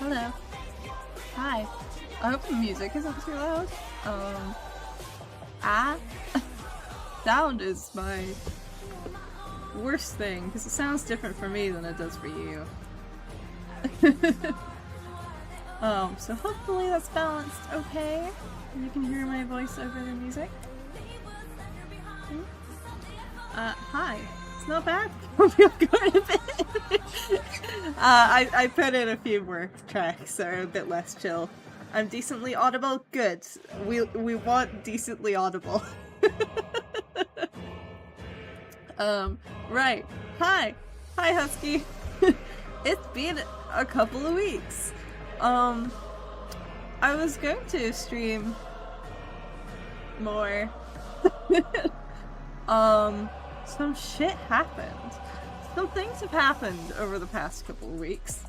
Hello. Hi. I hope the music isn't too loud. Ah. Sound is my worst thing, because it sounds different for me than it does for you. So hopefully that's balanced okay. You can hear my voice over the music. Hi. It's not bad. I put in a few more tracks that are a bit less chill. I'm decently audible? Good. We want decently audible. Right. Hi! Hi, Husky! It's been a couple of weeks. I was going to stream more. Some shit happened. Some things have happened over the past couple of weeks.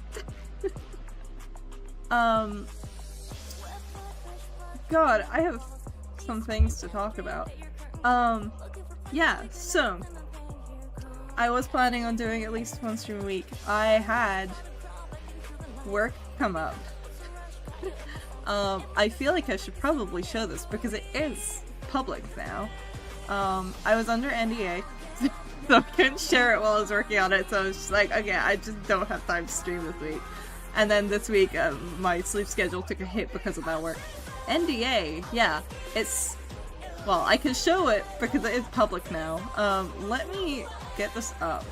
God, I have some things to talk about. Yeah, so I was planning on doing at least one stream a week. I had work come up. I feel like I should probably show this because it is public now. I was under NDA, so I couldn't share it while I was working on it, so I was just like, okay, I just don't have time to stream this week. And then this week, my sleep schedule took a hit because of that work. NDA, yeah, it's... Well, I can show it because it is public now. Let me get this up.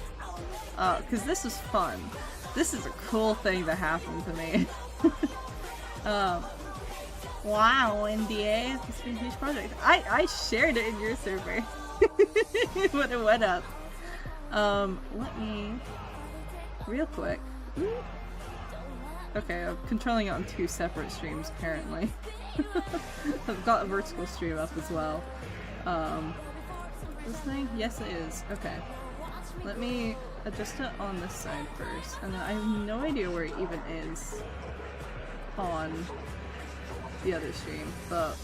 Because this is fun. This is a cool thing that happened to me. Wow, NDA, it's been a huge project. I shared it in your server when it went up. Let me... Real quick. Okay, I'm controlling it on two separate streams, apparently. I've got a vertical stream up as well. This thing? Yes, it is. Okay. Let me adjust it on this side first, and then I have no idea where it even is on the other stream, but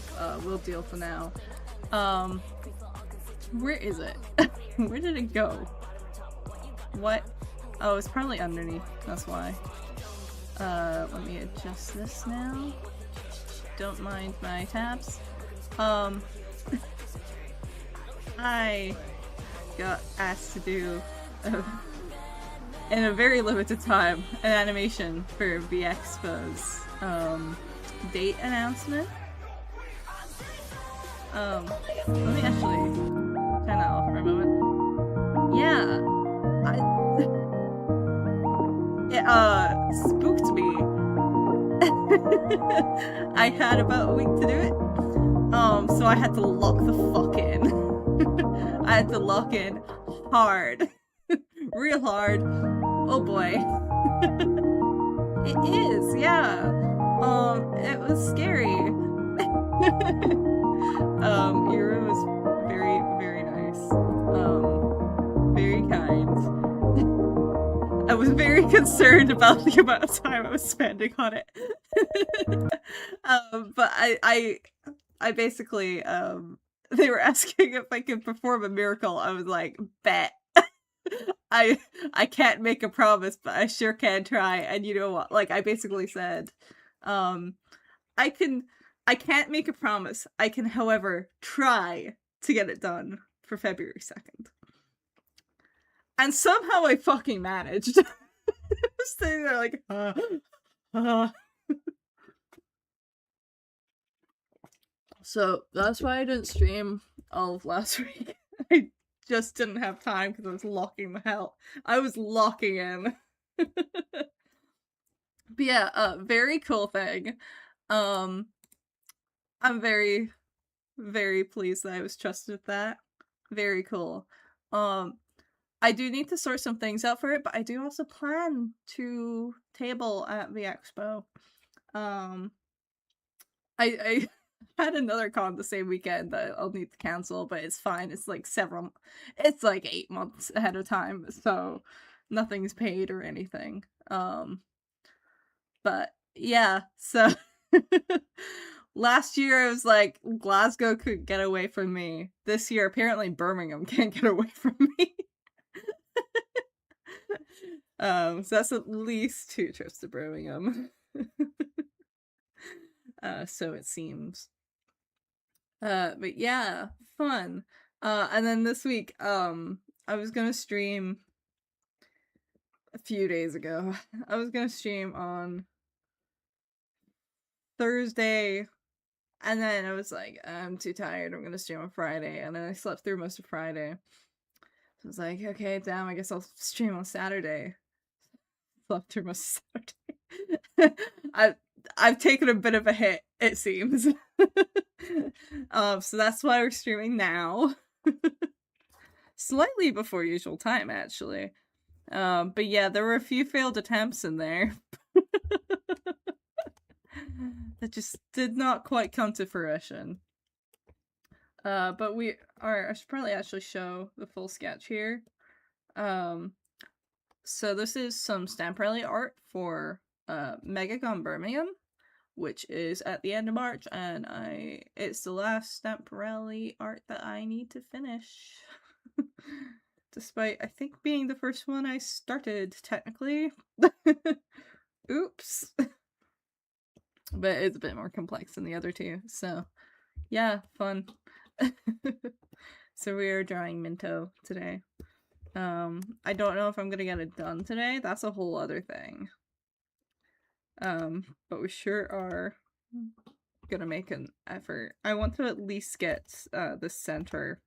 we'll deal for now. Where is it? Where did it go? What? Oh, it's probably underneath, that's why. Let me adjust this now. Don't mind my tabs. I got asked to do, in a very limited time, an animation for VXpo's, date announcement. Let me actually turn that off for a moment. Yeah, it, spooked me. I had about a week to do it. So I had to lock the fuck in. I had to lock in hard. Real hard. Oh boy. It is, yeah. It was scary. Your room was very, very nice. Very kind. I was very concerned about the amount of time I was spending on it. But I basically, they were asking if I could perform a miracle. I was like, bet. I can't make a promise, but I sure can try. And you know what? Like, I basically said, I can't make a promise. I can, however, try to get it done for February 2nd. And somehow I fucking managed. I was sitting there like, So that's why I didn't stream all of last week. I just didn't have time because I was locking the hell. I was locking in. But yeah, very cool thing. I'm very, very pleased that I was trusted with that. Very cool. I do need to sort some things out for it, but I do also plan to table at the expo. I had another con the same weekend that I'll need to cancel, but it's fine. It's like it's like 8 months ahead of time, so nothing's paid or anything. But yeah, so last year I was like, Glasgow couldn't get away from me. This year, apparently Birmingham can't get away from me. So that's at least 2 trips to Birmingham. so it seems. But yeah, fun. And then this week, I was gonna stream a few days ago. I was gonna stream on Thursday, and then I was like, I'm too tired, I'm gonna stream on Friday, and then I slept through most of Friday. So I was like, okay, damn, I guess I'll stream on Saturday. Slept through most of Saturday. I've taken a bit of a hit, it seems. So that's why we're streaming now. Slightly before usual time, actually. But yeah, there were a few failed attempts in there. That just did not quite come to fruition. But I should probably actually show the full sketch here. So this is some stamp rally art for Megagon Birmingham, which is at the end of March, and it's the last stamp rally art that I need to finish. Despite, I think, being the first one I started, technically. Oops. But it's a bit more complex than the other two, so yeah, fun. So we are drawing Minto today. I don't know if I'm gonna get it done today. That's a whole other thing. But we sure are gonna make an effort. I want to at least get the center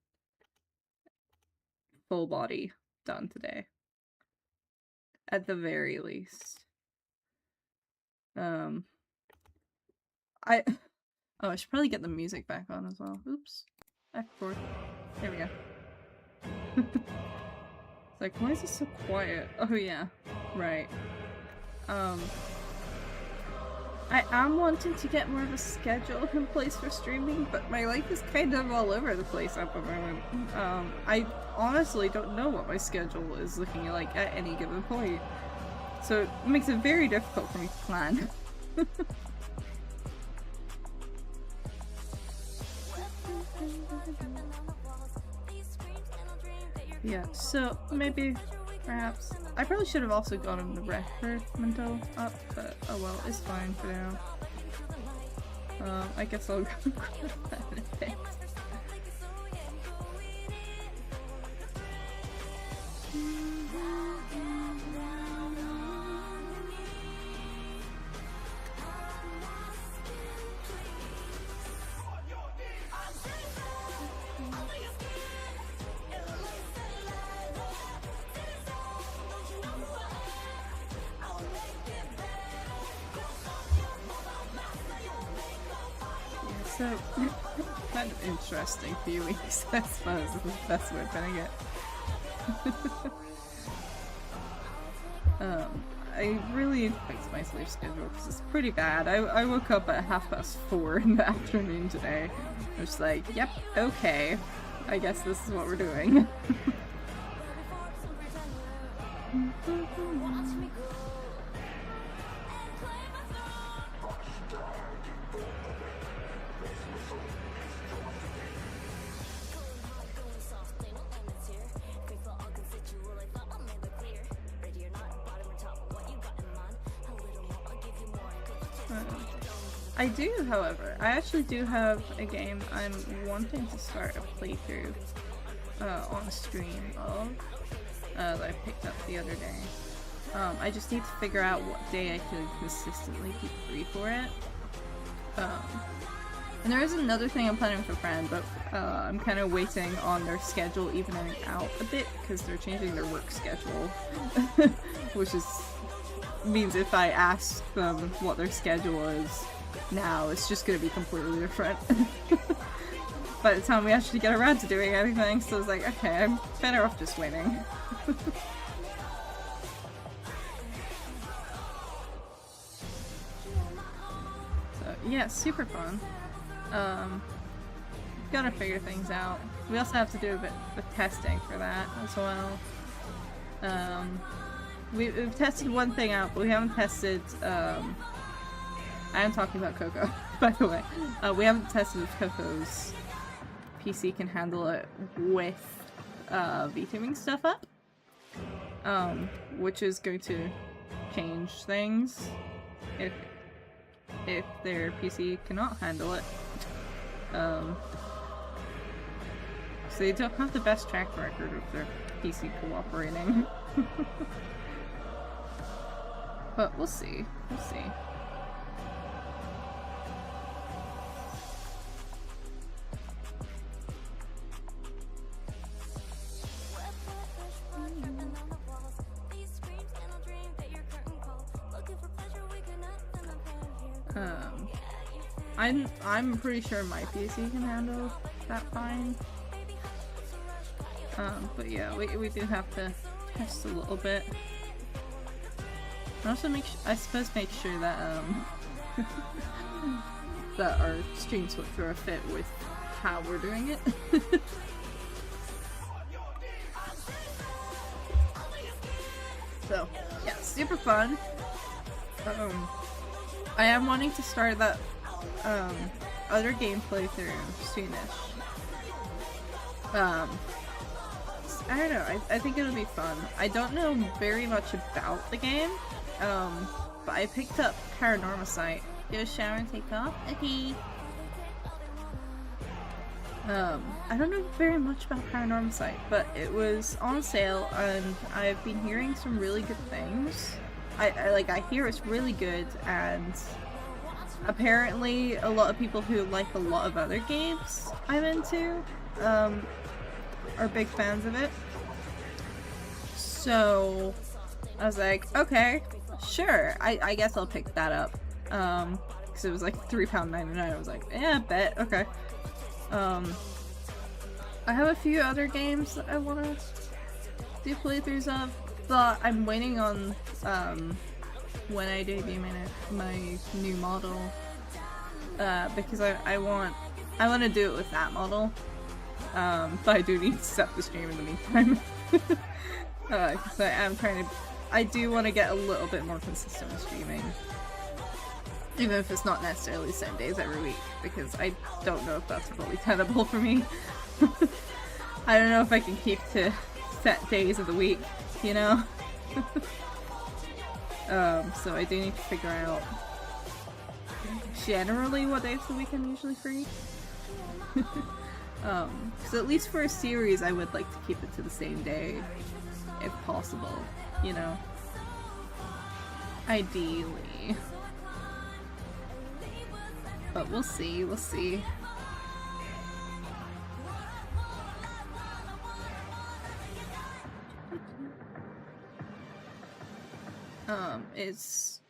full body done today. At the very least. I should probably get the music back on as well. Oops. Back and forth. There we go. It's like, why is it so quiet? Oh yeah. Right. I am wanting to get more of a schedule in place for streaming, but my life is kind of all over the place at the moment. I honestly don't know what my schedule is looking like at any given point. So it makes it very difficult for me to plan. Yeah, so maybe, perhaps, I probably should have also gotten the record Minto up, but oh well, it's fine for now. I guess I'll grab that in a bit. So, kind of interesting few weeks, I suppose, is the best way of putting it. I really need to fix my sleep schedule because it's pretty bad. I woke up at 4:30 in the afternoon today. I was like, yep, okay, I guess this is what we're doing. I do, however. I actually do have a game I'm wanting to start a playthrough on stream of that I picked up the other day. I just need to figure out what day I could consistently keep free for it. And there is another thing I'm planning with a friend, but I'm kind of waiting on their schedule evening out a bit because they're changing their work schedule, which means if I ask them what their schedule is now, it's just gonna be completely different. By the time we actually get around to doing anything, so it's like, okay, I'm better off just waiting. So yeah, super fun. Gotta figure things out. We also have to do a bit of testing for that as well. We've tested one thing out, but we haven't tested, I am talking about Coco, by the way. We haven't tested if Coco's PC can handle it with vtubing stuff up, which is going to change things. if their PC cannot handle it. So they don't have the best track record of their PC cooperating. But we'll see. We'll see. I'm pretty sure my PC can handle that fine. But yeah, we do have to test a little bit. And also make sure that that our stream switcher are fit with how we're doing it. So yeah, super fun. I am wanting to start that other gameplay through soonish. I don't know, I think it'll be fun. I don't know very much about the game, but I picked up Paranormal Site. Go shower and take off? Okay. I don't know very much about Paranormal Site, but it was on sale and I've been hearing some really good things. I hear it's really good, and apparently a lot of people who like a lot of other games I'm into are big fans of it. So I was like, okay, sure, I guess I'll pick that up. Because it was like £3.99. I was like, yeah, bet, okay. I have a few other games that I want to do playthroughs of, but I'm waiting on when I debut my new model, because I want to do it with that model, but I do need to set the stream in the meantime. Because I do want to get a little bit more consistent with streaming, even if it's not necessarily the same days every week, because I don't know if that's fully tenable for me. I don't know if I can keep to set days of the week, you know? So I do need to figure out generally what days of the week I'm usually free. So at least for a series I would like to keep it to the same day, if possible, you know? Ideally. But we'll see, we'll see. It's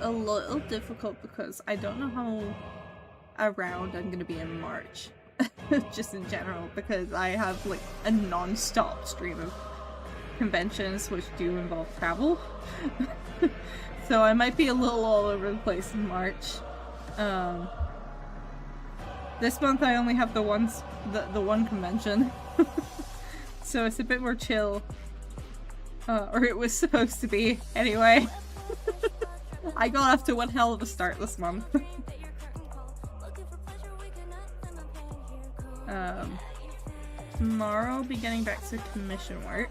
a little difficult because I don't know how around I'm gonna be in March. Just in general, because I have like a non-stop stream of conventions which do involve travel. So I might be a little all over the place in March. This month I only have the one convention. So it's a bit more chill. Or it was supposed to be, anyway. I got off to one hell of a start this month. Tomorrow I'll be getting back to commission work.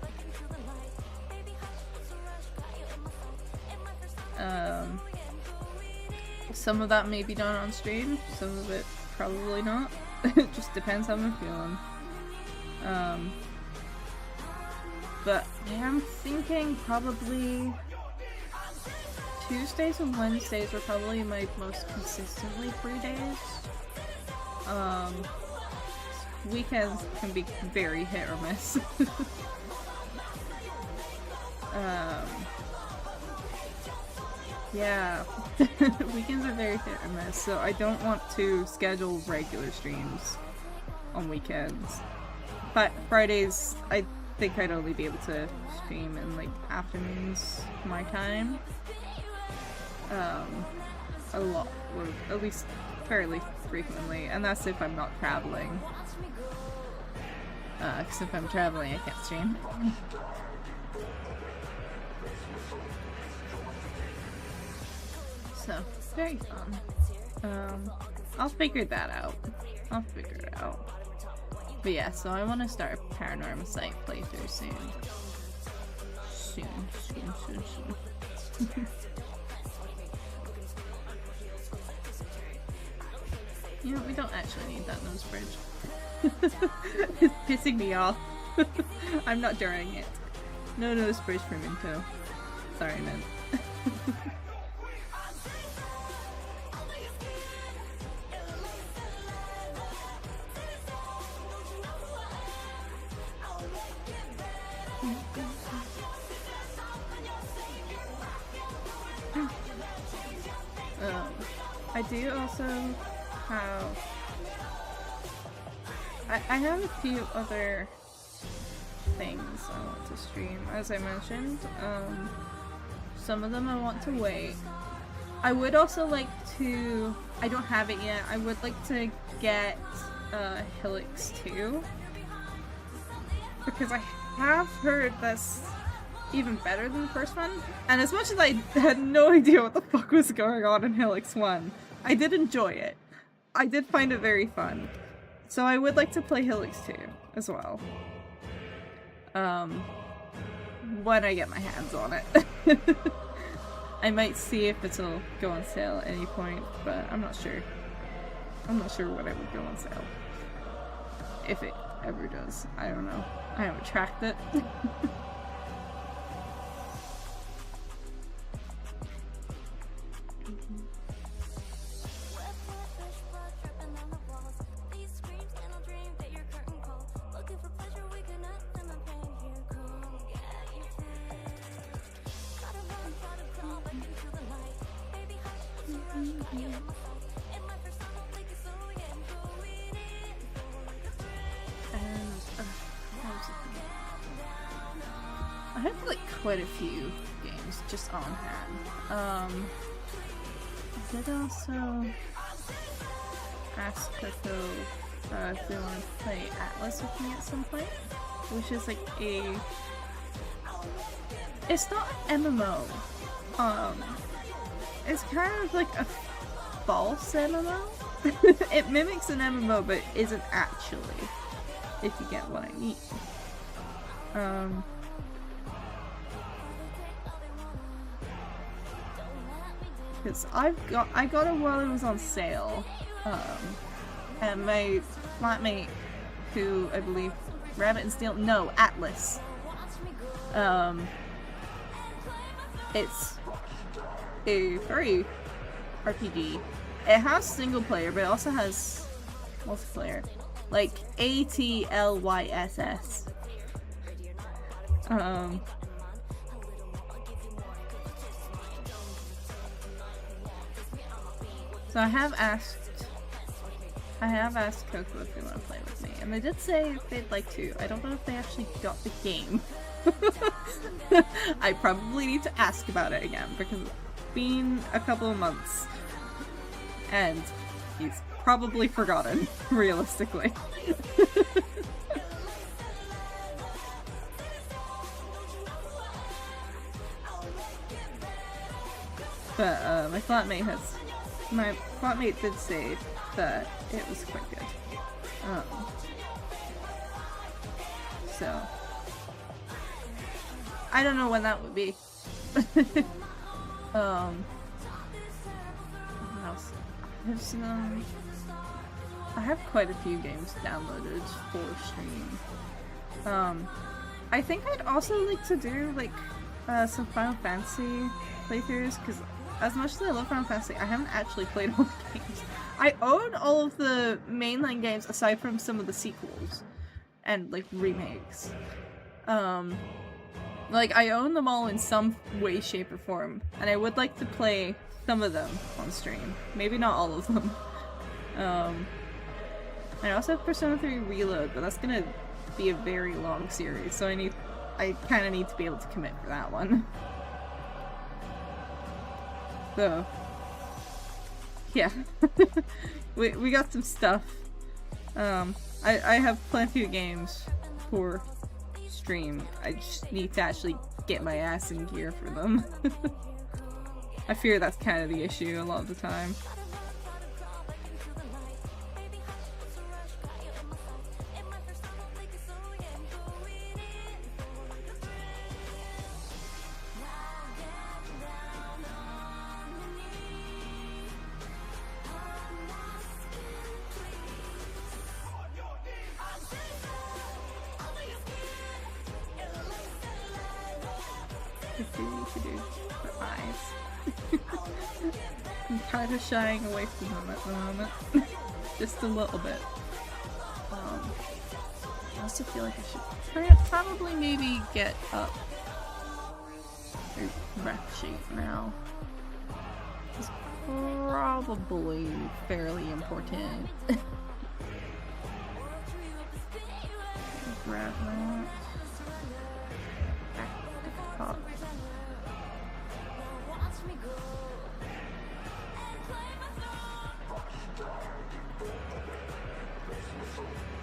Some of that may be done on stream, some of it probably not. It just depends how I'm feeling. But I am thinking probably Tuesdays and Wednesdays are probably my most consistently free days. Weekends can be very hit or miss. Yeah, weekends are very hit or miss, so I don't want to schedule regular streams on weekends. But Fridays, I think I'd only be able to stream in like afternoons my time. A lot, or at least fairly frequently, and that's if I'm not traveling. Because if I'm traveling, I can't stream. So, very fun. I'll figure that out. I'll figure it out. But yeah, so I want to start a Paranormal Site playthrough soon. Soon. You know, we don't actually need that nose bridge. It's pissing me off. I'm not doing it. No nose bridge for Minto. Sorry, man. I do also have... I have a few other things I want to stream, as I mentioned. Some of them I want to wait. I would also like to... I don't have it yet. I would like to get Helix 2. Because I have heard that's even better than the first one. And as much as I had no idea what the fuck was going on in Helix 1, I did enjoy it. I did find it very fun. So I would like to play Helix 2 as well. When I get my hands on it. I might see if it'll go on sale at any point, but I'm not sure. I'm not sure when it would go on sale. If it ever does. I don't know. I haven't tracked it. I have like quite a few games just on hand. I did also ask Coco if they want to play Atlas with me at some point, which is like it's not an MMO. It's kind of like a false MMO. It mimics an MMO, but isn't actually, if you get what I mean. Because I got it while it was on sale, and my flatmate, who I believe Rabbit and Steel, no, Atlas. It's a furry RPG. It has single player, but it also has multiplayer, like ATLYSS. So I have asked Coco if they want to play with me, and they did say if they'd like to. I don't know if they actually got the game. I probably need to ask about it again, because it's been a couple of months, and he's probably forgotten, realistically. But my flatmate did say that it was quite good. So I don't know when that would be. What else? I have quite a few games downloaded for stream. I think I'd also like to do like some Final Fantasy playthroughs, because as much as I love Final Fantasy, I haven't actually played all the games. I own all of the mainline games aside from some of the sequels and like remakes. Like I own them all in some way, shape, or form, and I would like to play some of them on stream. Maybe not all of them. I also have Persona 3 Reload, but that's gonna be a very long series, so I kind of need to be able to commit for that one. So, yeah. we got some stuff. I have plenty of games for stream. I just need to actually get my ass in gear for them. I fear that's kind of the issue a lot of the time. do need to do for eyes. I'm kind of shying away from them at the moment. Just a little bit. I also feel like I should probably maybe get up a breath sheet now. It's probably fairly important. Grab that. Back to the top.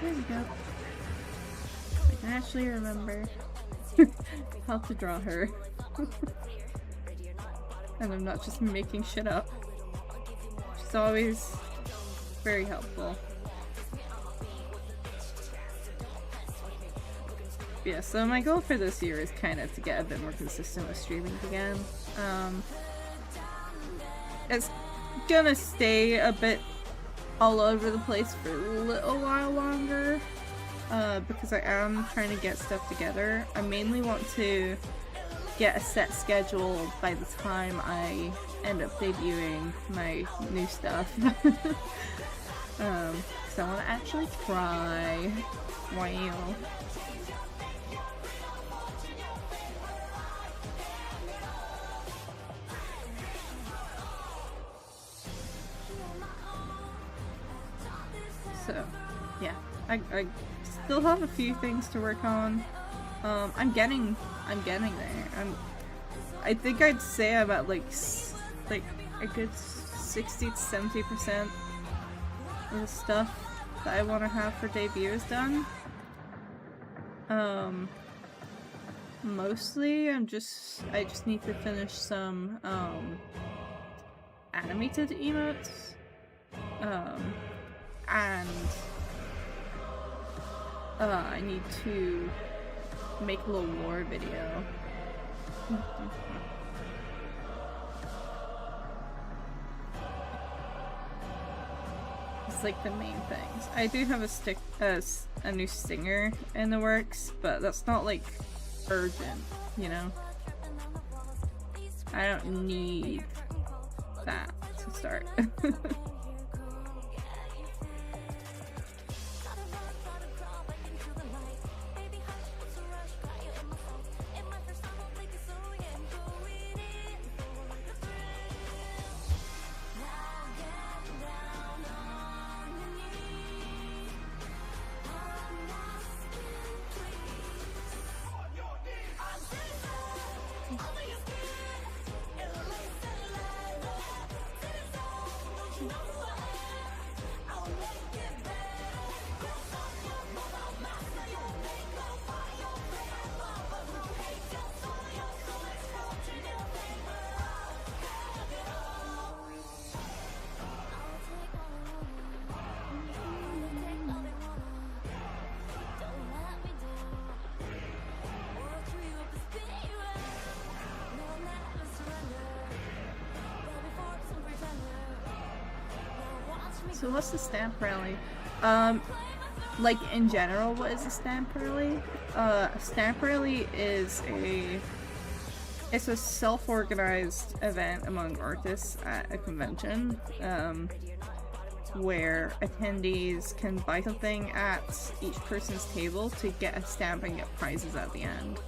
There we go. I can actually remember how to draw her. And I'm not just making shit up. She's always very helpful. Yeah, so my goal for this year is kind of to get a bit more consistent with streaming again. It's gonna stay a bit all over the place for a little while longer, because I am trying to get stuff together. I mainly want to get a set schedule by the time I end up debuting my new stuff. So I want to actually try. Wow. So, yeah, I still have a few things to work on. I'm getting there. I think I'd say I'm at like a good 60 to 70% of the stuff that I want to have for debut is done. Mostly I just need to finish some animated emotes. And I need to make a little lore video. It's like the main things. I do have a new stinger in the works, but that's not like urgent, you know? I don't need that to start. So what's the stamp rally? Like in general, what is a stamp rally? A stamp rally is it's a self-organized event among artists at a convention, where attendees can buy something at each person's table to get a stamp and get prizes at the end.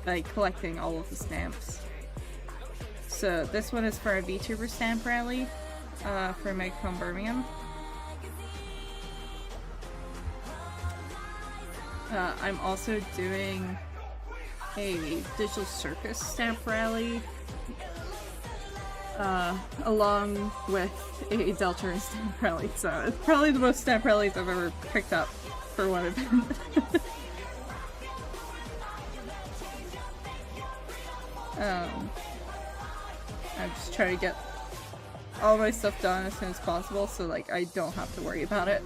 By collecting all of the stamps. So this one is for a VTuber stamp rally for MegCon Birmingham. I'm also doing a Digital Circus stamp rally along with a Deltarune stamp rally. So it's probably the most stamp rallies I've ever picked up for one event. I'm just trying to get all my stuff done as soon as possible so like I don't have to worry about it.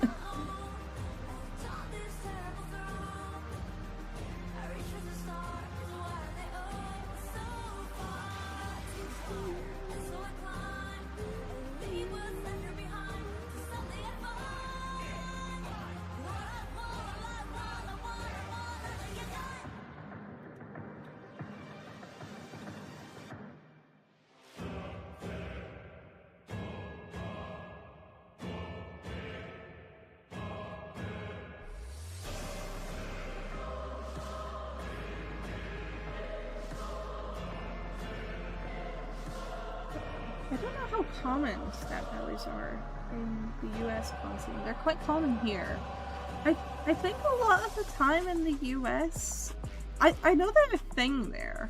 common stamp rallies are in the US con scene. They're quite common here. I think a lot of the time in the US, I know they're a thing there.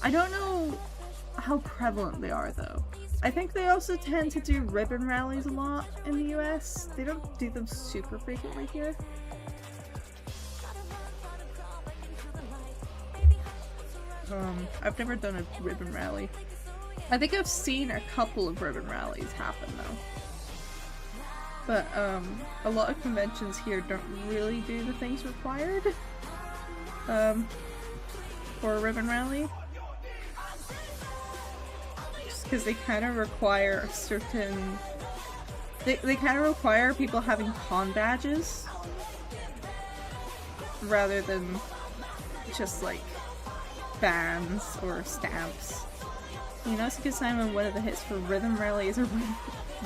I don't know how prevalent they are though. I think they also tend to do ribbon rallies a lot in the US. They don't do them super frequently here. I've never done a ribbon rally. I think I've seen a couple of ribbon rallies happen though. But a lot of conventions here don't really do the things required for a ribbon rally. Just because they kind of require a certain... They kind of require people having con badges rather than just like bands or stamps. You know, it's a good sign when one of the hits for rhythm rally is a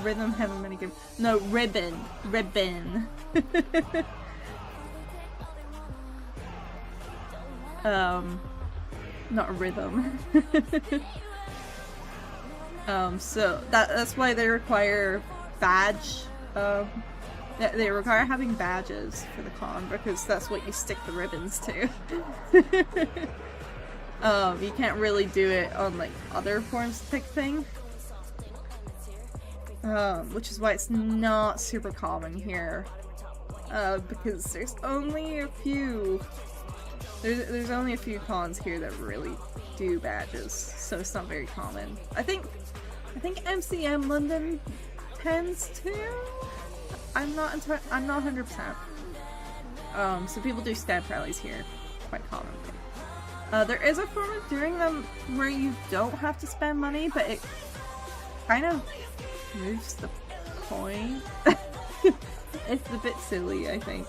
rhythm heavy minigame. No, ribbon. Ribbon. Not rhythm. So that's why they require badge. They require having badges for the con because that's what you stick the ribbons to. You can't really do it on like other forms of ticketing. Which is why it's not super common here. Because there's only a few there's only a few cons here that really do badges, so it's not very common. I think MCM London tends to. I'm not 100%. So people do stamp rallies here quite commonly. There is a form of doing them where you don't have to spend money, but it kind of moves the point. It's a bit silly, I think.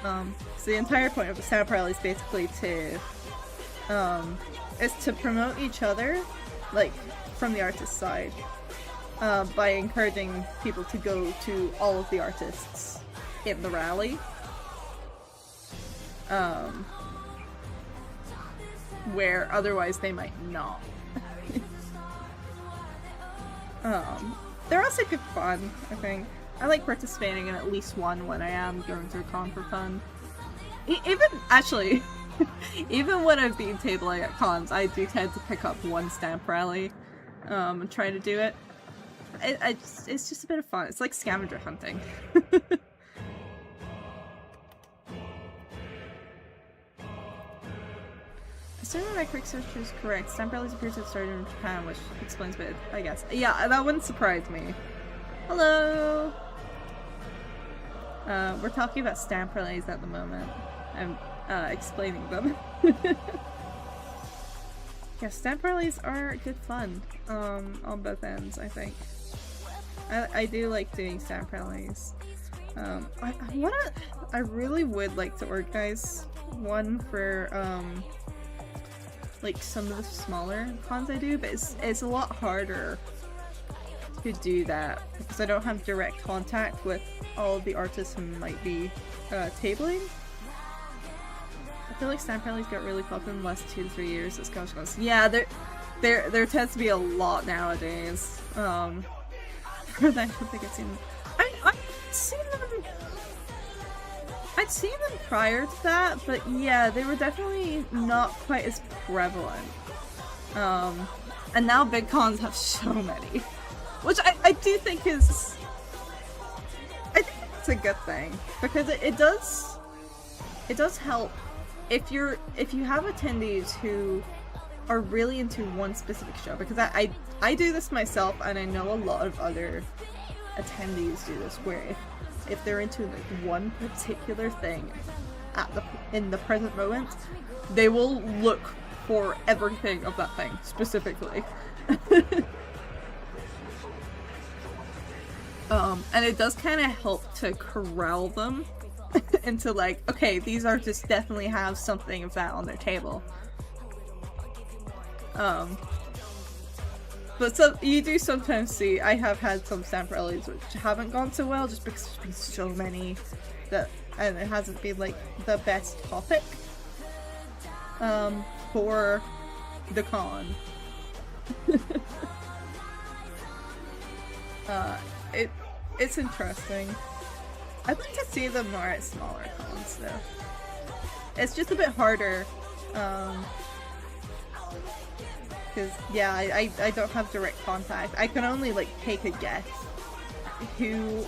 So the entire point of the stamp rally is basically to promote each other, like from the artist side, by encouraging people to go to all of the artists in the rally. Where otherwise they might not. They're also good fun, I think. I like participating in at least one when I am going to a con for fun. Even when I've been tabling at cons, I do tend to pick up one stamp rally and try to do it. It's just a bit of fun. It's like scavenger hunting. Assuming my quick search is correct, stamp rallies appear to have started in Japan, which explains a bit, I guess. Yeah, that wouldn't surprise me. Hello! We're talking about stamp rallies at the moment. I'm explaining them. Yeah, stamp rallies are good fun on both ends, I think. I do like doing stamp rallies. I really would like to organize one for like some of the smaller cons I do, but it's a lot harder to do that because I don't have direct contact with all of the artists who might be tabling. I feel like stamp rallies got really popular in the last 2 to 3 years as Scottish cons. Yeah, there tends to be a lot nowadays. For that, I think I've seen them. I'd seen them prior to that, but yeah, they were definitely not quite as prevalent. And now big cons have so many, which I do think is, I think it's a good thing because it does help if you have attendees who are really into one specific show, because I do this myself and I know a lot of other attendees do this, where if they're into like one particular thing in the present moment, they will look for everything of that thing specifically. And it does kind of help to corral them into like, okay, these artists definitely have something of that on their table. But so you do sometimes see, I have had some stamp rallies which haven't gone so well just because there's been so many and it hasn't been like the best topic for the con. It's interesting. I'd like to see them more at smaller cons though. It's just a bit harder, because yeah, I don't have direct contact. I can only like take a guess who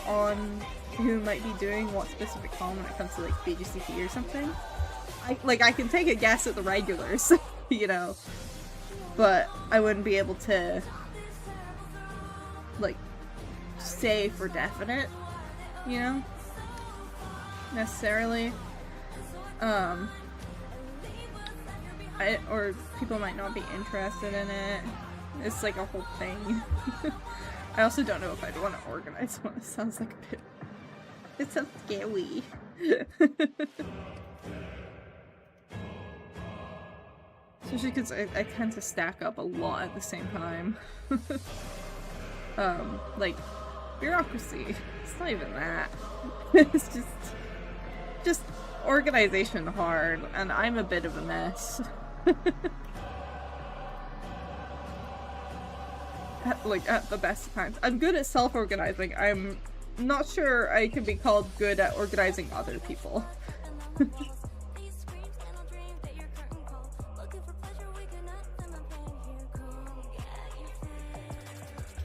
might be doing what specific con when it comes to like BGCP or something. I can take a guess at the regulars, you know, but I wouldn't be able to like say for definite, you know, necessarily. Or people might not be interested in it. It's like a whole thing. I also don't know if I'd want to organize one. It sounds like a bit... It sounds scary. Especially because I tend to stack up a lot at the same time. Like, bureaucracy. It's not even that. It's just organization hard, and I'm a bit of a mess. At the best of times. I'm good at self-organizing. I'm not sure I can be called good at organizing other people.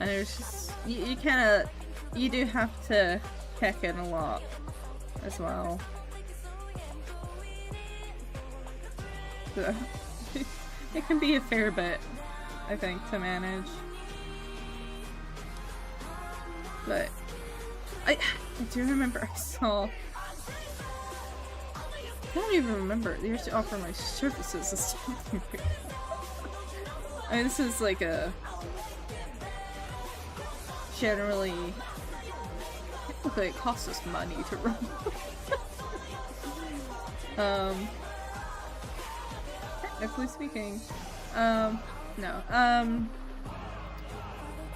And there's just, you do have to check in a lot as well. So, it can be a fair bit, I think, to manage. But I do remember I saw... I don't even remember. They used to offer my services as something. I mean, this is like a... Generally... Technically, it costs us money to run. Technically speaking. No.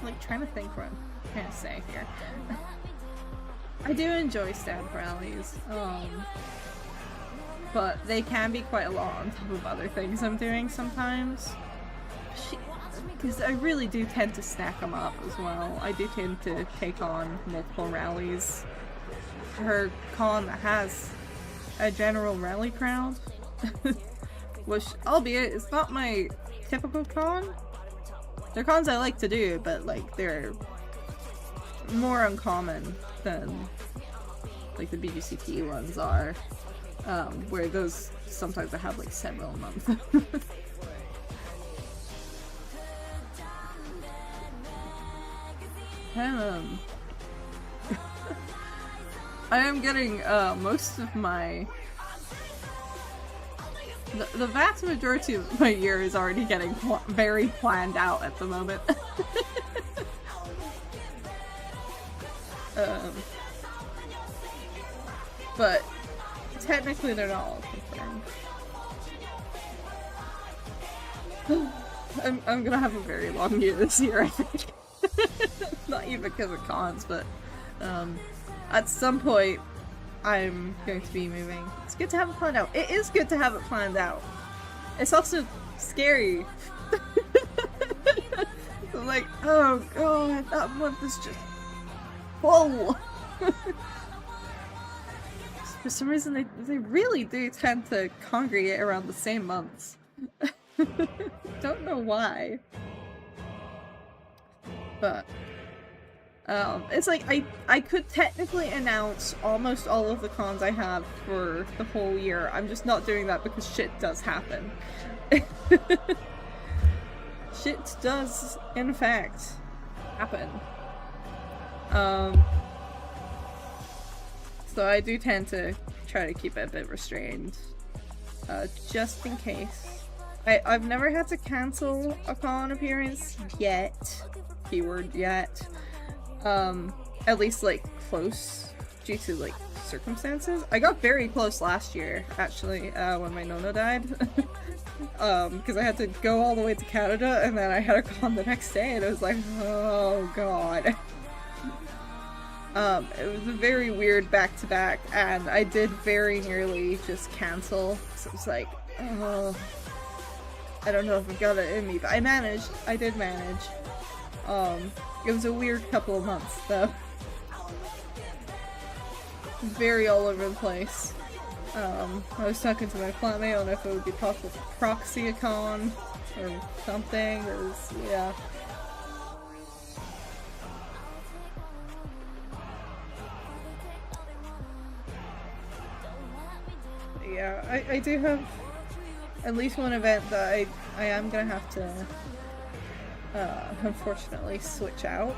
Like, trying to think what I'm trying to say here. I do enjoy stamp rallies, but they can be quite a lot on top of other things I'm doing sometimes. Because I really do tend to stack them up as well. I do tend to take on multiple rallies. Her con has a general rally crowd. Which, albeit, it's not my typical con. They're cons I like to do, but like they're more uncommon than like the BGCP ones are, where those sometimes I have like several a month. I am getting most of my... The vast majority of my year is already getting very planned out at the moment. But technically they're not all confirmed. I'm gonna have a very long year this year, I think. Not even because of cons, but at some point I'm going to be moving. It's good to have it planned out. It is good to have it planned out. It's also scary. I'm like, oh god, that month is just full. For some reason, they really do tend to congregate around the same months. Don't know why. But it's like I could technically announce almost all of the cons I have for the whole year. I'm just not doing that because shit does happen. Shit does, in fact, happen. So I do tend to try to keep it a bit restrained, just in case. I've never had to cancel a con appearance yet. Keyword yet. At least like close due to like circumstances. I got very close last year actually, when my Nono died. Because I had to go all the way to Canada and then I had a con the next day and it was like, oh god. It was a very weird back-to-back and I did very nearly just cancel. So it was like, oh, I don't know if I've got it in me, but I managed. I did manage. It was a weird couple of months, though. Very all over the place. I was talking to my flatmate on if it would be possible to proxy a con or something. It was, yeah. Yeah, I do have at least one event that I am gonna have to unfortunately switch out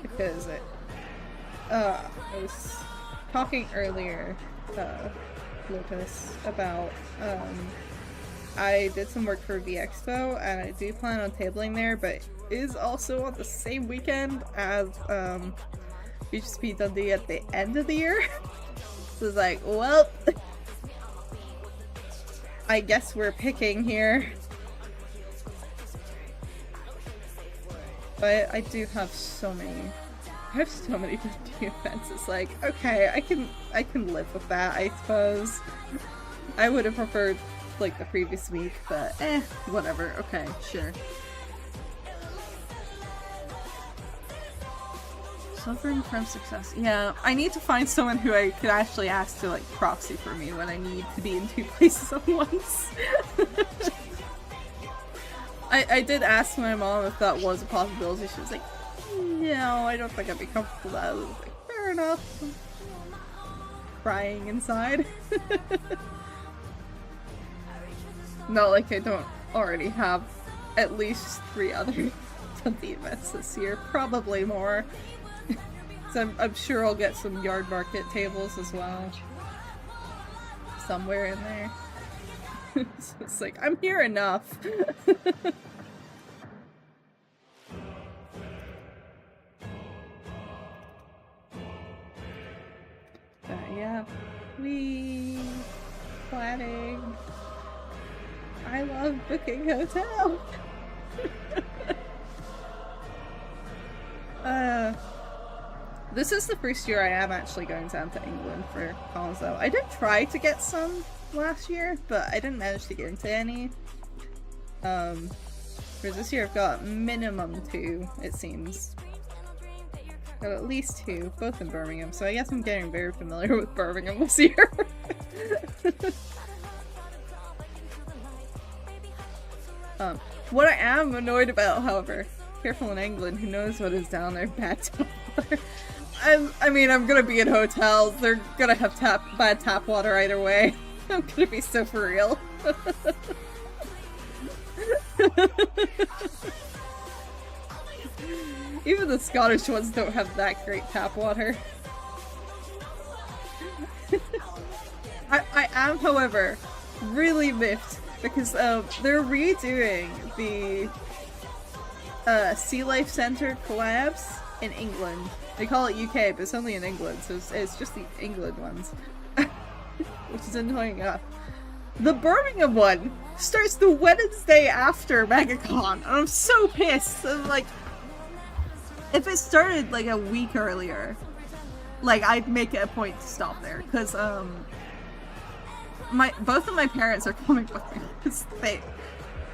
because I was talking earlier, Lucas, about I did some work for VExpo and I do plan on tabling there, but it is also on the same weekend as VGSP Dundee at the end of the year. So it's like, well, I guess we're picking here. But I do have so many Dundee events. It's like, okay, I can live with that, I suppose. I would have preferred like the previous week, but whatever. Okay, sure. Suffering from success. Yeah, I need to find someone who I could actually ask to like proxy for me when I need to be in 2 places at once. I did ask my mom if that was a possibility. She was like, no, I don't think I'd be comfortable with that. I was like, fair enough. Crying inside. Not like I don't already have at least 3 other Dundee events this year. Probably more. So I'm sure I'll get some yard market tables as well. Somewhere in there. So it's like, I'm here enough. Yeah. Planning. I love booking hotel. This is the first year I am actually going down to England for cons though. I did try to get some last year, but I didn't manage to get into any. Whereas this year I've got minimum 2, it seems. Got at least 2, both in Birmingham, so I guess I'm getting very familiar with Birmingham this year. What I am annoyed about, however, careful in England, who knows what is down there, bad tap water. I mean, I'm gonna be in hotels, they're gonna have bad tap water either way. I'm gonna be so for real. Even the Scottish ones don't have that great tap water. I am, however, really miffed because they're redoing the Sea Life Centre collabs in England. They call it UK, but it's only in England, so it's just the England ones. Which is annoying enough. The Birmingham one starts the Wednesday after MegaCon, and I'm so pissed. I'm like, if it started like a week earlier, like I'd make it a point to stop there, because both of my parents are coming with me because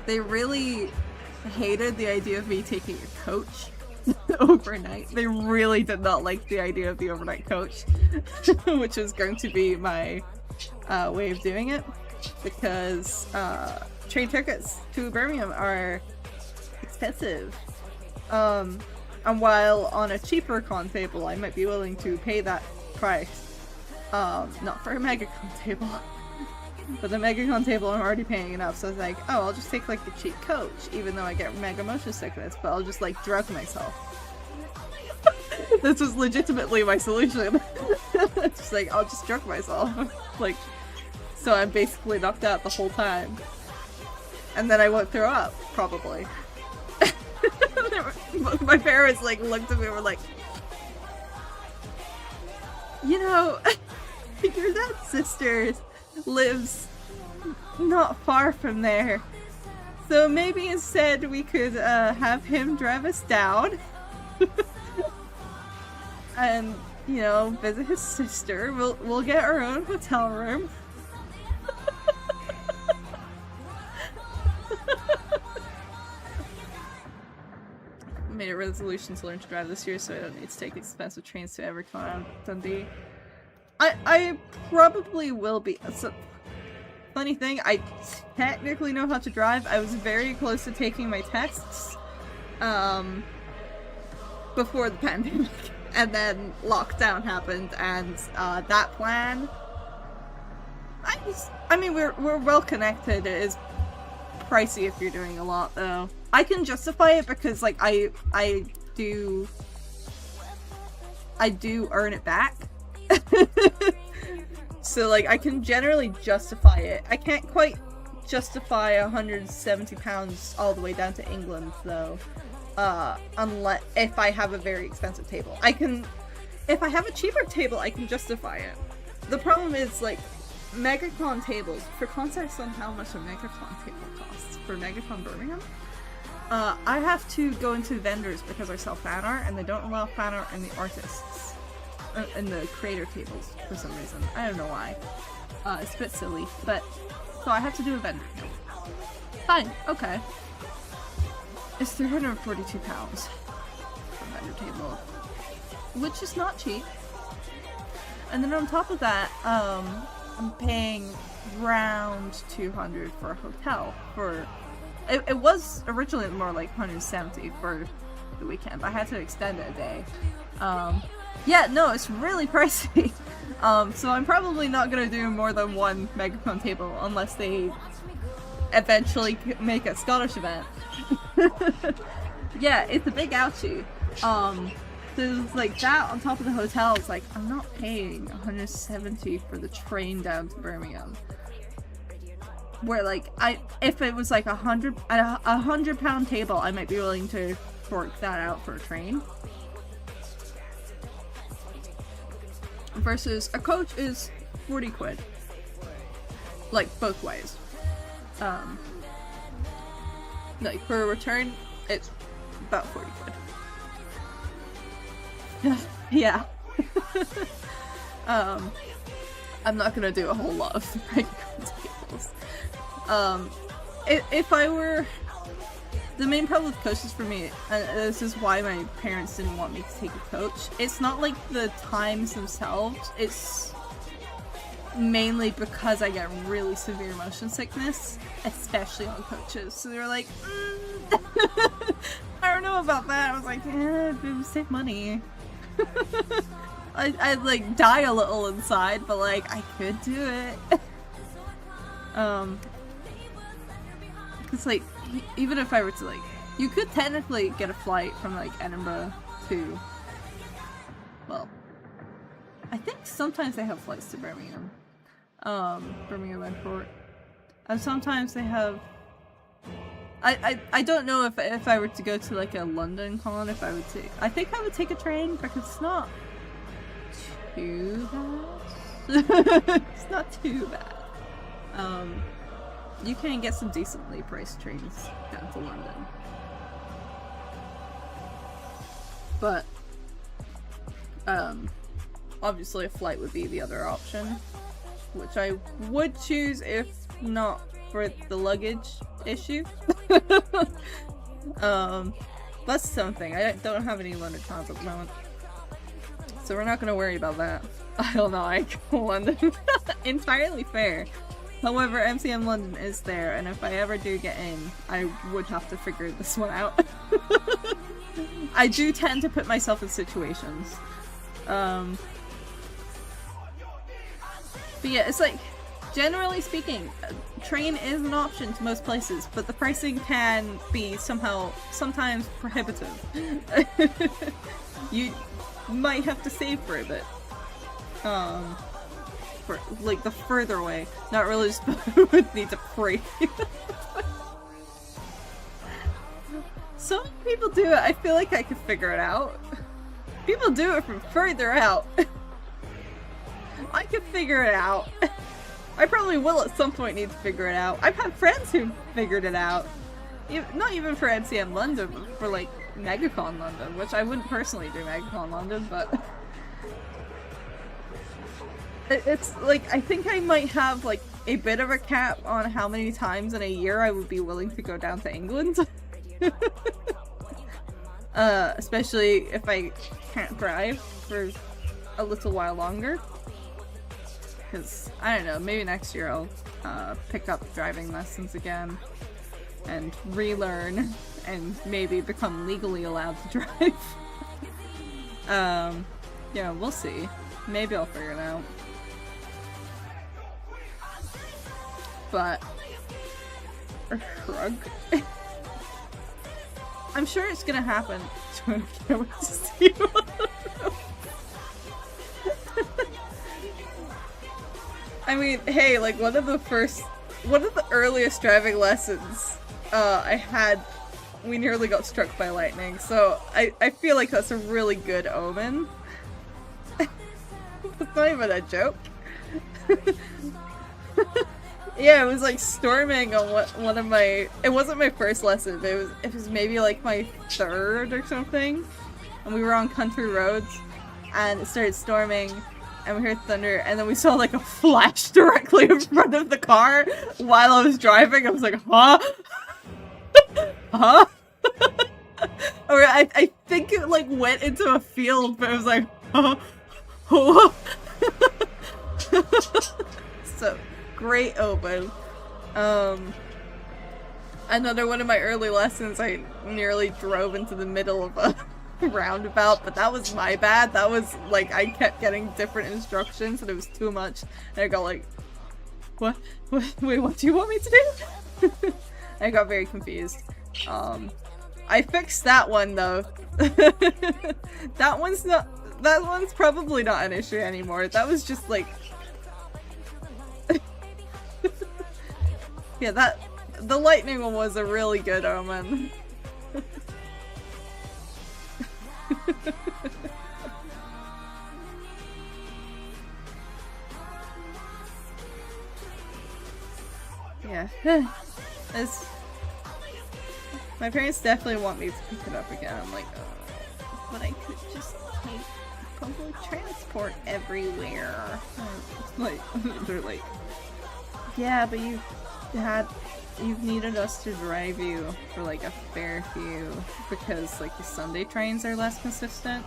they really hated the idea of me taking a coach overnight. They really did not like the idea of the overnight coach, which is going to be my way of doing it, because train tickets to Birmingham are expensive. And while on a cheaper con table, I might be willing to pay that price, not for a MegaCon table. For the MegaCon table, I'm already paying enough, so I was like, oh, I'll just take like the cheap coach, even though I get mega motion sickness, but I'll just like drug myself. This was legitimately my solution. Just like, I'll just drug myself. Like, so I'm basically knocked out the whole time. And then I won't throw up, probably. My parents like looked at me and were like, you know, your dad's sister lives not far from there, so maybe instead we could have him drive us down and, you know, visit his sister. We'll get our own hotel room. made a resolution to learn to drive this year, so I don't need to take expensive trains to every corner of Dundee. I probably will be. So, funny thing, I technically know how to drive. I was very close to taking my tests before the pandemic, and then lockdown happened, and that plan. I mean, we're well connected. It is pricey if you're doing a lot, though. I can justify it because, like, I do earn it back. So, like, I can generally justify it. I can't quite justify £170 all the way down to England, though. Unless if I have a very expensive table. If I have a cheaper table, I can justify it. The problem is, like, MegaCon tables. For context on how much a MegaCon table costs for MegaCon Birmingham, I have to go into vendors because I sell fan art, and they don't allow fan art in the artists. In the creator tables for some reason. I don't know why. It's a bit silly, but so I have to do a vendor. Fine, okay. It's £342 for a vendor table, which is not cheap. And then on top of that, I'm paying around 200 for a hotel for. It was originally more like 170 for the weekend, but I had to extend it a day. Yeah, no, it's really pricey. So I'm probably not gonna do more than one MegaCon table unless they eventually make a Scottish event. Yeah, it's a big ouchie. There's like that on top of the hotel. It's like, I'm not paying 170 for the train down to Birmingham. Where like, if it was like a £100 table, I might be willing to fork that out for a train. Versus a coach is 40 quid. Like, both ways. Like, for a return, it's about 40 quid. Yeah. I'm not gonna do a whole lot of tables. If I were... The main problem with coaches for me, this is why my parents didn't want me to take a coach, it's not like the times themselves, it's mainly because I get really severe motion sickness, especially on coaches. So they were like, I don't know about that. I was like, save money. I'd like die a little inside, but like, I could do it. It's like, even if I were to like, you could technically get a flight from like Edinburgh to, well, I think sometimes they have flights to Birmingham, Birmingham Airport, and sometimes they have, I don't know if I were to go to like a London con, if I would take, I think I would take a train because it's not too bad. It's not too bad. You can get some decently priced trains down to London. But, obviously a flight would be the other option, which I would choose if not for the luggage issue. That's something. I don't have any London cons at the moment, so we're not gonna worry about that. I don't know, I go to London. Entirely fair. However, MCM London is there, and if I ever do get in, I would have to figure this one out. I do tend to put myself in situations. But yeah, it's like, generally speaking, train is an option to most places, but the pricing can be sometimes prohibitive. You might have to save for a bit. For, like, the further away. Not religious, but would need to pray. So many people do it, I feel like I could figure it out. People do it from further out. I could figure it out. I probably will at some point need to figure it out. I've had friends who figured it out. Not even for MCM London, but for, like, MegaCon London, which I wouldn't personally do MegaCon London, but... It's like, I think I might have like a bit of a cap on how many times in a year I would be willing to go down to England. Especially if I can't drive for a little while longer. Because, I don't know, maybe next year I'll pick up driving lessons again and relearn and maybe become legally allowed to drive. Yeah, we'll see. Maybe I'll figure it out. But shrug. I'm sure it's gonna happen. I can't wait to see you. I mean, hey, like one of the earliest driving lessons I had, we nearly got struck by lightning, so I feel like that's a really good omen. That's not even a joke. Yeah, it was like storming on one of my, it wasn't my first lesson, but it was maybe like my third or something, and we were on country roads, and it started storming, and we heard thunder, and then we saw like a flash directly in front of the car while I was driving. I was like, huh? Huh? Or I think it like went into a field, but it was like, huh? So, great open. Another one of my early lessons, I nearly drove into the middle of a roundabout, but that was my bad. That was like, I kept getting different instructions and it was too much. And I got like, what? Wait, what do you want me to do? I got very confused. I fixed that one though. That one's probably not an issue anymore. That was just like, yeah, the lightning one was a really good omen. Yeah. My parents definitely want me to pick it up again. I'm like, oh, but I could just take public transport everywhere. Like, they're like, yeah, but you've needed us to drive you for like a fair few because like the Sunday trains are less consistent.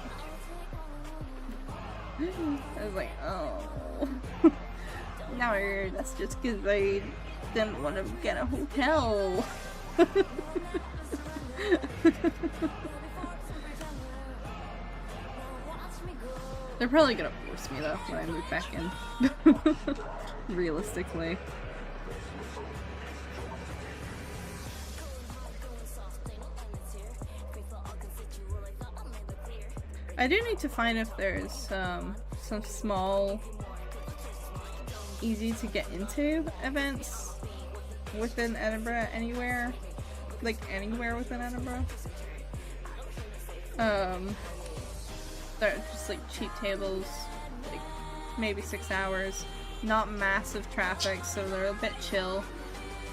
I was like, oh. No, that's just because I didn't want to get a hotel. They're probably gonna force me though when I move back in. Realistically. I do need to find if there's some small, easy to get into events within Edinburgh anywhere. Like anywhere within Edinburgh. They're just like cheap tables, like maybe 6 hours. Not massive traffic, so they're a bit chill,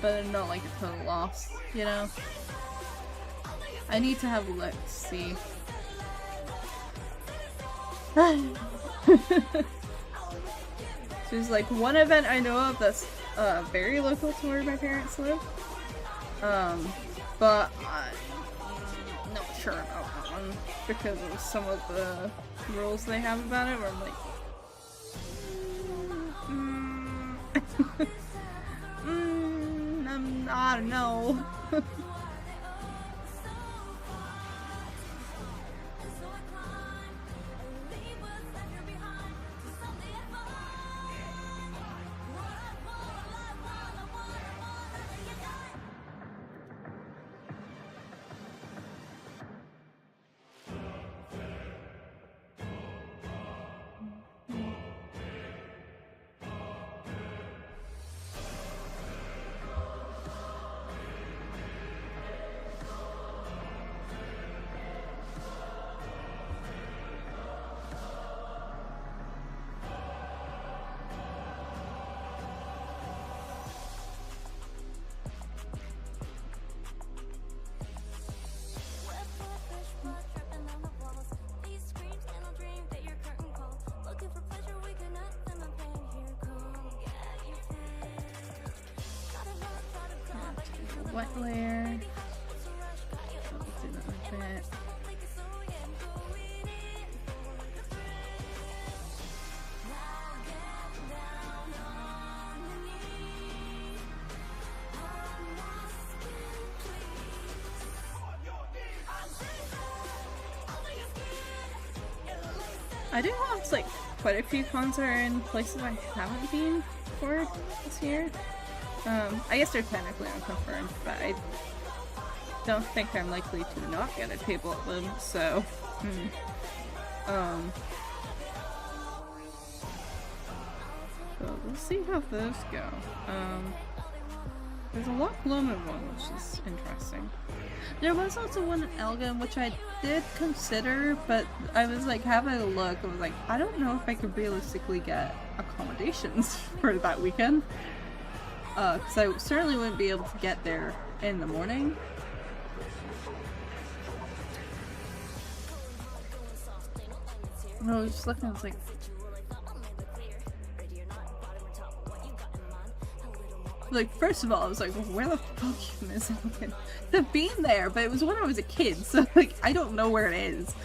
but they're not like a total loss, you know? I need to have a look to see. There's like one event I know of that's very local to where my parents live. But I'm not sure about that one because of some of the rules they have about it where I'm like, I don't know. Wet layer. Do that a bit. I do have like quite a few cons that are in places I haven't been for this year. I guess they're technically unconfirmed, but I don't think I'm likely to not get a table at them, so so we'll see how those go. There's a Loch Lomond one, which is interesting. There was also one in Elgin, which I did consider, but I was like having a look, I was like, I don't know if I could realistically get accommodations for that weekend. Because I certainly wouldn't be able to get there in the morning. I was just looking, I was like, first of all, I was like, well, where the fuck even is it? I've been there, but it was when I was a kid, so like, I don't know where it is.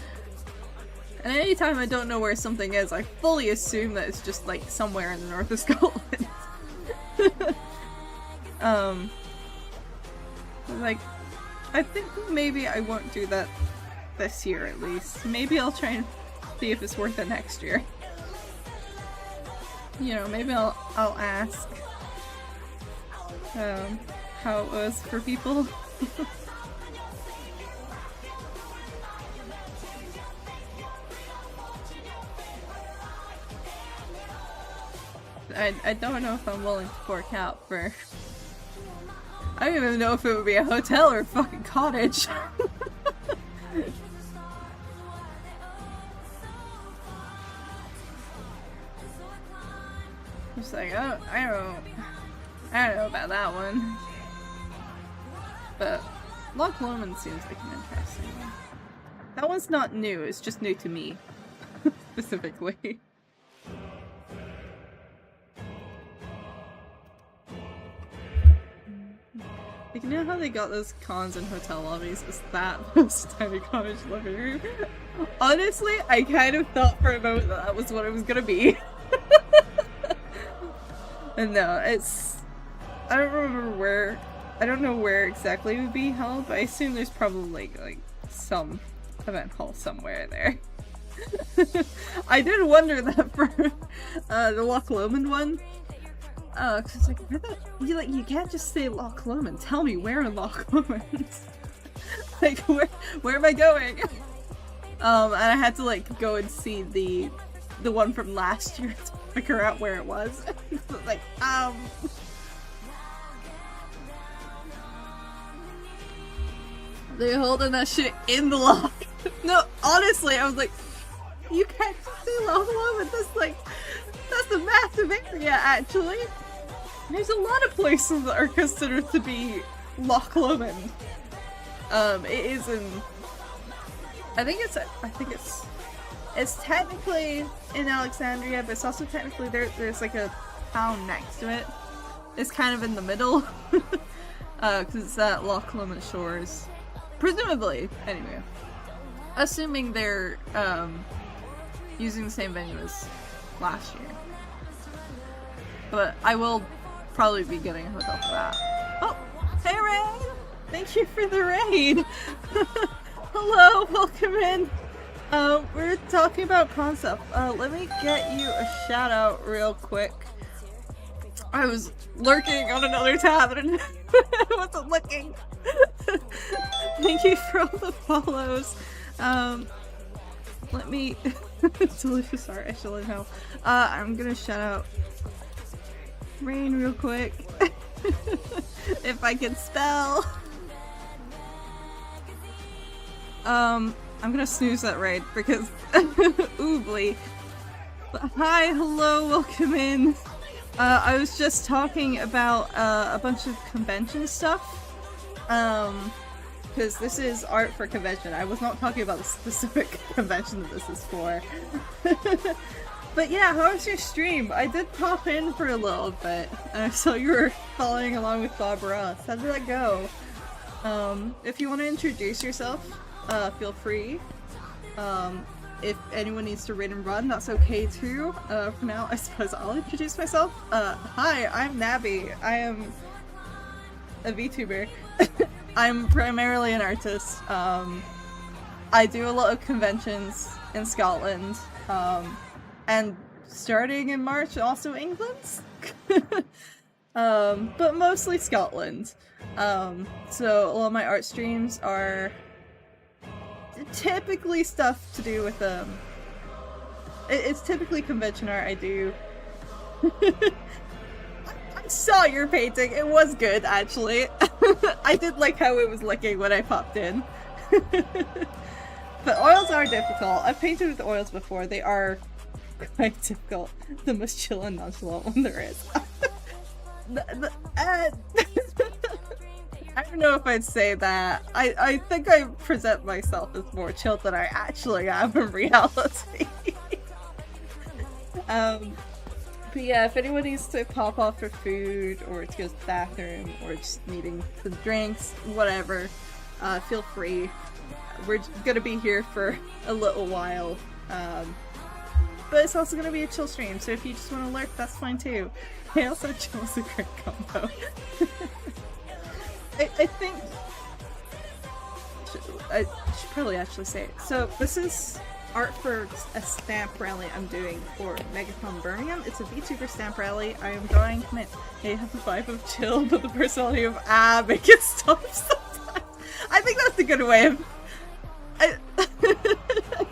And anytime I don't know where something is, I fully assume that it's just like somewhere in the north of Scotland. Like, I think maybe I won't do that this year at least. Maybe I'll try and see if it's worth it next year. You know, maybe I'll ask how it was for people. I don't know if I'm willing to fork out for... I don't even know if it would be a hotel or a fucking cottage. Just like, oh, I don't know about that one. But Loch Lomond seems like an interesting one. That one's not new, it's just new to me. Specifically. Like, you know how they got those cons in hotel lobbies? Is that those tiny cottage living room? Honestly, I kind of thought for a moment that was what it was gonna be. And no, it's... I don't remember where... I don't know where exactly it would be held, but I assume there's probably like some event hall somewhere there. I did wonder that for the Loch Lomond one. Cause it's like, you can't just say Loch Lomond. Tell me where in Loch Lomond. Like, where am I going? And I had to like go and see the one from last year to figure out where it was. So like, they're holding that shit in the lock. No, honestly, I was like, you can't just say Loch Lomond. That's a massive area, actually. There's a lot of places that are considered to be Loch Lomond. It is in... I think it's technically in Alexandria, but it's also technically there's like a town next to it. It's kind of in the middle. Because it's at Loch Lomond Shores. Presumably, anyway. Assuming they're using the same venue as last year. But I will probably be getting a hotel for that. Oh! Hey Raid! Thank you for the raid! Hello, welcome in! We're talking about concept. Let me get you a shout out real quick. I was lurking on another tab and I wasn't looking. Thank you for all the follows. Let me... Delicious art, I shall know. I'm gonna shout out Rain real quick. If I can spell. I'm gonna snooze that raid because oobly. But hi, hello, welcome in. I was just talking about a bunch of convention stuff. Because this is art for convention. I was not talking about the specific convention that this is for. But yeah, how was your stream? I did pop in for a little bit, and I saw you were following along with Bob Ross. How did that go? If you want to introduce yourself, feel free. If anyone needs to raid and run, that's okay too. For now, I suppose I'll introduce myself. Hi, I'm Nabby. I am a VTuber. I'm primarily an artist. I do a lot of conventions in Scotland. And starting in March, also England's. But mostly Scotland. So a lot of my art streams are typically stuff to do with it's typically convention art I do. I saw your painting. It was good, actually. I did like how it was looking when I popped in. But oils are difficult. I've painted with oils before. They are quite difficult. The most chill and nonchalant one there is. I don't know if I'd say that. I think I present myself as more chill than I actually am in reality. But yeah, if anyone needs to pop off for food, or to go to the bathroom, or just needing some drinks, whatever, feel free. We're gonna be here for a little while. But it's also gonna be a chill stream, so if you just want to lurk, that's fine too. I also chill is a great combo. I think I should probably actually say it. So this is art for a stamp rally I'm doing for Megathon Birmingham. It's a VTuber stamp rally. I am drawing Mint. They have the vibe of chill, but the personality of make it stop sometimes. I think that's a good way of I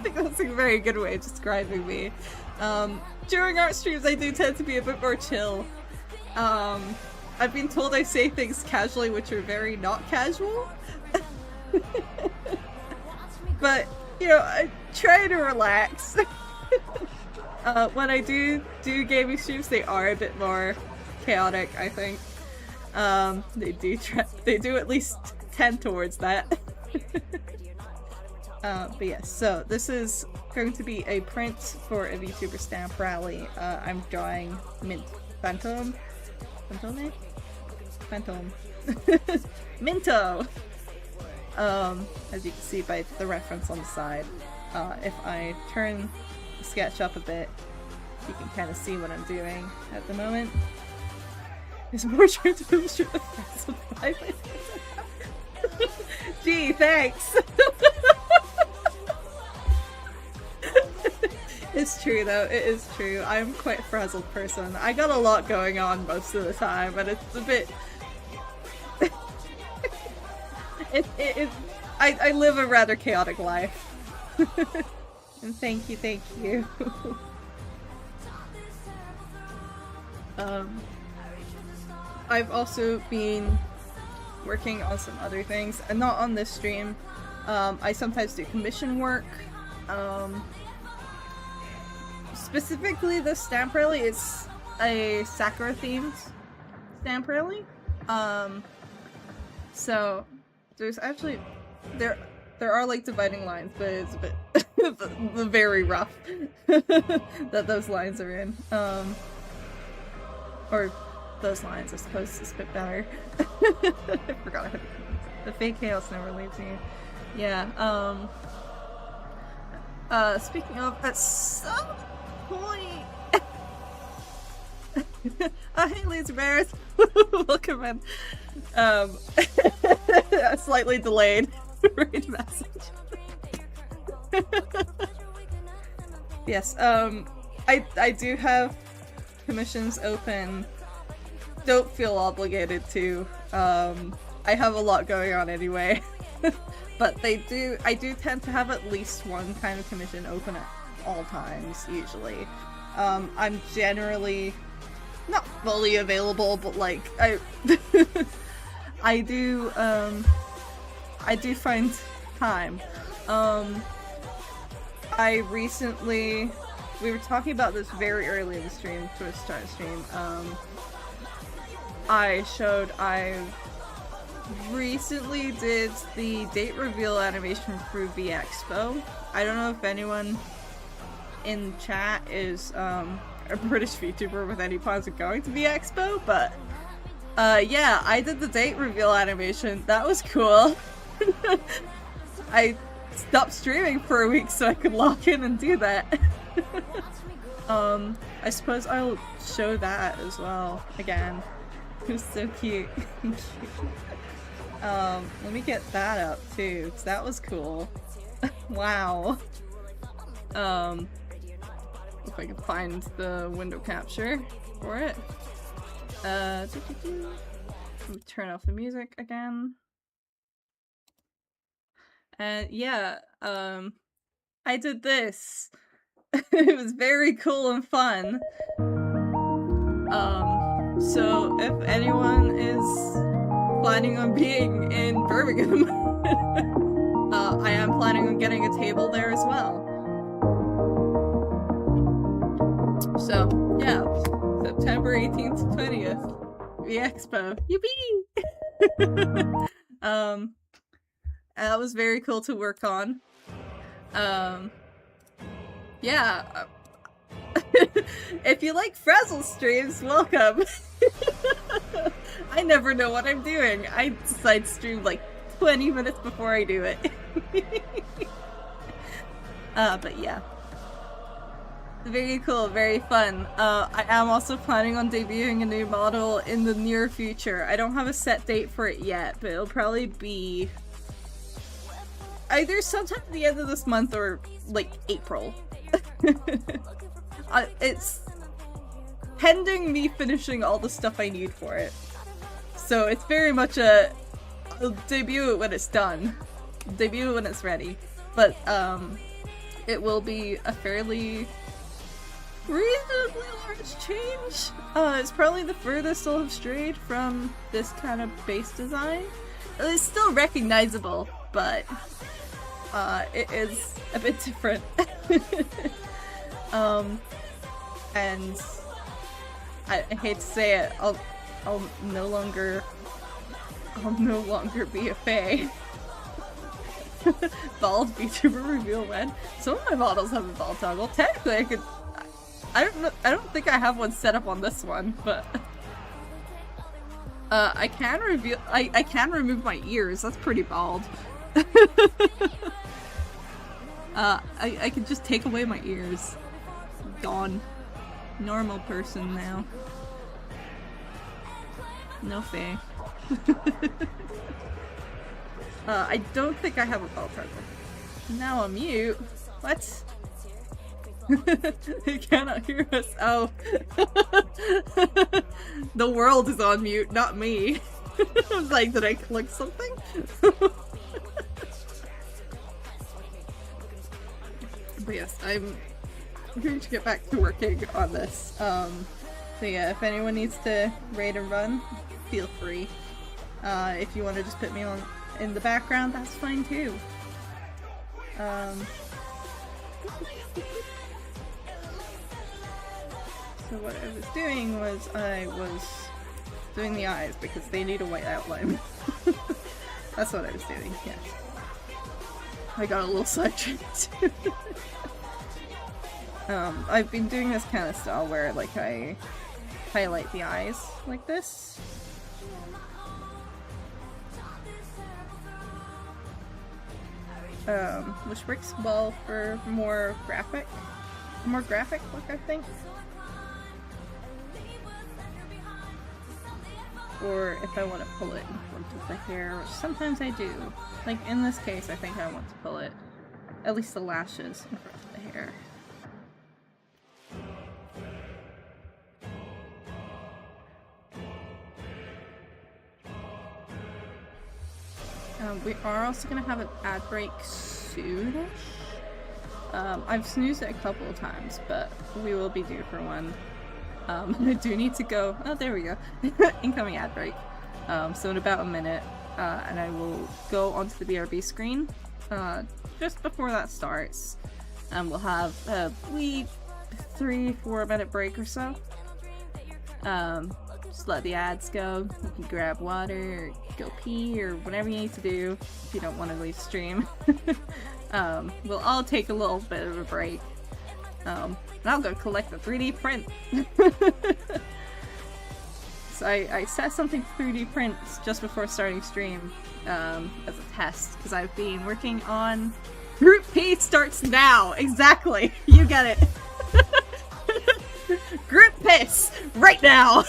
think that's a very good way of describing me. During art streams I do tend to be a bit more chill. I've been told I say things casually which are very not casual. But, you know, I try to relax. When I do gaming streams, they are a bit more chaotic, I think. They do at least tend towards that. But yes, so this is going to be a print for a VTuber stamp rally. I'm drawing Minto. Minto! As you can see by the reference on the side. If I turn the sketch up a bit, you can kind of see what I'm doing at the moment. There's more trying to illustrate the face of violence. Gee, thanks! It's true though, it is true. I'm quite a frazzled person. I got a lot going on most of the time, and it's a bit... I live a rather chaotic life. And thank you. I've also been working on some other things, and not on this stream. I sometimes do commission work. Specifically, this stamp rally is a Sakura themed stamp rally. So there's actually there are like dividing lines, but it's a bit very rough that those lines are in. Or those lines, I suppose, is a bit better. I forgot how the fake chaos never leaves you. Yeah. Speaking of, at some point. Hey, Laser Bears! Welcome in. A slightly delayed read message. Yes, I do have commissions open. Don't feel obligated to. I have a lot going on anyway. But I do tend to have at least one kind of commission open at all times, usually. I'm generally not fully available, but like I do find time. We were talking about this very early in the stream, to start the stream. I recently did the date reveal animation for VExpo. I don't know if anyone in chat is a British VTuber with any plans of going to VExpo, but yeah, I did the date reveal animation. That was cool. I stopped streaming for a week so I could log in and do that. I suppose I'll show that as well again. It was so cute. Let me get that up too, because that was cool. Wow. If I can find the window capture for it. Turn off the music again. And yeah, I did this. It was very cool and fun. So if anyone is planning on being in Birmingham, I am planning on getting a table there as well. So yeah, September 18th to 20th, the expo. Yippee! That was very cool to work on. Yeah. If you like Frazzle streams, welcome! I never know what I'm doing. I decide to stream like 20 minutes before I do it. But yeah. Very cool, very fun. I am also planning on debuting a new model in the near future. I don't have a set date for it yet, but it'll probably be either sometime at the end of this month or like April. It's pending me finishing all the stuff I need for it. So it's very much I'll debut it when it's done. Debut it when it's ready. But it will be a fairly reasonably large change. It's probably the furthest I'll have strayed from this kind of base design. It's still recognizable, but it is a bit different. And I hate to say it, I'll no longer be a fae. Bald VTuber reveal when. Some of my models have a bald toggle. Technically I could, I don't think I have one set up on this one, but I can remove my ears. That's pretty bald. I can just take away my ears. Gone. Normal person now. No fae. I don't think I have a bald toggle. Now I'm mute. What? They cannot hear us. Oh. The world is on mute, not me. I was like, did I click something? But yes, I'm going to get back to working on this. So yeah, if anyone needs to raid and run, feel free. If you want to just put me on in the background, that's fine too. So what I was doing was I was doing the eyes because they need a white outline. That's what I was doing, yeah. I got a little sidetracked. I've been doing this kind of style where like I highlight the eyes like this. Which works well for more graphic look, I think. Or if I want to pull it in front of the hair, which sometimes I do. Like in this case, I think I want to pull it, at least the lashes, in front of the hair. We are also going to have an ad break soonish. I've snoozed it a couple of times, but we will be due for one. I do need to go. Oh, there we go. Incoming ad break. So in about a minute, and I will go onto the BRB screen just before that starts. And we'll have a wee 3-4 minute break or so. Just let the ads go. You can grab water, or go pee, or whatever you need to do if you don't want to leave stream. We'll all take a little bit of a break. And I'll go collect the 3D print. So I set something 3D print just before starting stream as a test, because I've been working on Group P starts now! Exactly! You get it! Group piss! Right now!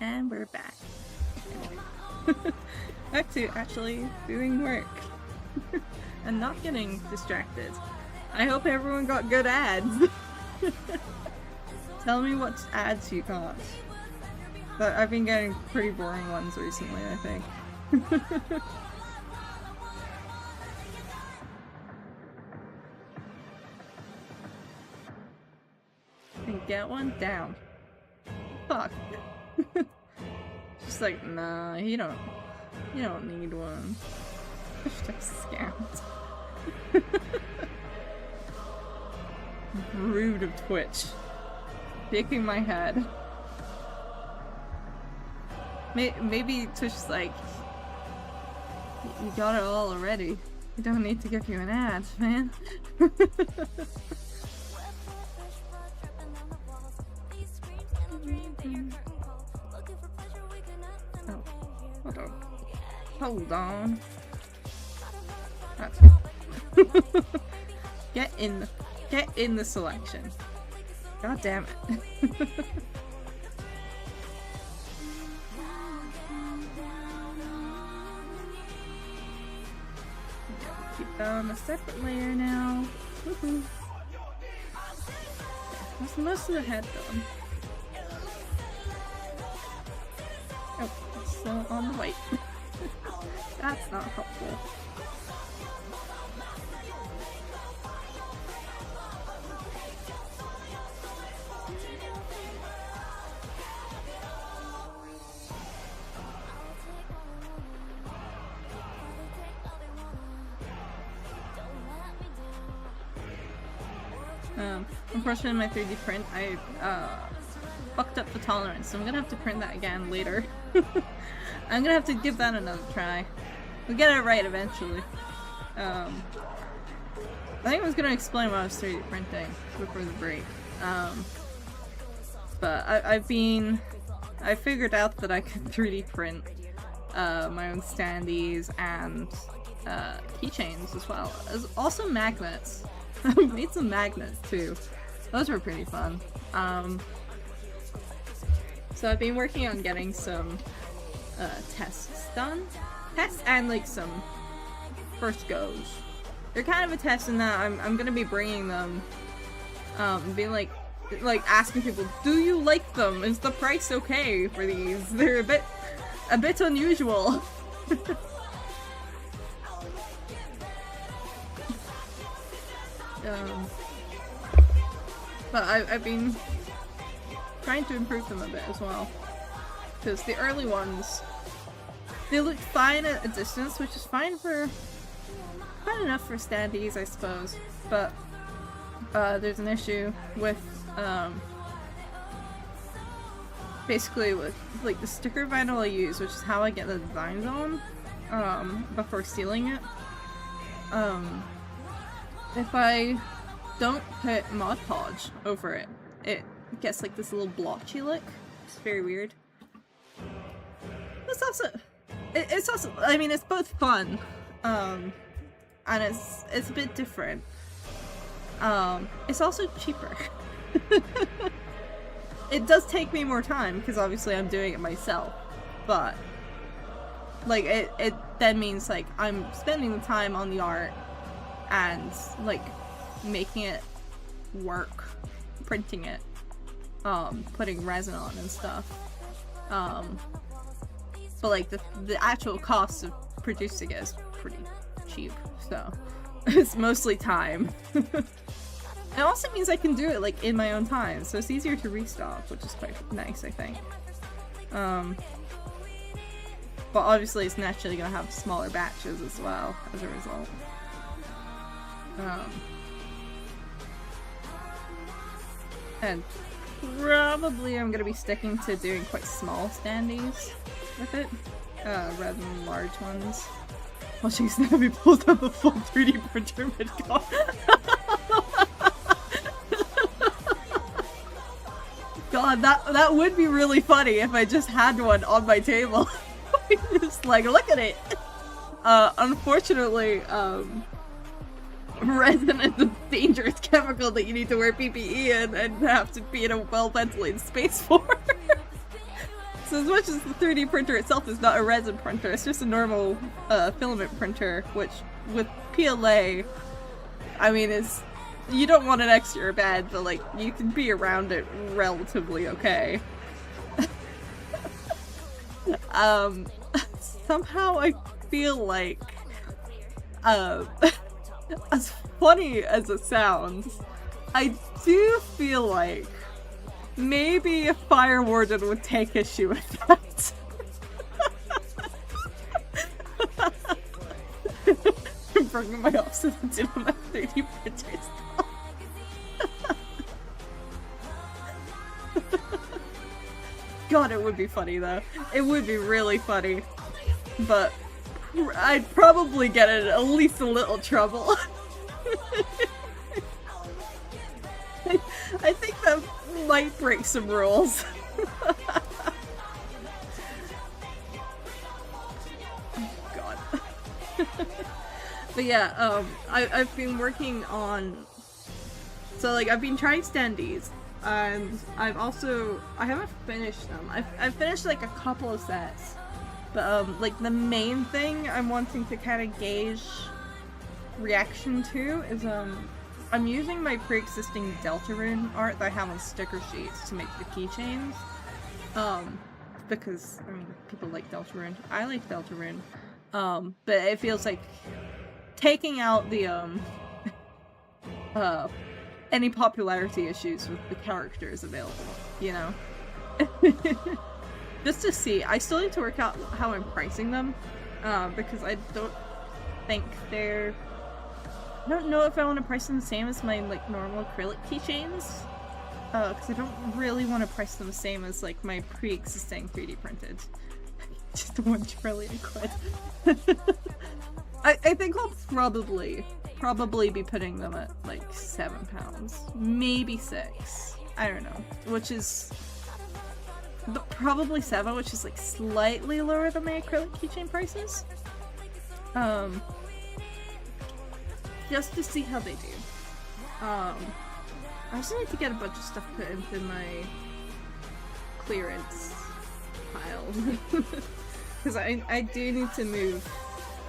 And we're back. Anyway. Back to actually doing work. And not getting distracted. I hope everyone got good ads. Tell me what ads you got. But I've been getting pretty boring ones recently, I think. And get one down. Fuck. Just like, nah, you don't need one. Hashtag scammed. Rude of Twitch. Shaking my head. Maybe Twitch's like, you got it all already. We don't need to give you an ad, man. Oh, hold on. Hold on. That's it. Get in the selection. God damn it. Keep that on a separate layer now. Woohoo. That's most of the head done. Oh, it's still on the white. That's not helpful. Unfortunately, my 3D print, I fucked up the tolerance, so I'm gonna have to print that again later. I'm gonna have to give that another try. We'll get it right eventually. I think I was gonna explain why I was 3D printing before the break. But I figured out that I could 3D print my own standees and keychains as well. Also magnets. I made some magnets too. Those were pretty fun. So I've been working on getting some tests done. Tests and like some first goes. They're kind of a test in that I'm gonna be bringing them, being like asking people, do you like them? Is the price okay for these? They're a bit unusual. But I've been trying to improve them a bit as well. Because the early ones, they look fine at a distance, which is fine enough for standees, I suppose. But there's an issue with basically with like the sticker vinyl I use, which is how I get the designs on before sealing it. If I don't put Mod Podge over it, it gets like this little blotchy look. It's very weird. It's also, I mean, it's both fun, and it's a bit different. It's also cheaper. It does take me more time because obviously I'm doing it myself, but like it then means like I'm spending the time on the art and like making it work, printing it, putting resin on and stuff. But like the actual cost of producing it is pretty cheap, so it's mostly time. It also means I can do it like in my own time, so it's easier to restock, which is quite nice, I think. But obviously it's naturally gonna have smaller batches as well as a result. And probably I'm gonna be sticking to doing quite small standees with it, rather than large ones. Watching Snappy pulls out the full 3D printer mid-con. God, that would be really funny if I just had one on my table. Just like, look at it! Unfortunately, resin is a dangerous chemical that you need to wear PPE in and have to be in a well-ventilated space for. So as much as the 3D printer itself is not a resin printer, it's just a normal filament printer, which with PLA, I mean, you don't want it next to your bed, but like you can be around it relatively okay. Somehow I feel like, as funny as it sounds, I do feel like maybe a fire warden would take issue with that. I'm bringing my obsessions into my 3D printers now. God, it would be funny though. It would be really funny. But I'd probably get in at least a little trouble. I think that might break some rules. Oh god. But yeah, I've been working on... So like, I've been trying standees. And I haven't finished them. I've finished like a couple of sets. But like the main thing I'm wanting to kind of gauge reaction to is I'm using my pre-existing Deltarune art that I have on sticker sheets to make the keychains. Because I mean people like Deltarune. I like Deltarune. But it feels like taking out the any popularity issues with the characters available, you know? Just to see. I still need to work out how I'm pricing them, because I don't think I don't know if I want to price them the same as my, like, normal acrylic keychains, because I don't really want to price them the same as, like, my pre-existing 3D printed. Just 1 trillion quid. I think I'll probably be putting them at like £7, maybe 6. I don't know, which is probably 7, which is like slightly lower than my acrylic keychain prices. Just to see how they do. I also need to get a bunch of stuff put into my clearance pile because I do need to move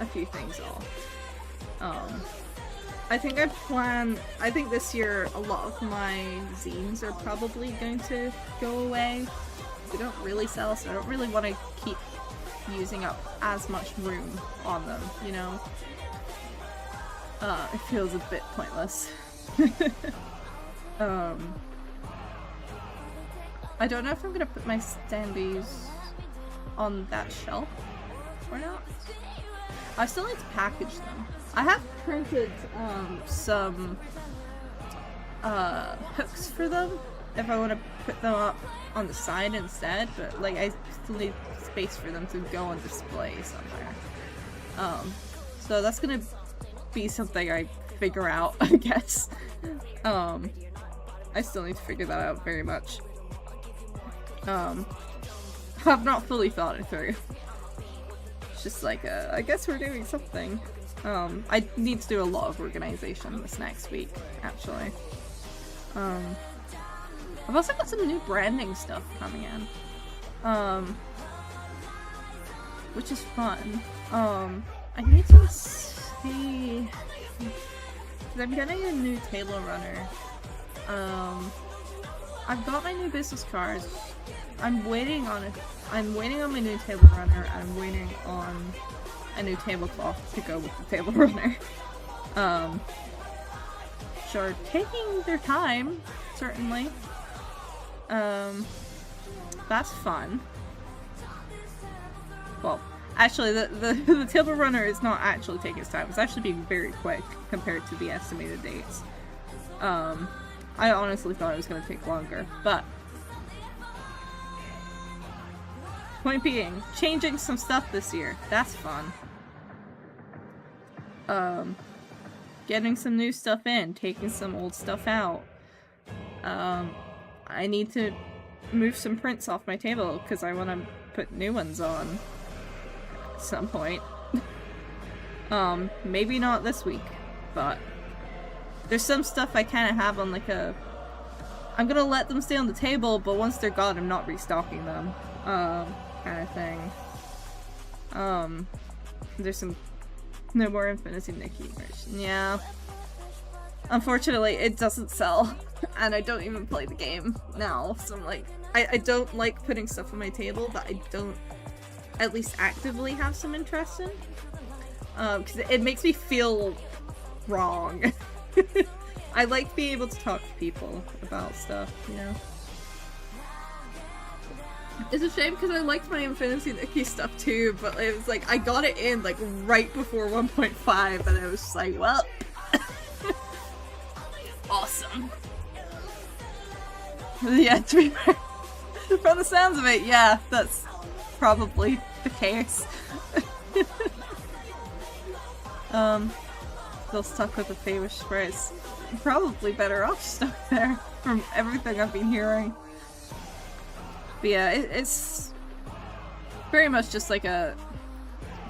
a few things off. I think this year a lot of my zines are probably going to go away. They don't really sell, so I don't really want to keep using up as much room on them, you know? It feels a bit pointless. I don't know if I'm gonna put my standees on that shelf or not. I still need to package them. I have printed some hooks for them if I want to put them up on the side instead, but like I still need space for them to go on display somewhere. So that's gonna be something I figure out, I guess. I still need to figure that out very much. I've not fully thought it through. It's just like, I guess we're doing something. I need to do a lot of organization this next week, actually. I've also got some new branding stuff coming in. Which is fun. I need to see... Cause I'm getting a new table runner. I've got my new business cards. I'm waiting on my new table runner, and I'm waiting on a new tablecloth to go with the table runner. Sure, taking their time, certainly. That's fun. Well, actually, the table runner is not actually taking its time. It's actually being very quick compared to the estimated dates. I honestly thought it was going to take longer, but point being, changing some stuff this year. That's fun. Getting some new stuff in, taking some old stuff out. I need to move some prints off my table because I want to put new ones on at some point. Maybe not this week, but there's some stuff I kind of have on like a... I'm gonna let them stay on the table, but once they're gone, I'm not restocking them. kind of thing. There's no more Infinity Nikki version. Yeah. Unfortunately, it doesn't sell, and I don't even play the game now, so I'm like, I don't like putting stuff on my table that I don't at least actively have some interest in. Because it makes me feel wrong. I like being able to talk to people about stuff, you know? It's a shame because I liked my Infinity Nikki stuff too, but it was like, I got it in like right before 1.5 and I was just like, well... Awesome. Yeah, to be fair, from the sounds of it, yeah, that's probably the case. Still stuck with the famous sprites. Probably better off stuck there, from everything I've been hearing. But yeah, it's very much just like a...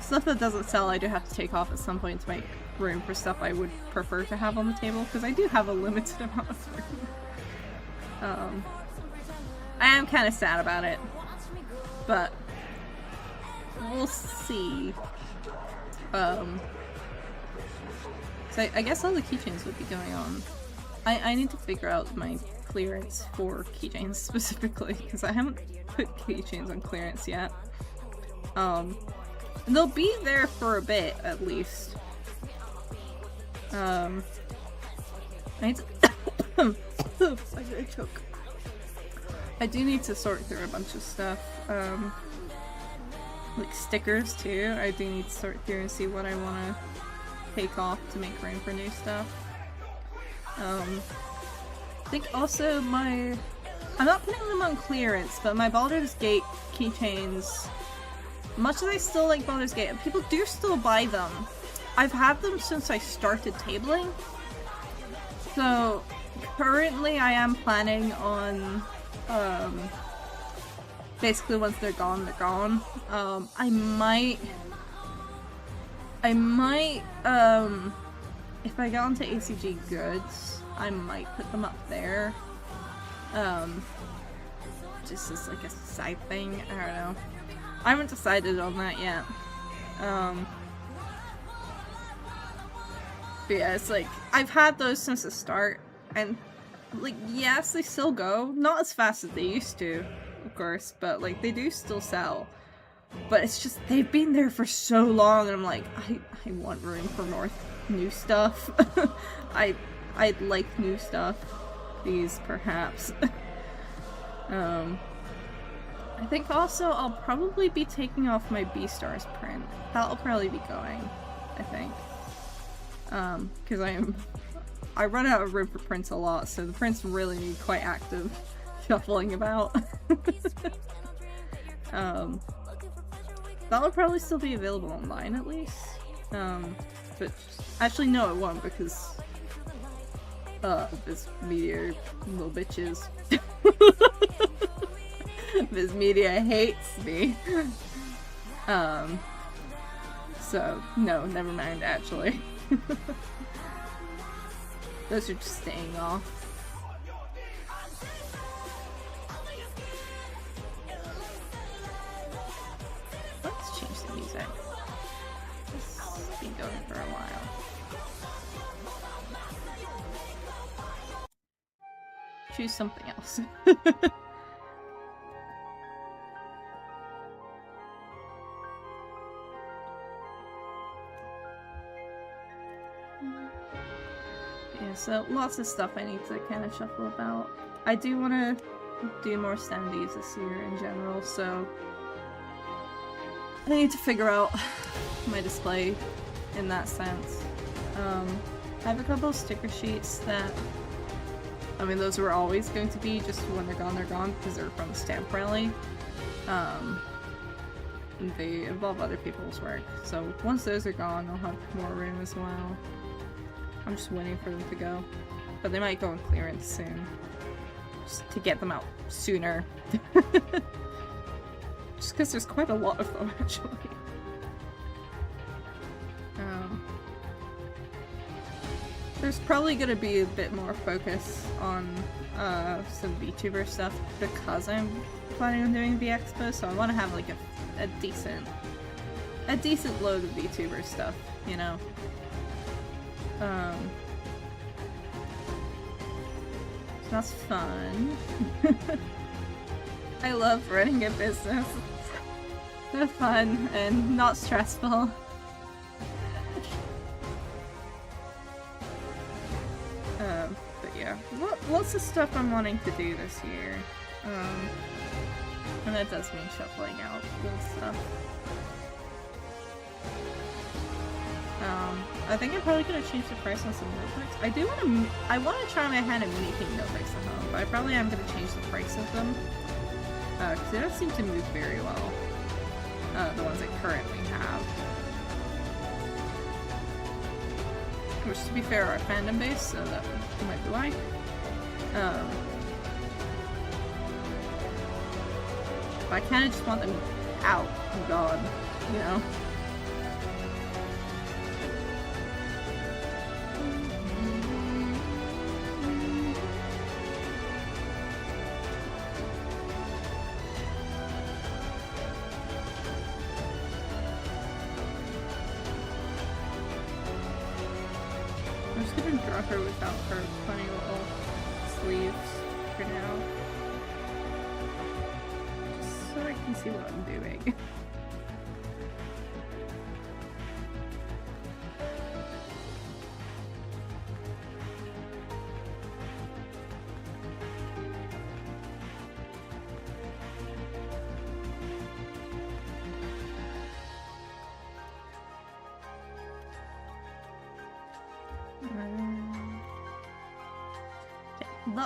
Stuff that doesn't sell I do have to take off at some point to make room for stuff I would prefer to have on the table, because I do have a limited amount of room. I am kind of sad about it, but we'll see. So I guess all the keychains would be going on. I need to figure out my clearance for keychains specifically, because I haven't put keychains on clearance yet. They'll be there for a bit, at least. I need to I choke. I do need to sort through a bunch of stuff. Like stickers too. I do need to sort through and see what I want to take off to make room for new stuff. I think also I'm not putting them on clearance, but my Baldur's Gate keychains, much as I still like Baldur's Gate, and people do still buy them, I've had them since I started tabling. So currently I am planning on basically once they're gone, they're gone. I might if I get onto ACG Goods, I might put them up there. Just as like a side thing, I don't know. I haven't decided on that yet. But yeah, it's like, I've had those since the start, and like, yes, they still go. Not as fast as they used to, of course, but like, they do still sell. But it's just, they've been there for so long, and I'm like, I want room for more new stuff. I'd like new stuff. These, perhaps. I think also I'll probably be taking off my B-Stars print. That'll probably be going, I think. Because I run out of room for prints a lot, so the prints really need quite active shuffling about. That'll probably still be available online at least. But actually no, it won't, because this media little bitches. This media hates me. So no, never mind actually. Those are just staying off. Let's change the music. This has been going for a while. Choose something else. Yeah, so lots of stuff I need to kind of shuffle about. I do want to do more standees this year in general, so I need to figure out my display in that sense. I have a couple of sticker sheets that, I mean, those were always going to be, just when they're gone, because they're from Stamp Rally. They involve other people's work, so once those are gone, I'll have more room as well. I'm just waiting for them to go, but they might go on clearance soon, just to get them out sooner. Just because there's quite a lot of them, actually. There's probably going to be a bit more focus on some VTuber stuff because I'm planning on doing the expo, so I want to have like a decent load of VTuber stuff, you know. So that's fun. I love running a business. It's fun and not stressful. But yeah, lots of stuff I'm wanting to do this year. And that does mean shuffling out cool stuff. I think I'm probably gonna change the price on some notebooks. I want to try my hand at making notebooks at home, but I probably am gonna change the price of them. Because they don't seem to move very well. The ones I currently have. Which, to be fair, are fandom based, so that might be why. But I kinda just want them out. Oh god. You know? I'm just gonna draw her without her funny little sleeves for now. Just so I can see what I'm doing.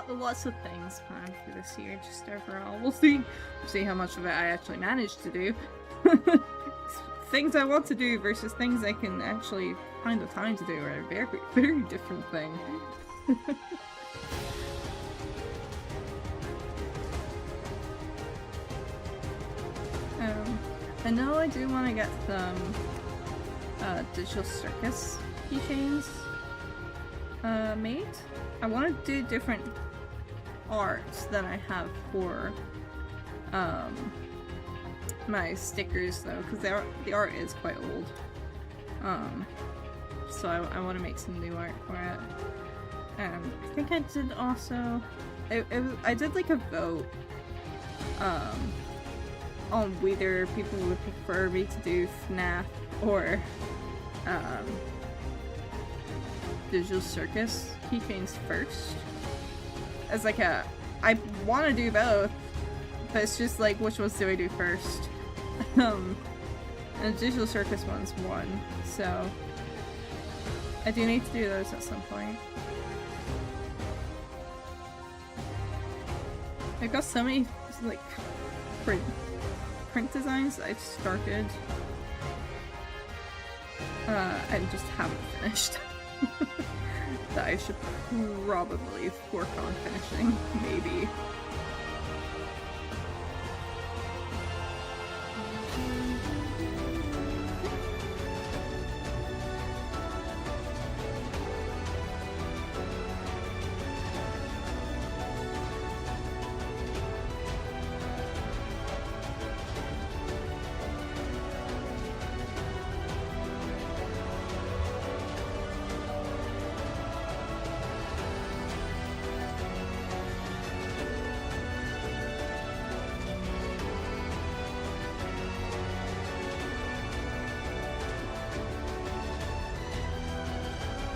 Lots of things planned for this year, just overall. We'll see how much of it I actually manage to do. Things I want to do versus things I can actually find the time to do are a very, very different thing. I know I do want to get some digital circus keychains made. I want to do different arts than I have for my stickers though, because the art is quite old. So I want to make some new art for it. I think I did also. I did like a vote on whether people would prefer me to do FNAF or digital circus keychains first. As like I want to do both, but it's just like, which ones do I do first? And the digital circus one's one, so I do need to do those at some point. I've got so many like print designs that I've started and just haven't finished. That I should probably work on finishing, maybe.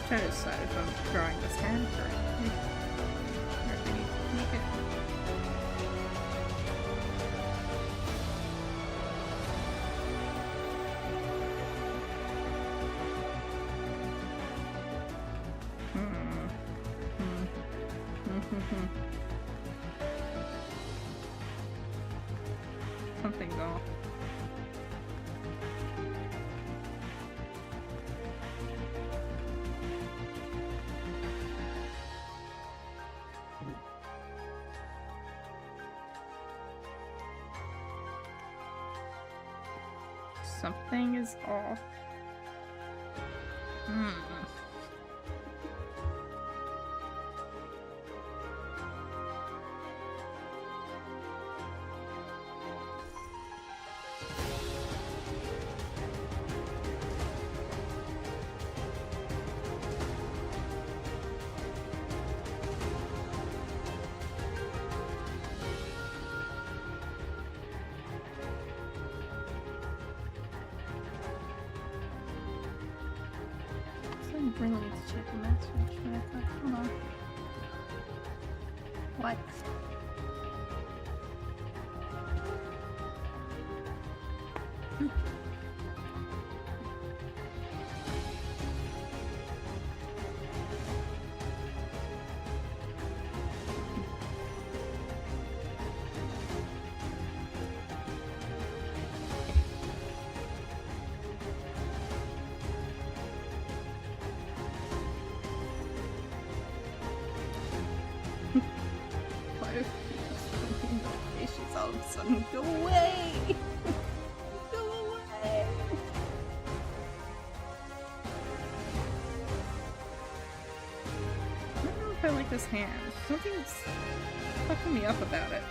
Trying to decide if I'm drawing this hand correctly. Or if I need to make it. Something's off. Something is off. really need to check the message, but I thought, hold on. What? All of a sudden, go away! Go away! I don't know if I like this hand. Something's fucking me up about it.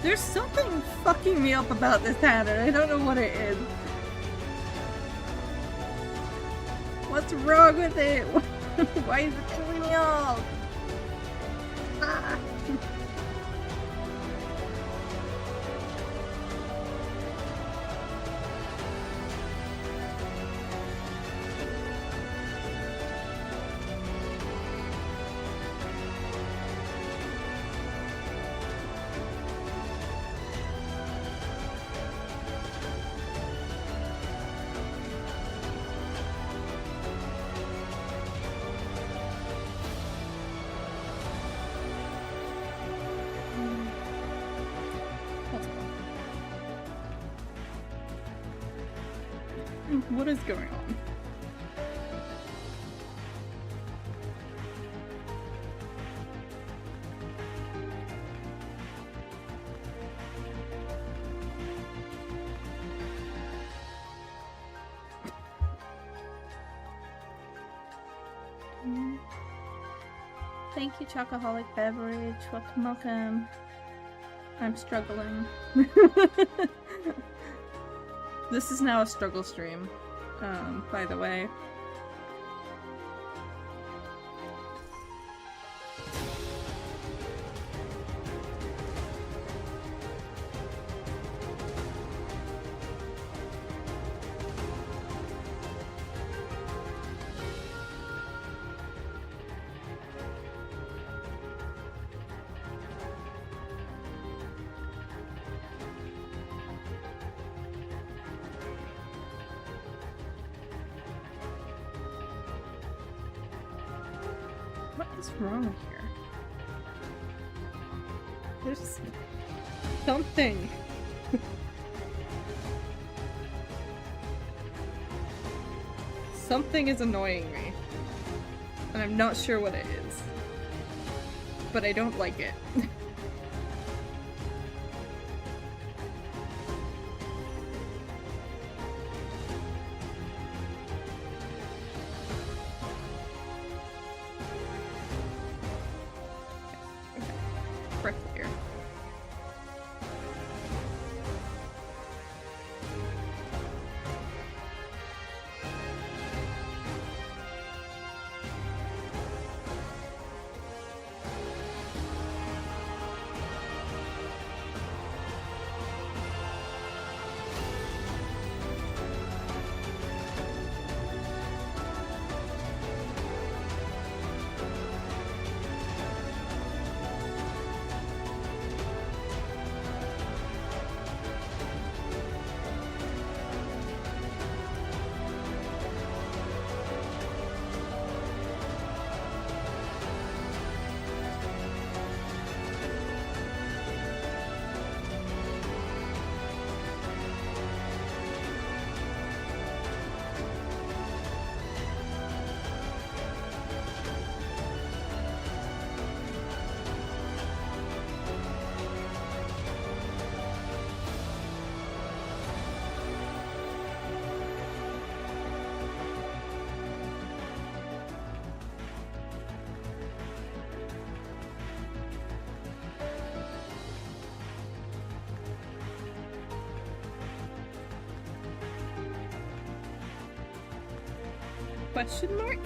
There's something fucking me up about this hat, and I don't know what it is. What's wrong with it? Why is it killing me off? Ah. What is going on? Thank you, Chocoholic Beverage. Welcome, welcome. I'm struggling. This is now a struggle stream, by the way. What's wrong here? There's something. Something is annoying me. And I'm not sure what it is. But I don't like it. Question mark?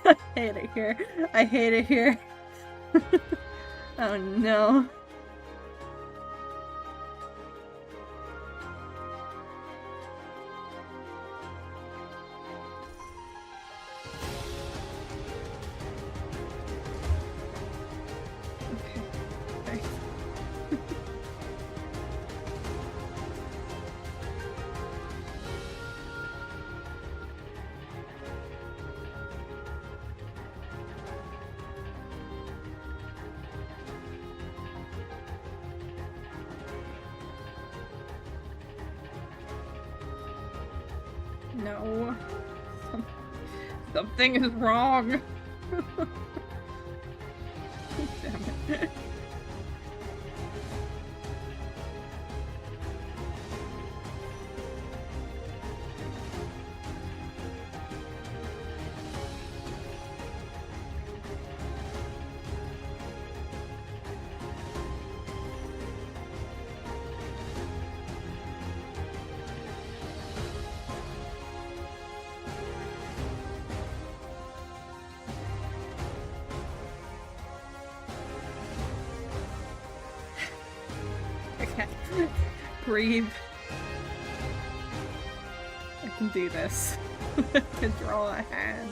I hate it here. I hate it here. Oh no. No. Something is wrong. Damn it. Okay. Breathe. I can do this. I can draw a hand.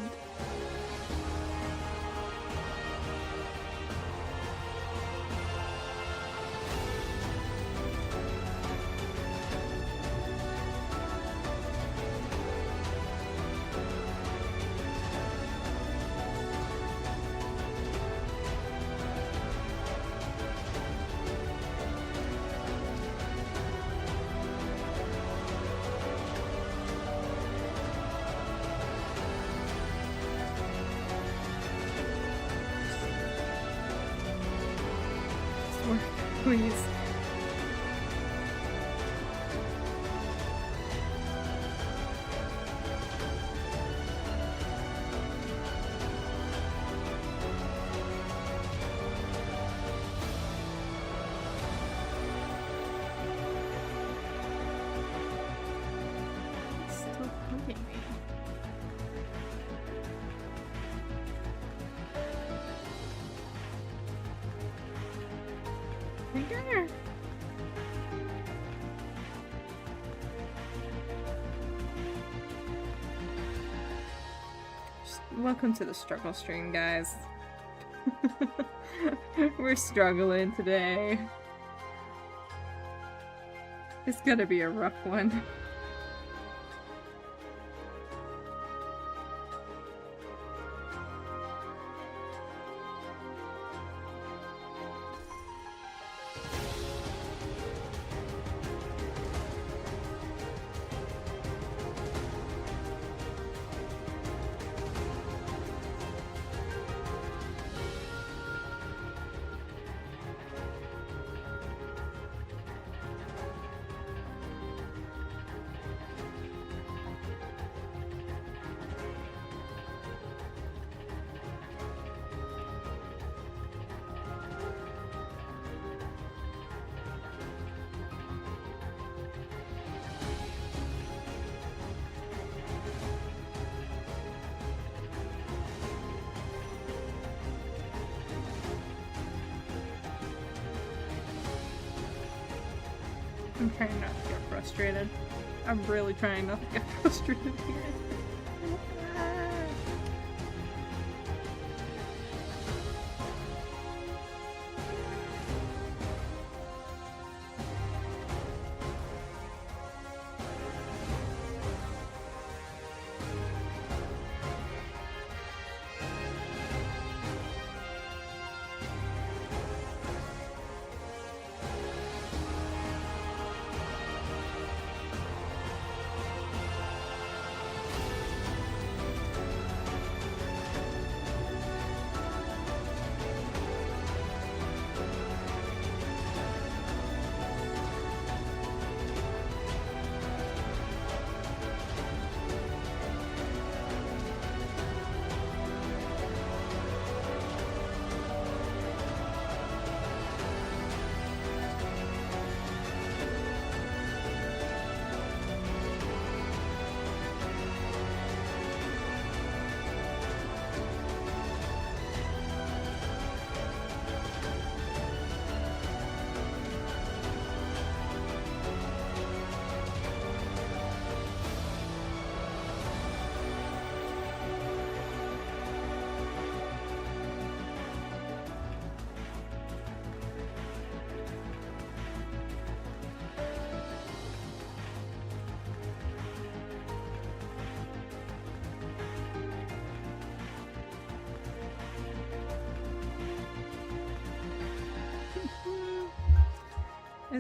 Please. It's still hurting me. Finger. Welcome to the struggle stream, guys. We're struggling today. It's gonna be a rough one. I'm trying not to get frustrated. I'm really trying not to get frustrated here.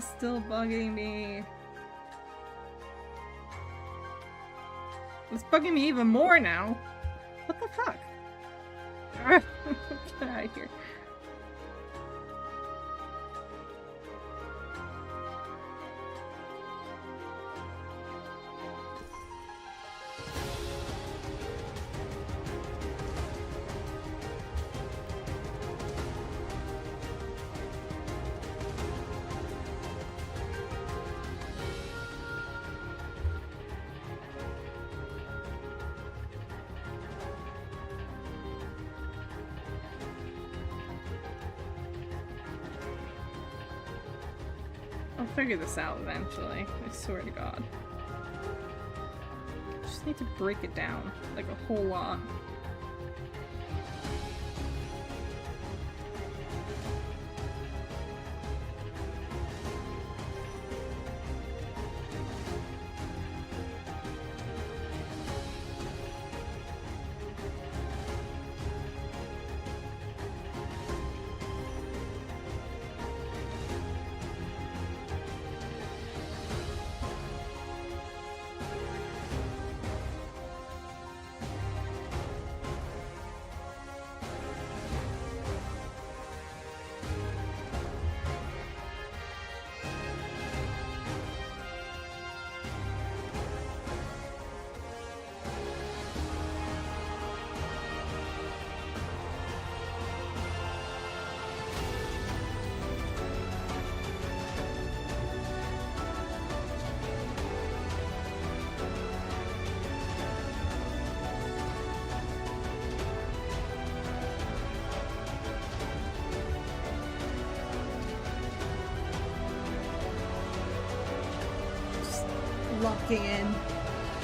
is still bugging me? It's bugging me even more now. What the fuck? Get out of here. I'll figure this out eventually, I swear to God. Just need to break it down, like a whole lot.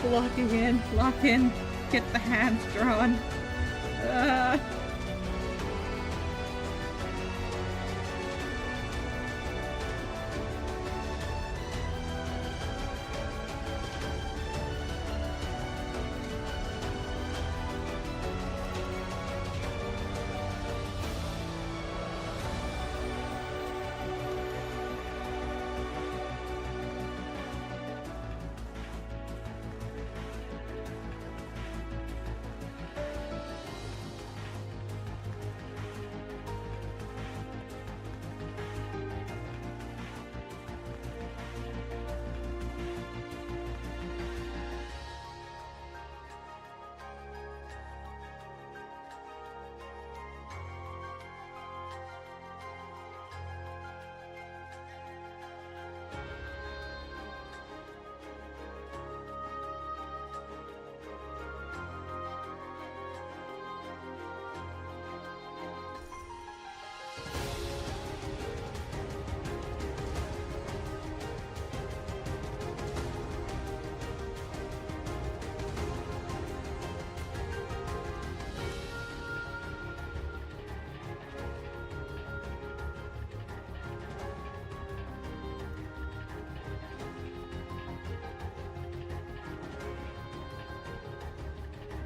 Locking in, lock in, get the hands drawn.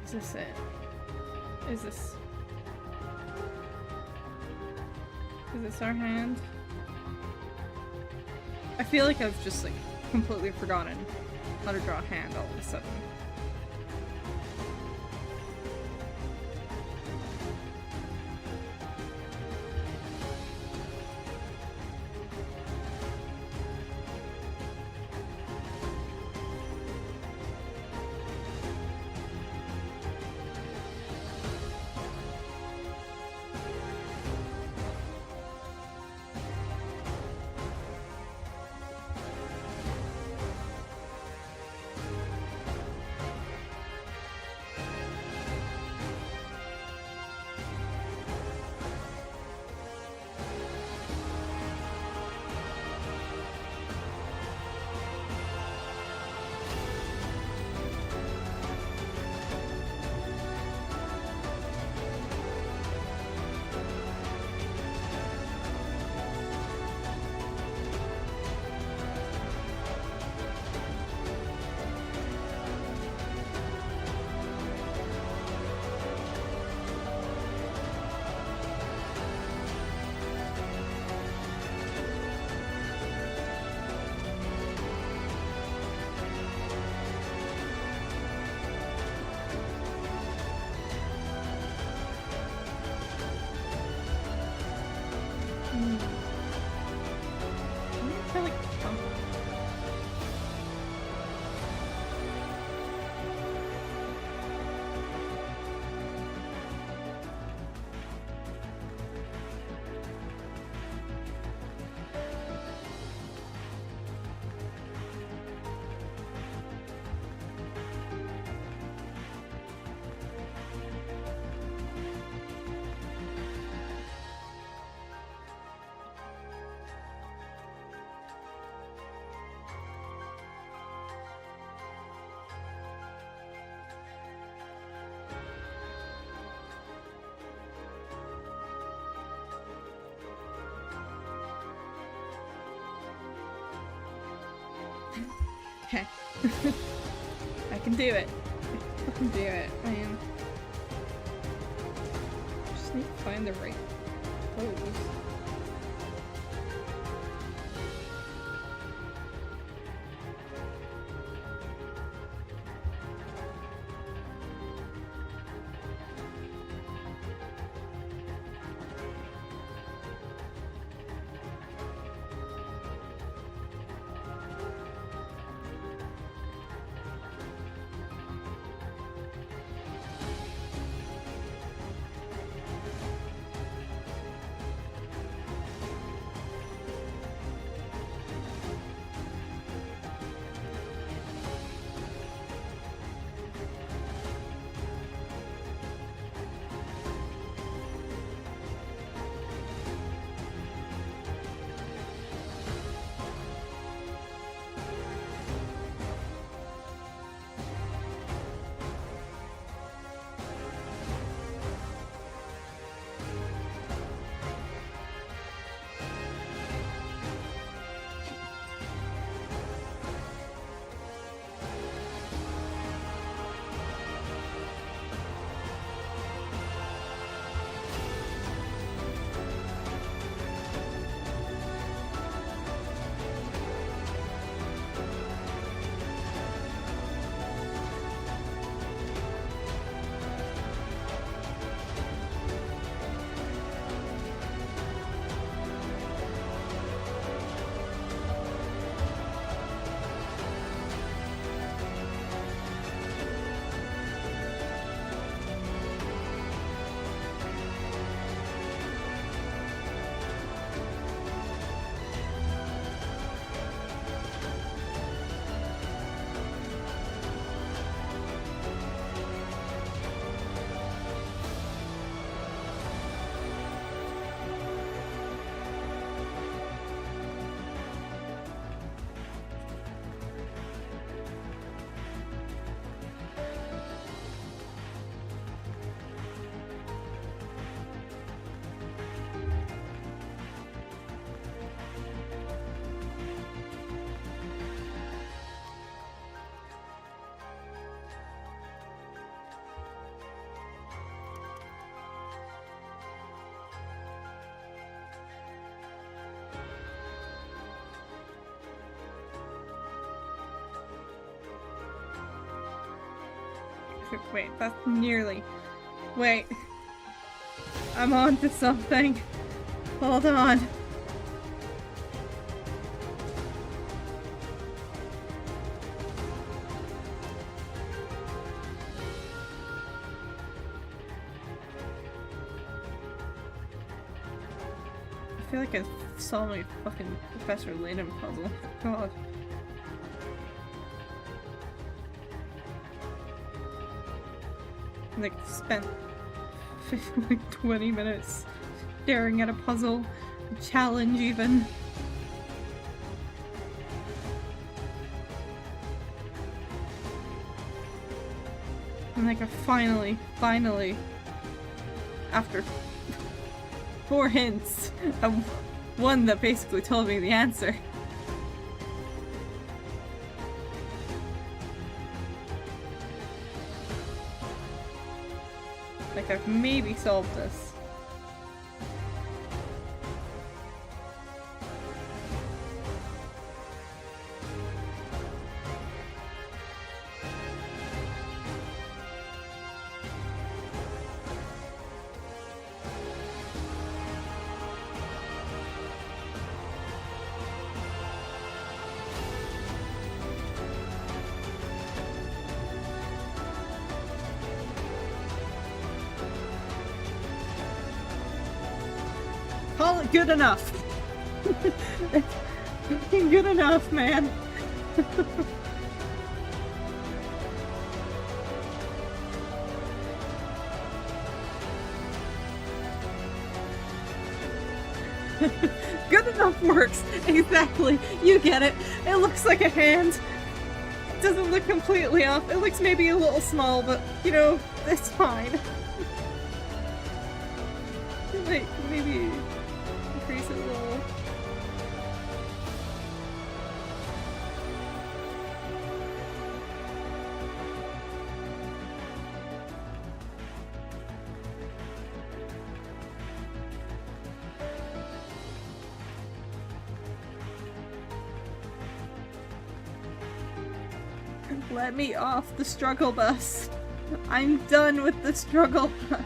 Is this it? Is this our hand? I feel like I've just like completely forgotten how to draw a hand all of a sudden. Okay. I can do it. I can do it. I am. Just need to find the right pose. Wait, that's nearly. Wait. I'm on to something. Hold on. I feel like I saw my fucking Professor Layton puzzle. God. Like, spent like 20 minutes staring at a puzzle, a challenge even. And like I finally, after 4 hints, one that basically told me the answer. Like I've maybe solved this. Call it good enough. Good enough, man. Good enough works. Exactly. You get it. It looks like a hand. It doesn't look completely off. It looks maybe a little small, but, you know, it's fine. Wait, maybe increase it a little. Let me off the struggle bus. I'm done with the struggle bus.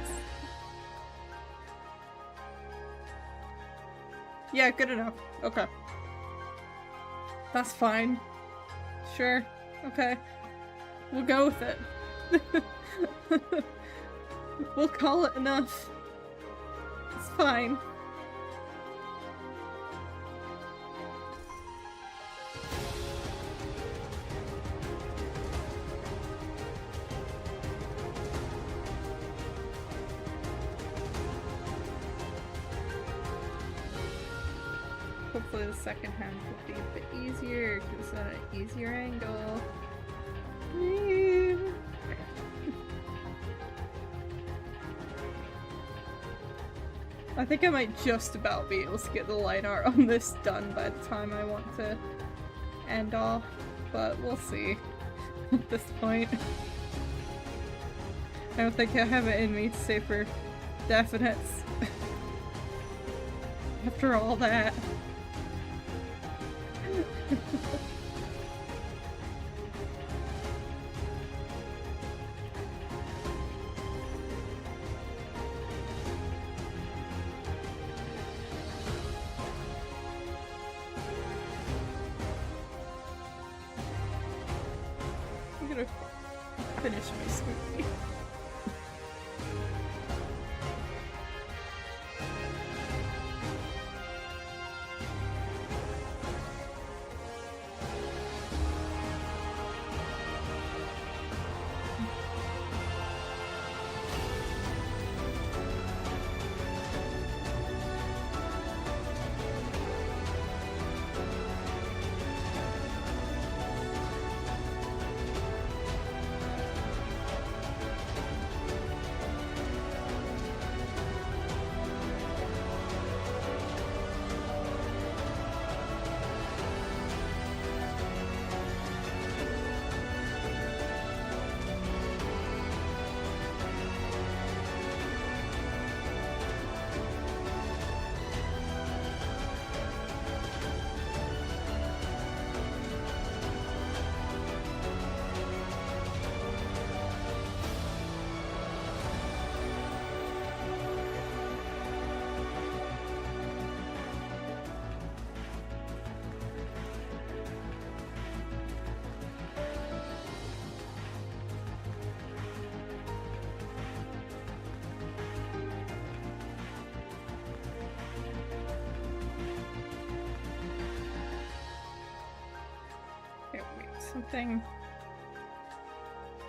Yeah, good enough. Okay. That's fine. Sure. Okay. We'll go with it. We'll call it enough. It's fine. Hopefully the second hand will be a bit easier, because at an easier angle. I think I might just about be able to get the line art on this done by the time I want to end off, but we'll see at this point. I don't think I have it in me to say for definites after all that. I'm gonna finish my smoothie.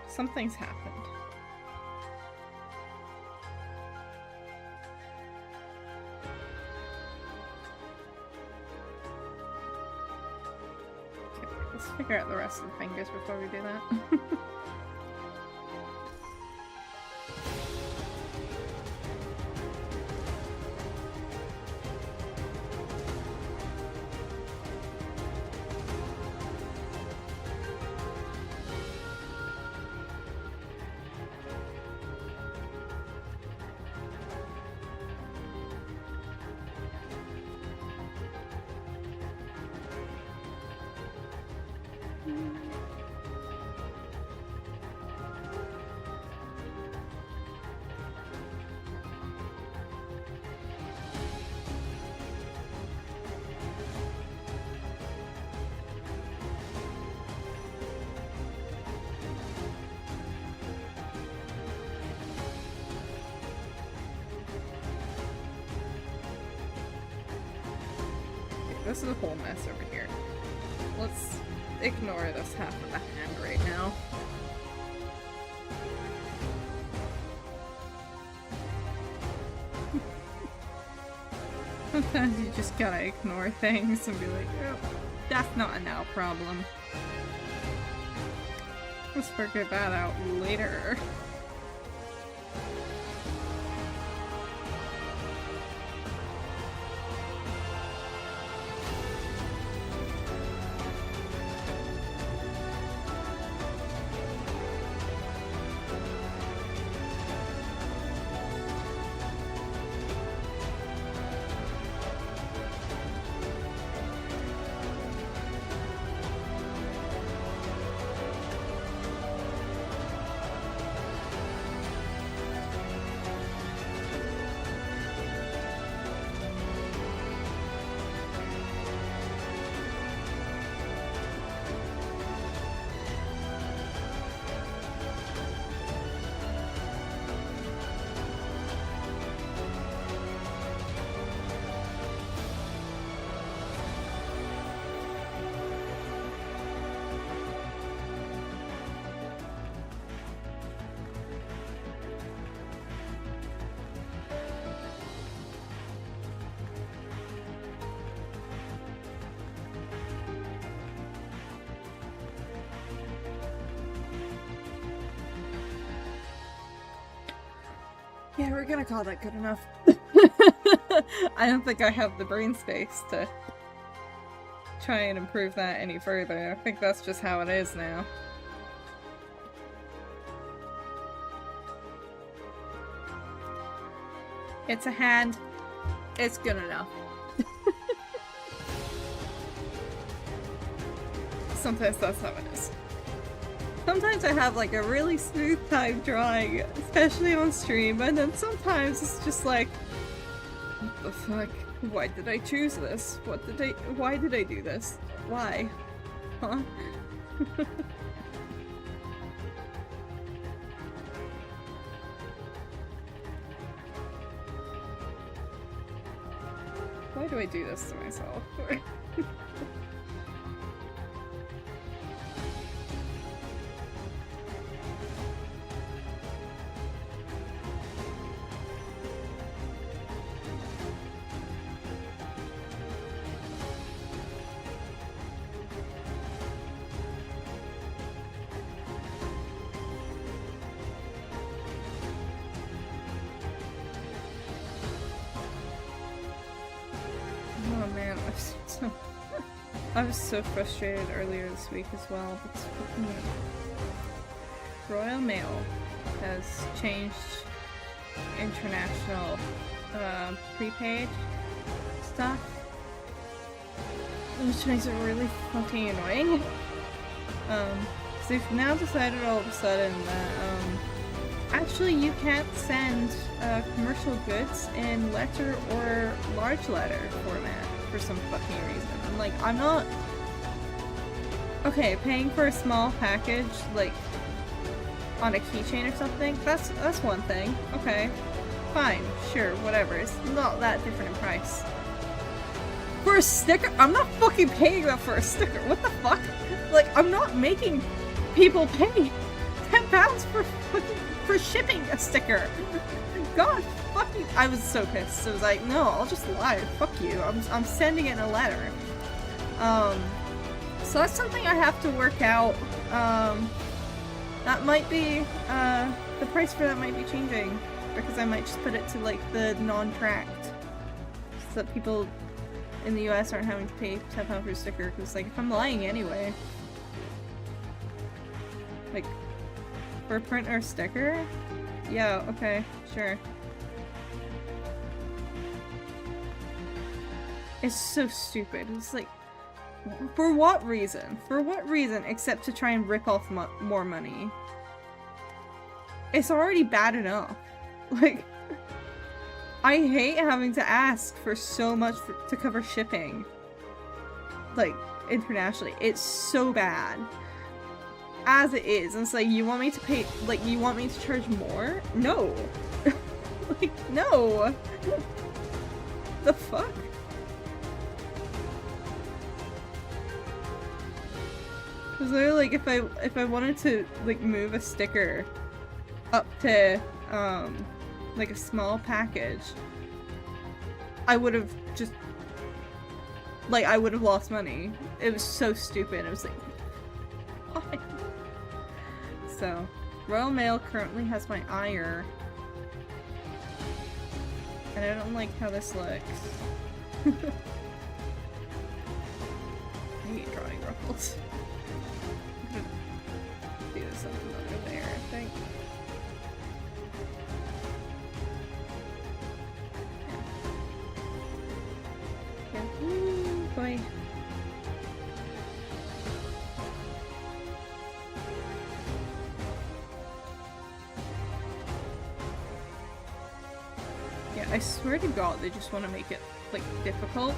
Something's happened. Okay, let's figure out the rest of the fingers before we do that. This is a whole mess over here. Let's ignore this half of the hand right now. Sometimes you just gotta ignore things and be like, oh, that's not a now problem. Let's figure that out later. Yeah, we're gonna call that good enough. I don't think I have the brain space to try and improve that any further. I think that's just how it is now. It's a hand. It's good enough. Sometimes that's how it is. Sometimes I have like a really smooth time drawing, especially on stream, and then sometimes it's just like, what the fuck? Why did I choose this? Why did I do this? Why? Huh? Why do I do this to myself? I was so frustrated earlier this week as well. But Royal Mail has changed international prepaid stuff, which makes it really fucking annoying. So they've now decided all of a sudden that actually you can't send commercial goods in letter or large letter format for some fucking reason. I'm like, I'm not... Okay, paying for a small package, like, on a keychain or something, that's one thing. Okay, fine, sure, whatever. It's not that different in price. For a sticker? I'm not fucking paying that for a sticker. What the fuck? Like, I'm not making people pay £10 for shipping a sticker. God fucking... I was so pissed. I was like, no, I'll just lie. Fuck you. I'm sending it in a letter. So that's something I have to work out. That might be, the price for that might be changing, because I might just put it to, like, the non-tracked, so that people in the US aren't having to pay £10 for a sticker, because, like, if I'm lying anyway, like, for a print or a sticker? Yeah, okay, sure. It's so stupid. It's like, for what reason? For what reason except to try and rip off more money? It's already bad enough. Like, I hate having to ask for so much to cover shipping. Like, internationally. It's so bad. As it is. And it's like, you want me to pay, like, you want me to charge more? No. Like, no. The fuck? Cause like if I wanted to like move a sticker up to like a small package, I would have just like I would have lost money. It was so stupid. It was like why? So Royal Mail currently has my ire, and I don't like how this looks. I hate drawing ruffles. Do something over there, I think. Yeah. Ooh, boy. Yeah, I swear to God, they just want to make it, like, difficult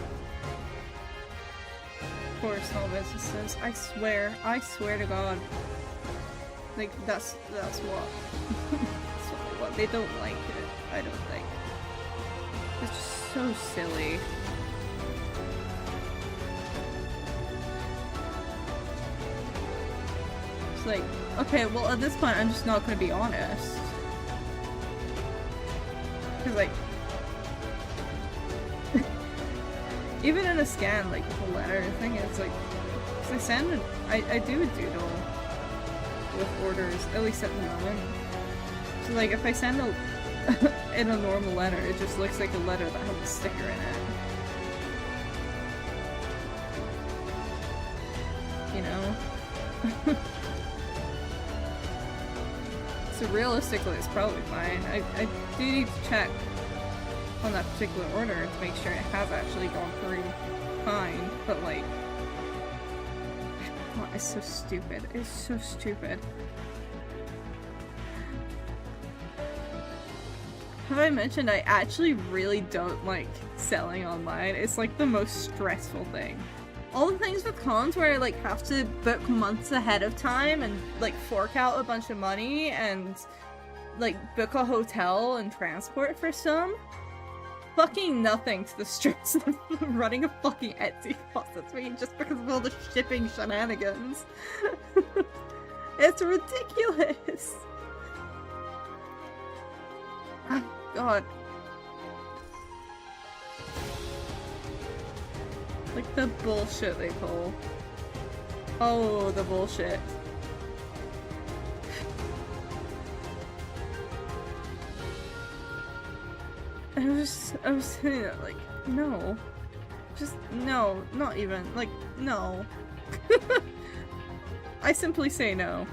for small businesses. I swear to God. Like, that's what. That's what they don't like it, I don't think. It's just so silly. It's like, okay, well at this point I'm just not gonna be honest. Cause like, even in a scan, like with a letter thing, it's like, cause I do a doodle with orders, at least at the moment. So like, if I send in a normal letter. It just looks like a letter that has a sticker in it. You know? So realistically, it's probably fine. I do need to check on that particular order to make sure it has actually gone through fine, but like... Oh, it's so stupid. It's so stupid. Have I mentioned I actually really don't like selling online? It's like the most stressful thing. All the things with cons where I like have to book months ahead of time and like fork out a bunch of money and like book a hotel and transport for some. Fucking nothing to the stress of running a fucking Etsy process me just because of all the shipping shenanigans. It's ridiculous. Oh, God. Like the bullshit they pull. Oh, the bullshit. I was saying that, like, no. Just, no. Not even. Like, no. I simply say no.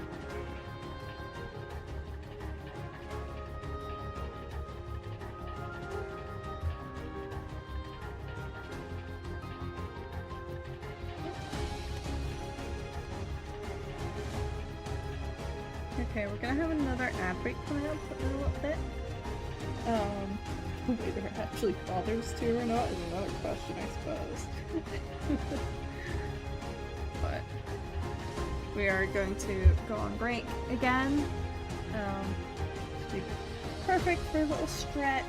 Okay, we're gonna have another ad break coming up in a little bit. Whether it actually bothers to or not is another question, I suppose. But we are going to go on break again. Be perfect for a little stretch,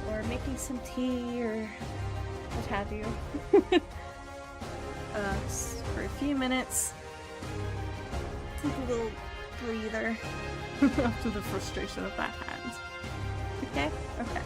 or making some tea, or what have you. For a few minutes. Take a little breather after the frustration of that hand. Okay? Okay.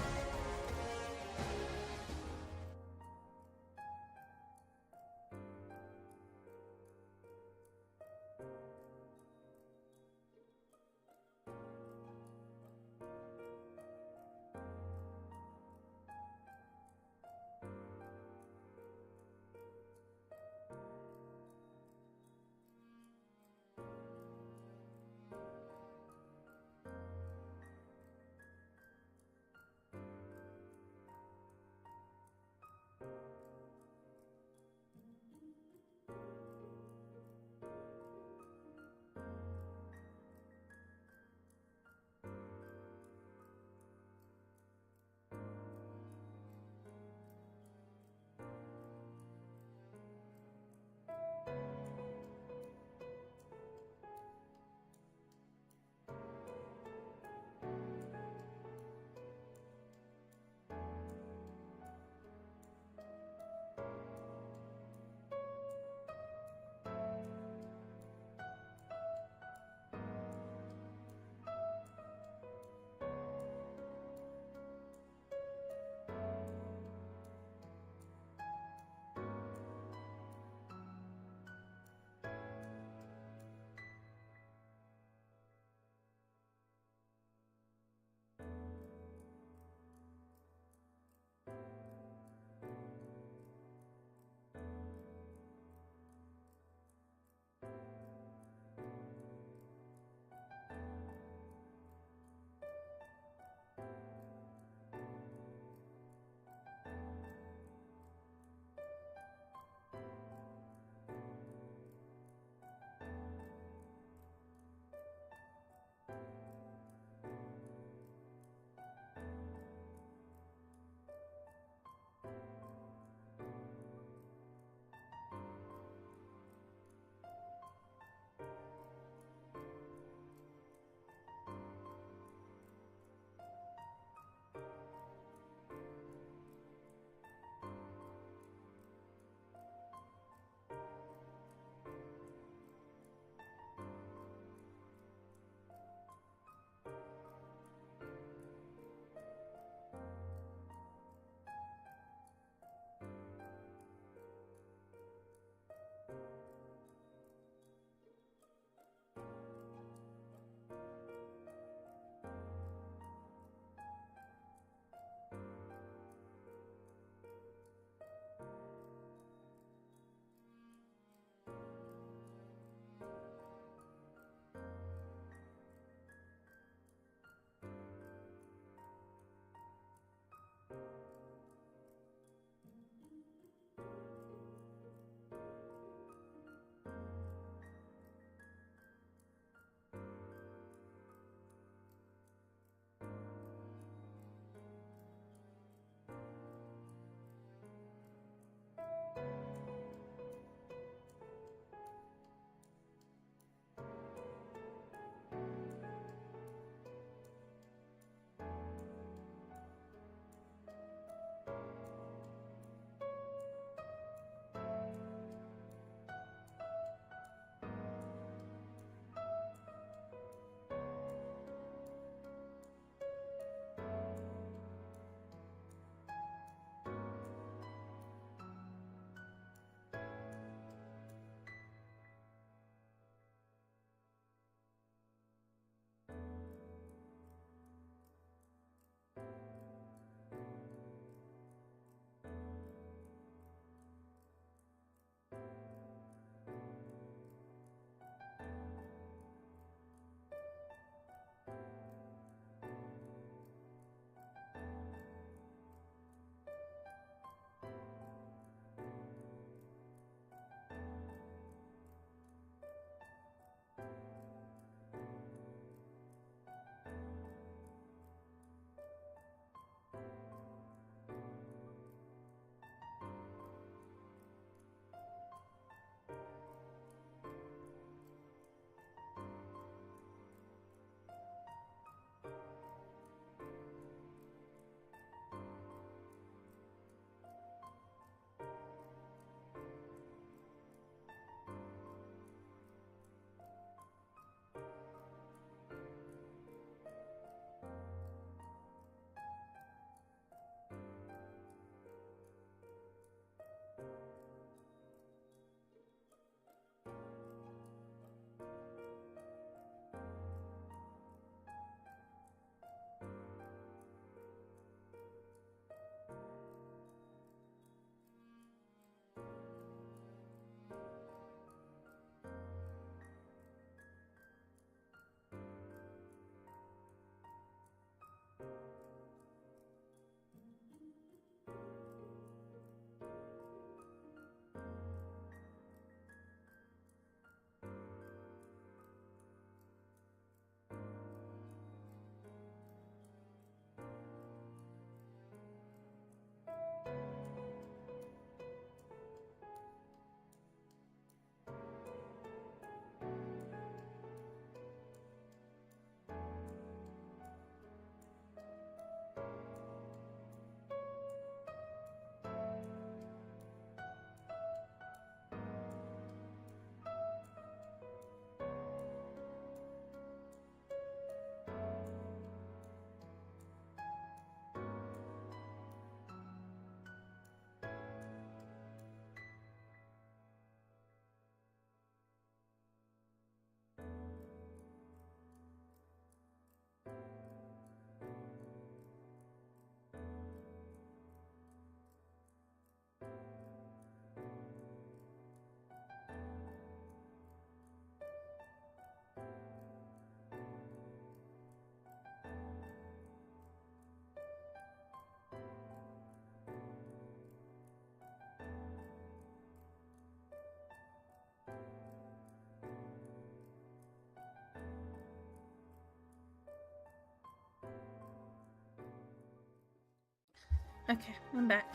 Okay, I'm back.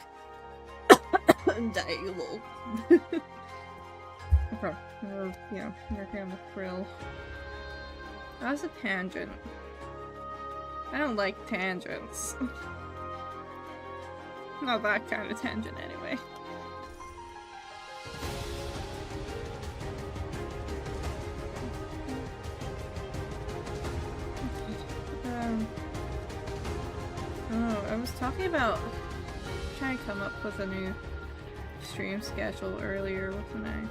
I'm dying a little. Okay, you know, working on the frill. That was a tangent. I don't like tangents. Not that kind of tangent, anyway. Oh, I was talking about trying to come up with a new stream schedule earlier, wasn't I?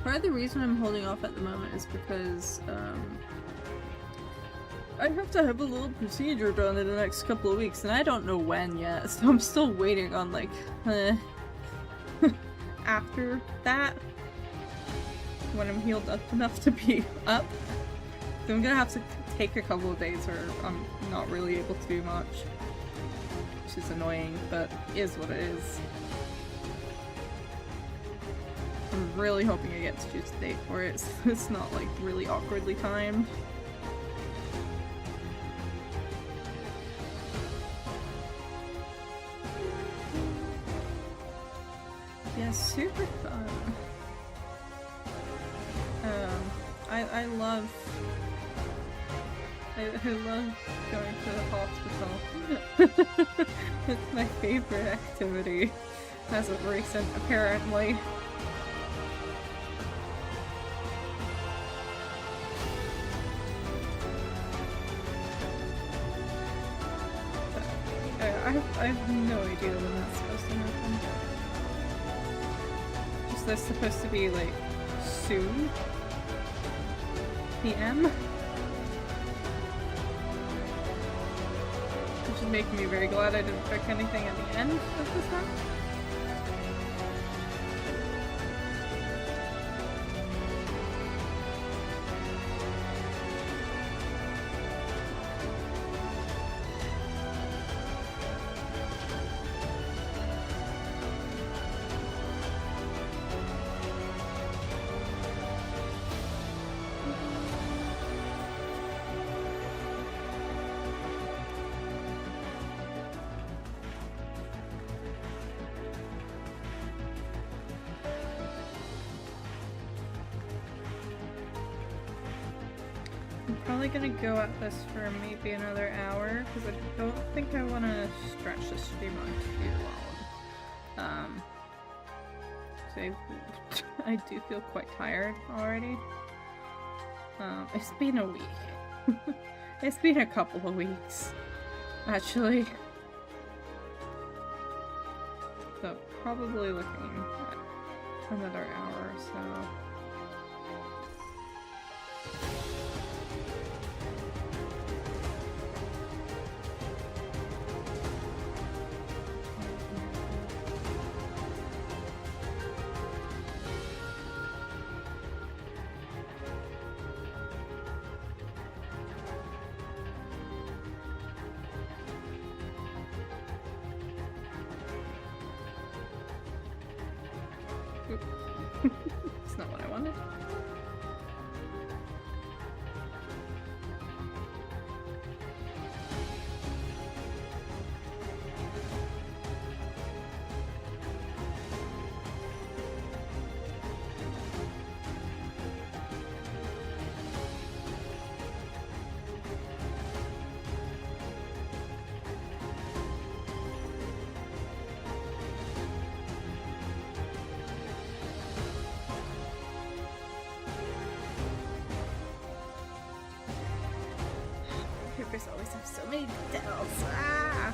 Part of the reason I'm holding off at the moment is because, I have to have a little procedure done in the next couple of weeks, and I don't know when yet, so I'm still waiting on, like, after that, when I'm healed up enough to be up. So I'm gonna have to take a couple of days where I'm not really able to do much. Which is annoying, but is what it is. I'm really hoping I get to choose a date for it, so it's not like really awkwardly timed. Yeah, super fun. I love going to the hospital. It's my favorite activity as of recent, apparently. I have no idea when that's supposed to happen. Is this supposed to be like soon? PM? Which is making me very glad I didn't pick anything at the end of this one. Probably gonna go at this for maybe another hour because I don't think I want to stretch the stream on too long. So I do feel quite tired already. It's been a week. It's been a couple of weeks, actually. So probably looking at another hour or so. It's not what I wanted. Papers always have so many details. Ah!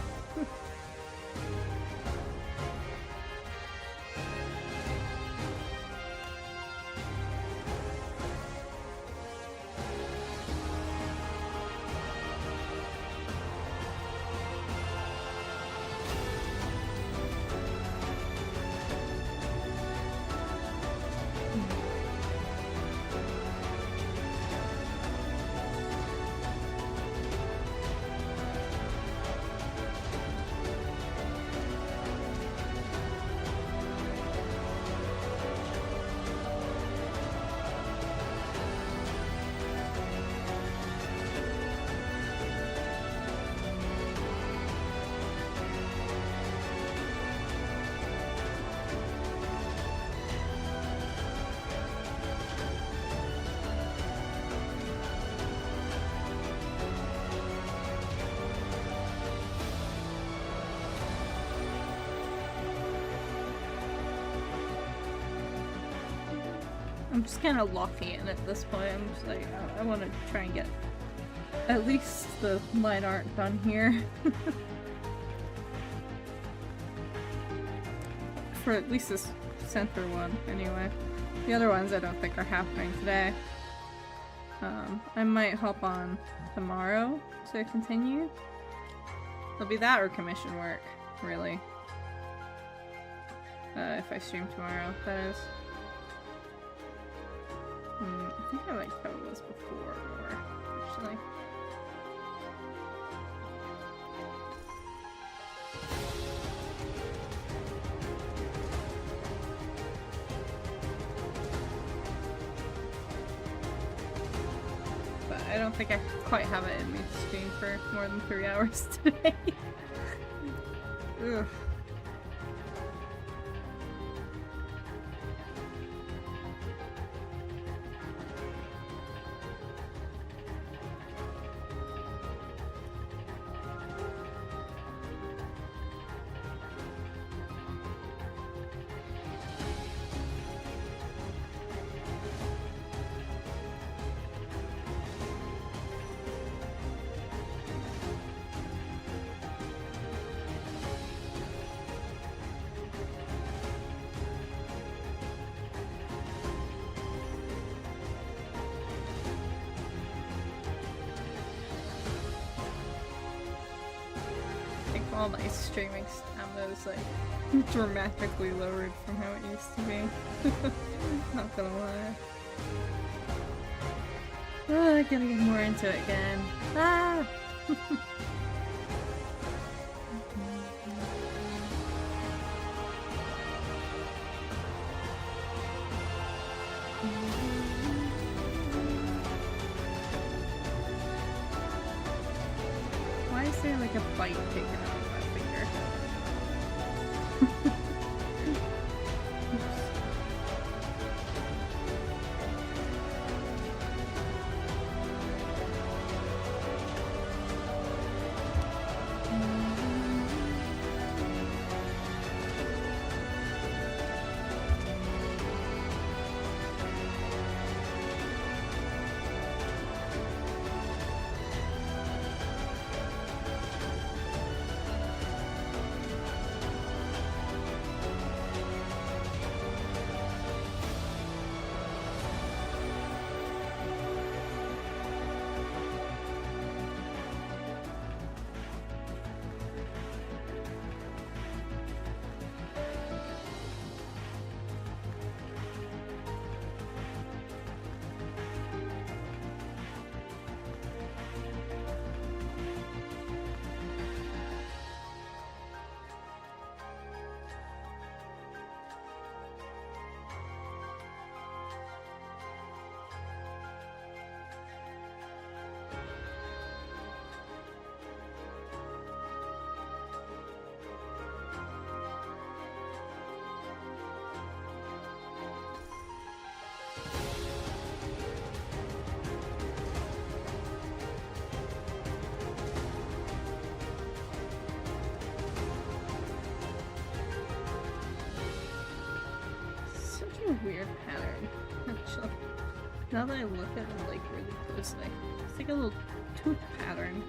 I'm just kind of locking in at this point. I'm just like, I want to try and get at least the line art done here. For at least this center one, anyway. The other ones I don't think are happening today. I might hop on tomorrow to continue. It'll be that or commission work, really. If I stream tomorrow, that is. I think I liked how it was before more, actually. But I don't think I quite have it in me to stream for more than 3 hours today. Ugh. All my streaming stamina is like dramatically lowered from how it used to be. Not gonna lie. I gotta get more into it again. Ah! Why is there like a bite taken out of my finger? Weird pattern, actually. Now that I look at it like really closely, it's like a little tooth pattern.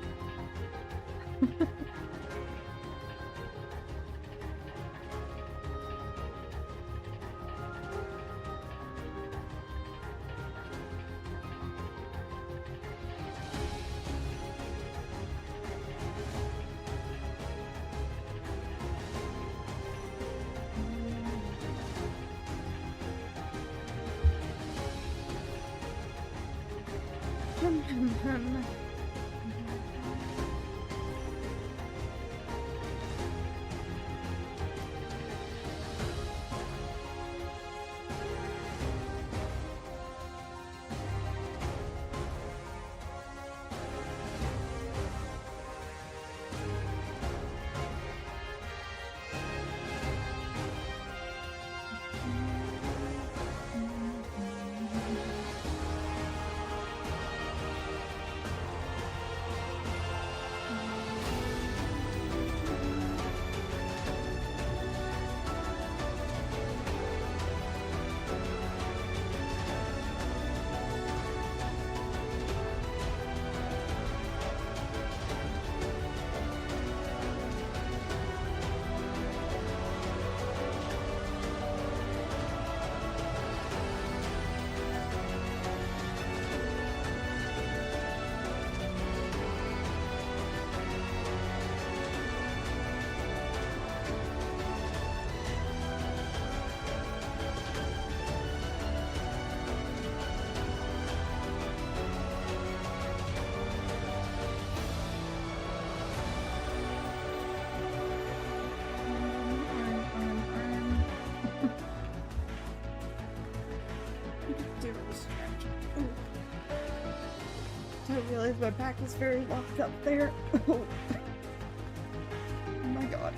apologize, my back is very locked up there. Oh my god.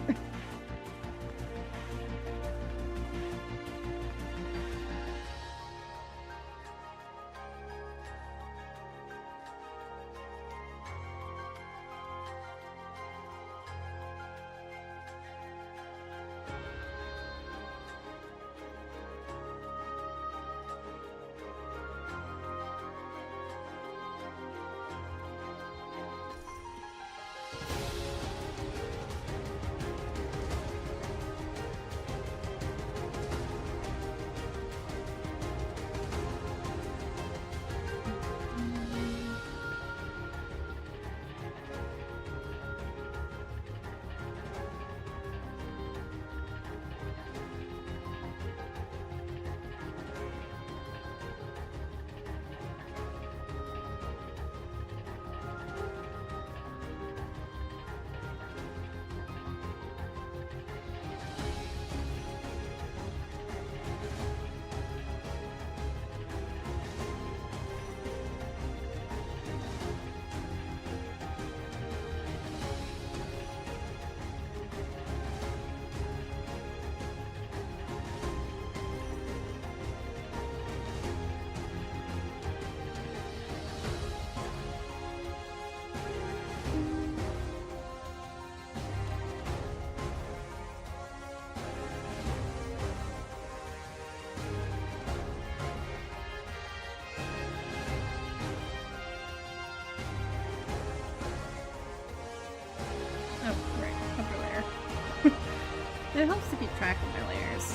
It helps to keep track of my layers.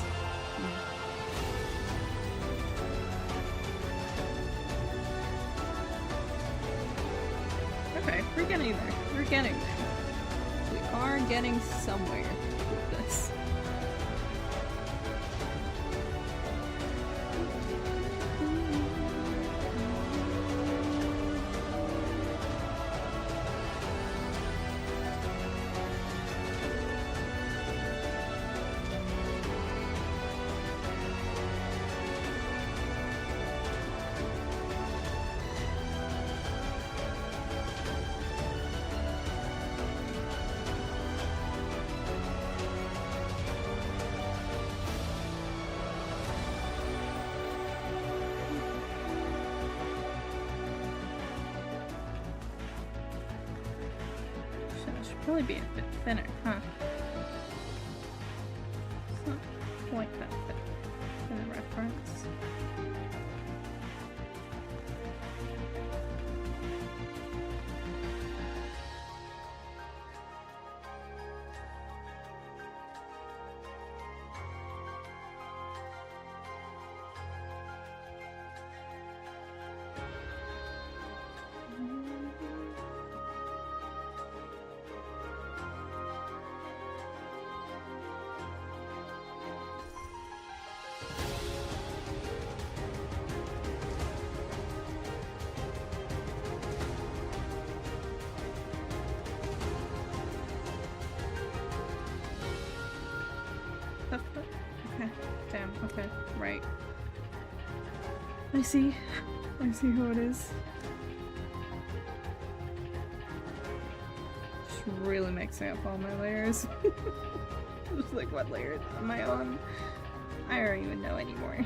Okay, we're getting there. We're getting there. We are getting somewhere with this. Should probably be a bit thinner, huh? It's not quite that thick for the reference. Okay, damn, okay, right. I see who it is. Just really mixing up all my layers. Just like, what layer am I on? I don't even know anymore.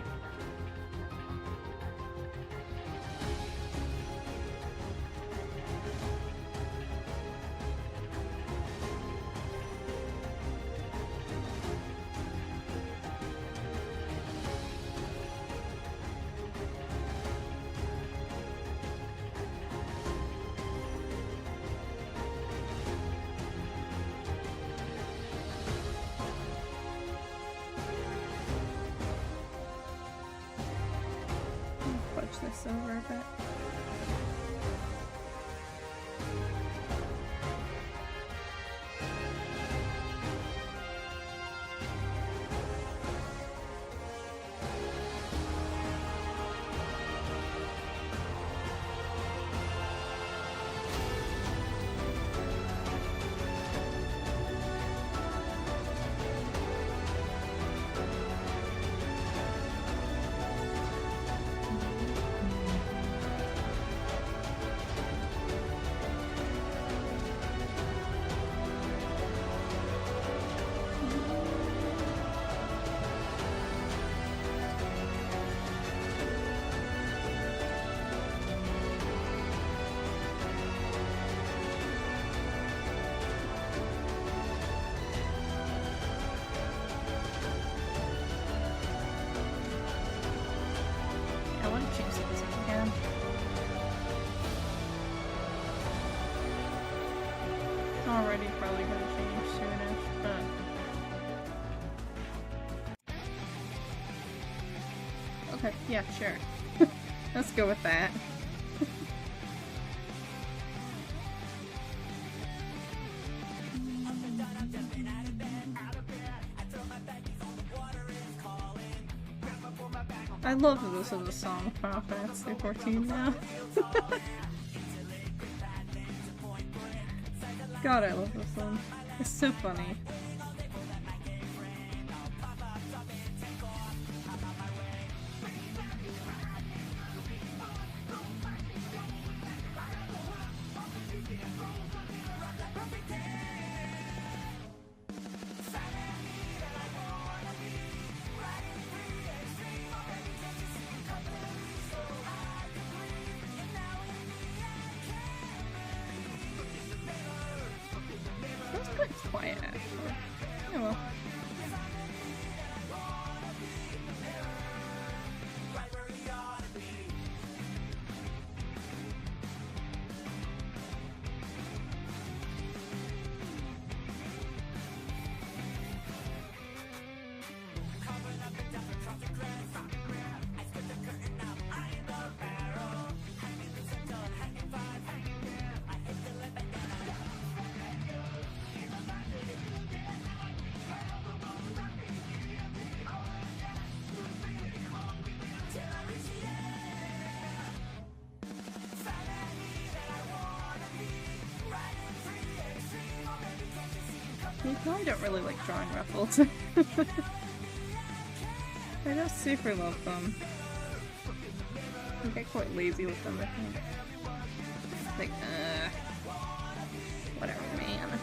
This over a bit. already probably gonna change soonish, but... Okay, yeah, sure. Let's go with that. I love that this is a song Final Fantasy 14 now. God, I love this one. It's so funny. Quiet, actually. Oh well. You probably don't really like drawing ruffles. I just super love them. I get quite lazy with them, I think. Like, whatever, man.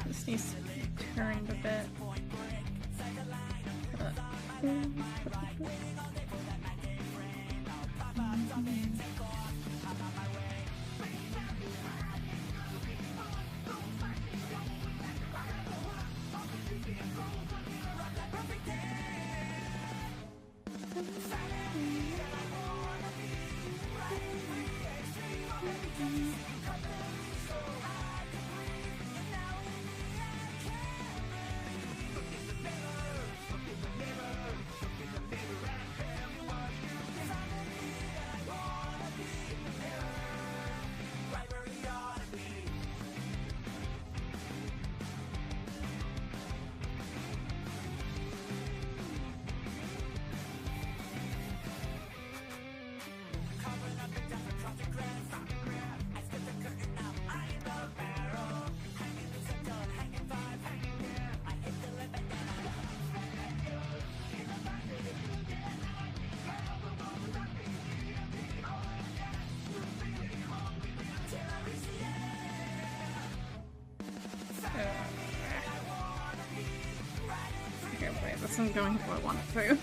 This needs to be turned a bit. This isn't going how I want it to.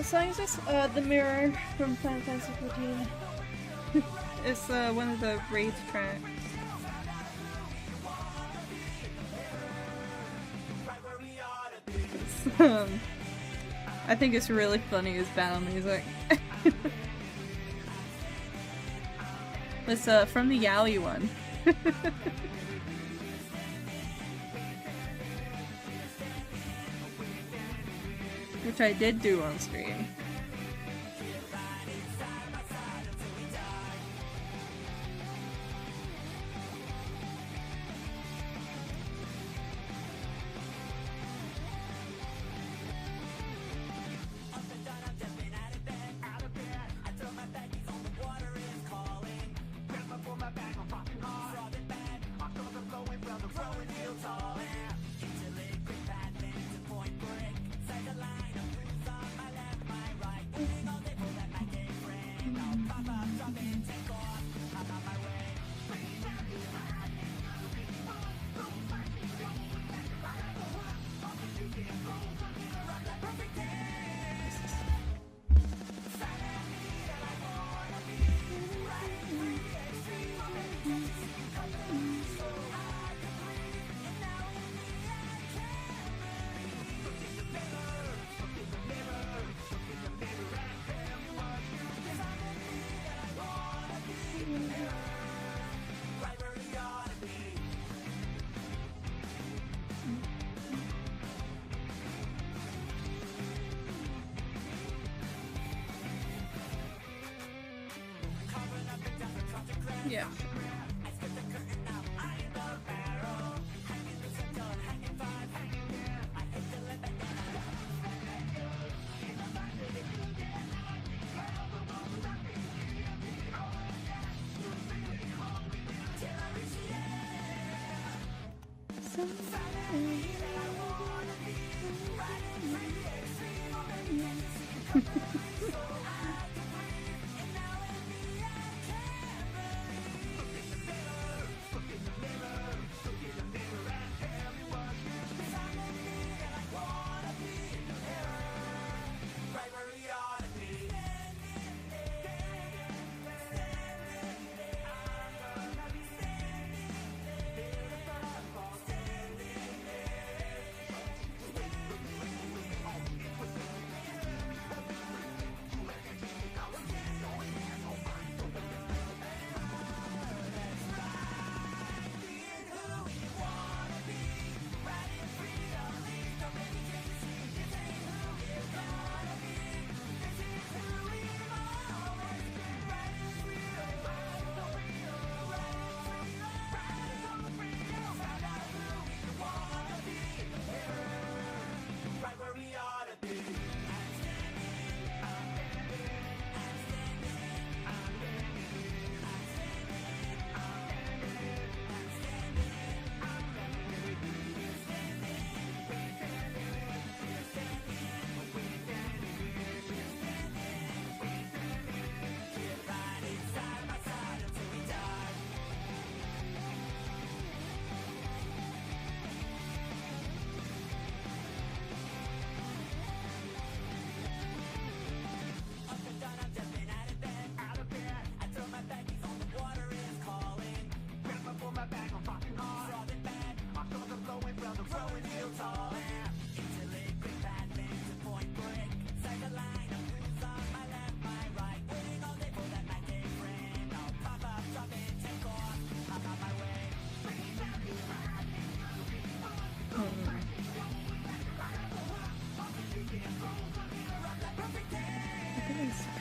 What song is this? The Mirror from Final Fantasy 14. It's one of the raid tracks. I think it's really funny as battle music. It's from the Yaoi one. Which I did do on stream. Yeah.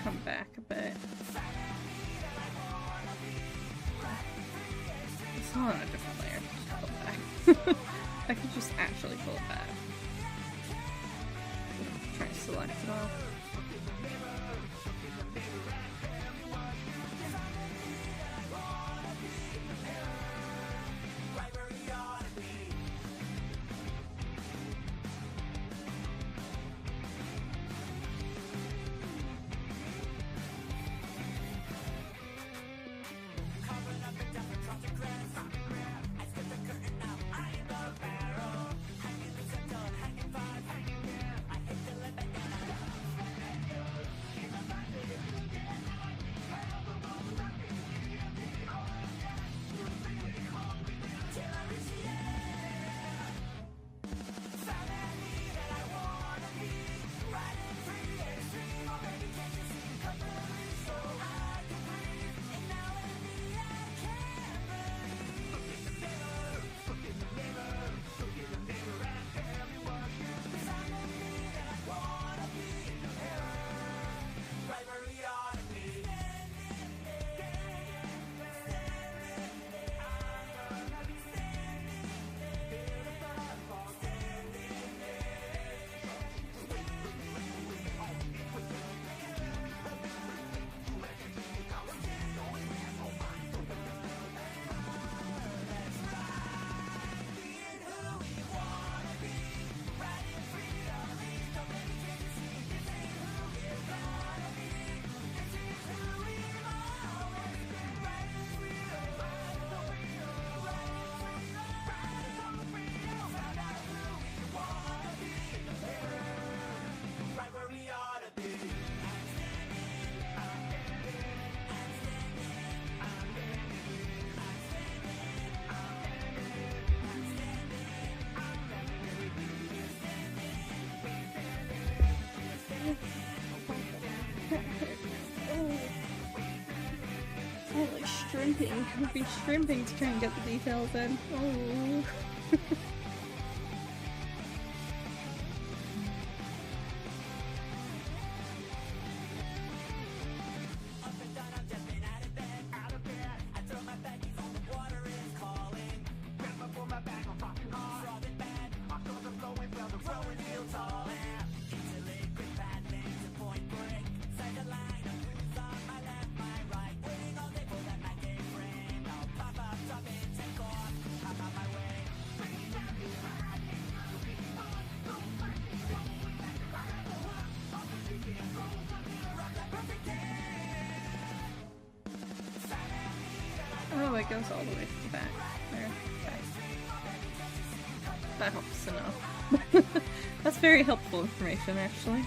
Come back a bit. It's not on a different layer. Just pull it back. I could just actually pull it back. Try to select it all. shrimping. I'd be shrimping to try and get the details in. Oh. Oh, it goes all the way to the back. There. Okay. That helps to know. That's very helpful information, actually.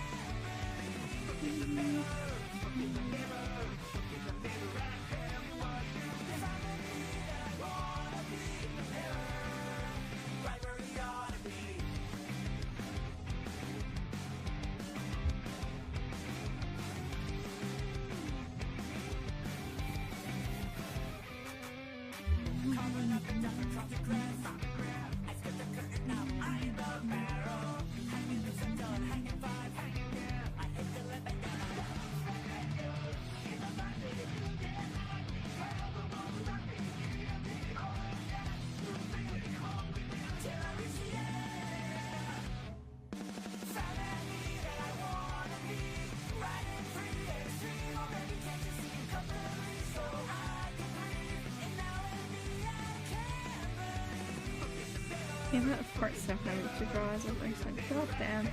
The amount of parts I'm having to draw as a race, like, god damn.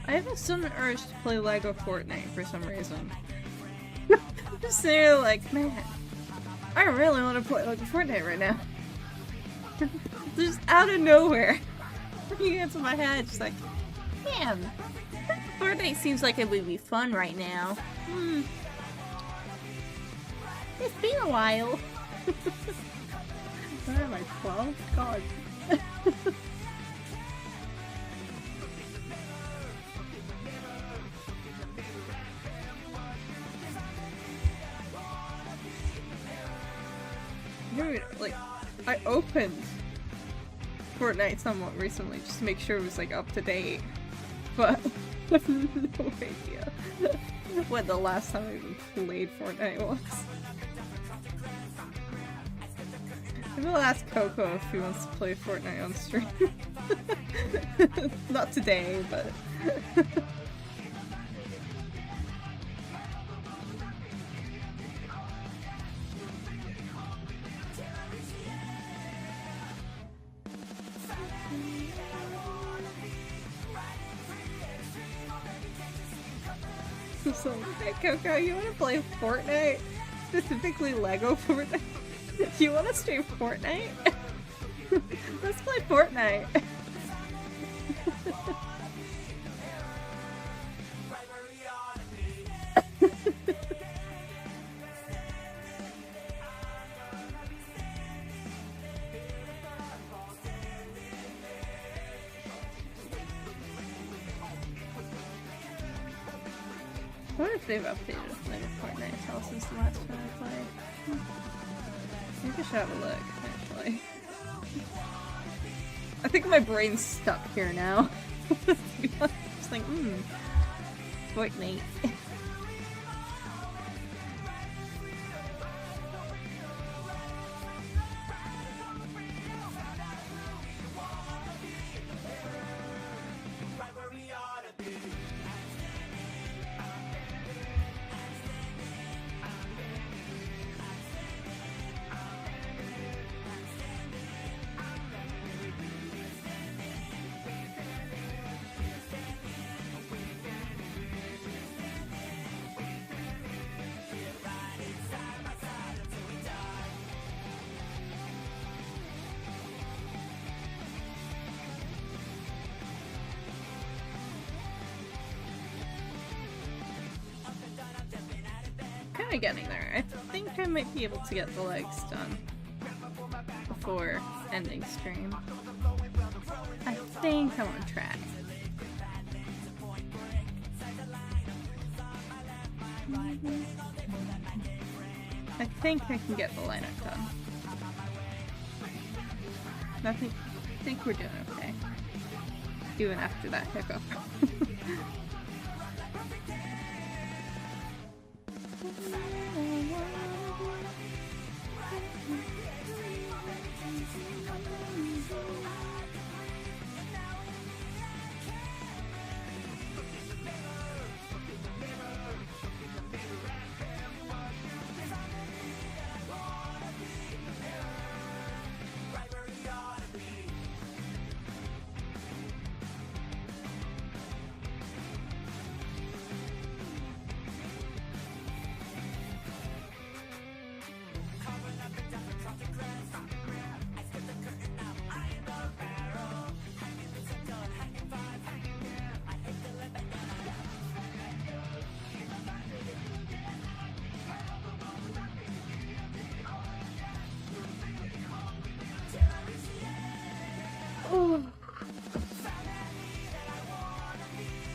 I have a sudden urge to play Lego Fortnite for some reason. I'm just there like, man, I really want to play Lego Fortnite right now. Just out of nowhere. You get to my head, just like, damn, Fortnite seems like it would be fun right now. It's been a while. Where am I, 12? God. Dude, like, I opened Fortnite somewhat recently just to make sure it was like up to date, but I have no idea when the last time I even played Fortnite was. Maybe I'll ask Coco if he wants to play Fortnite on stream. Not today, but... So, hey Coco, you wanna play Fortnite? Specifically Lego Fortnite? Do you wanna stream Fortnite? Let's play Fortnite! wonder if they've updated Lego Fortnite at all since the last time I played. Maybe I should have a look, actually. I think my brain's stuck here now. Just like, Fortnite. Getting there. I think I might be able to get the legs done before ending stream. I think I'm on track. I think I can get the lineup done. I think we're doing okay. Even after that hiccup.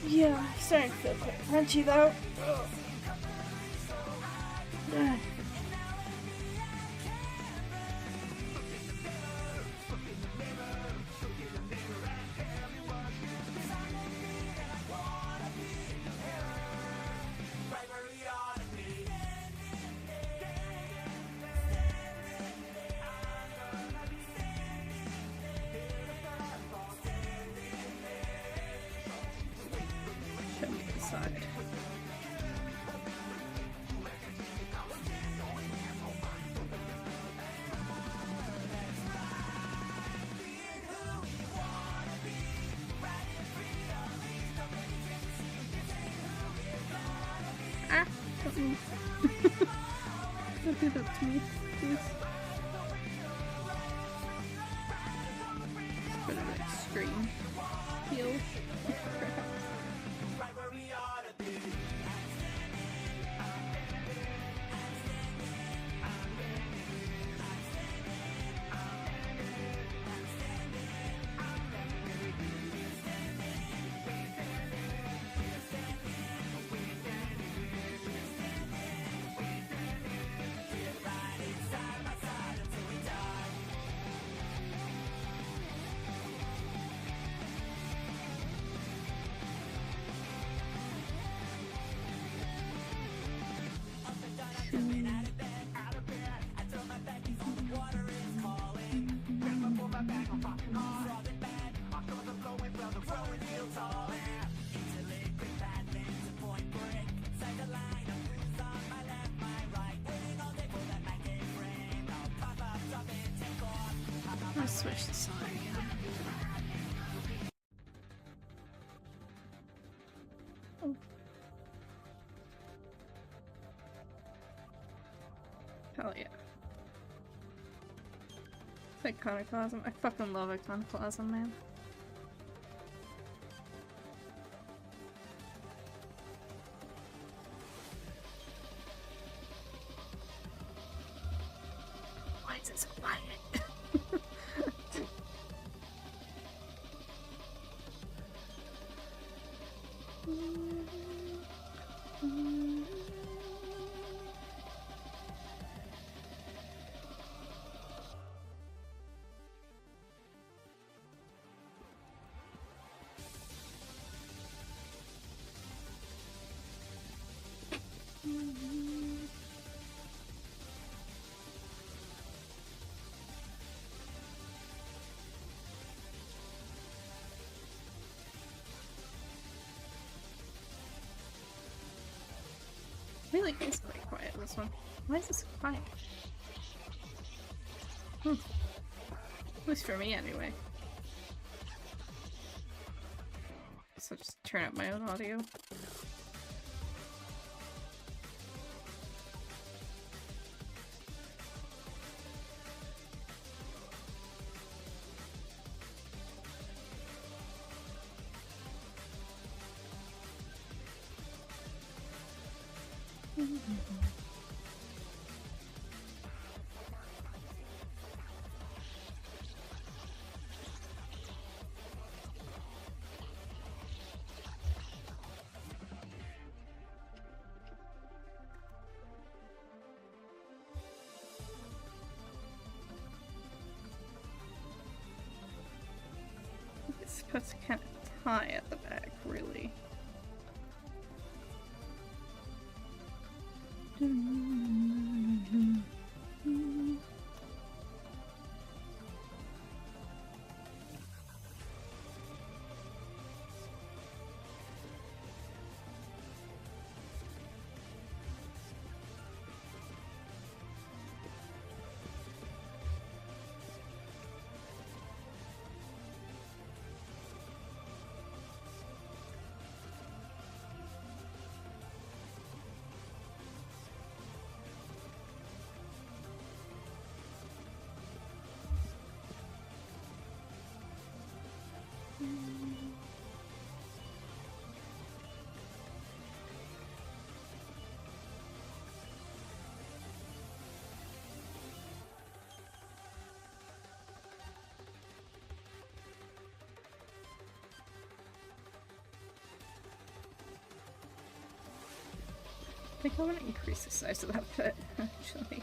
Yeah, I'm starting to feel quite crunchy though. Don't do that to me, please. It's been an extreme heal. Let's switch the side again. Oh. Hell yeah. It's iconoclasm. I fucking love iconoclasm, man. Why is it so quiet? Usually it's quite quiet, this one. Why is this so quiet? At least for me, anyway. So just turn up my own audio. It's supposed to kind of tie at the back, really. I think I want to increase the size of that foot, actually.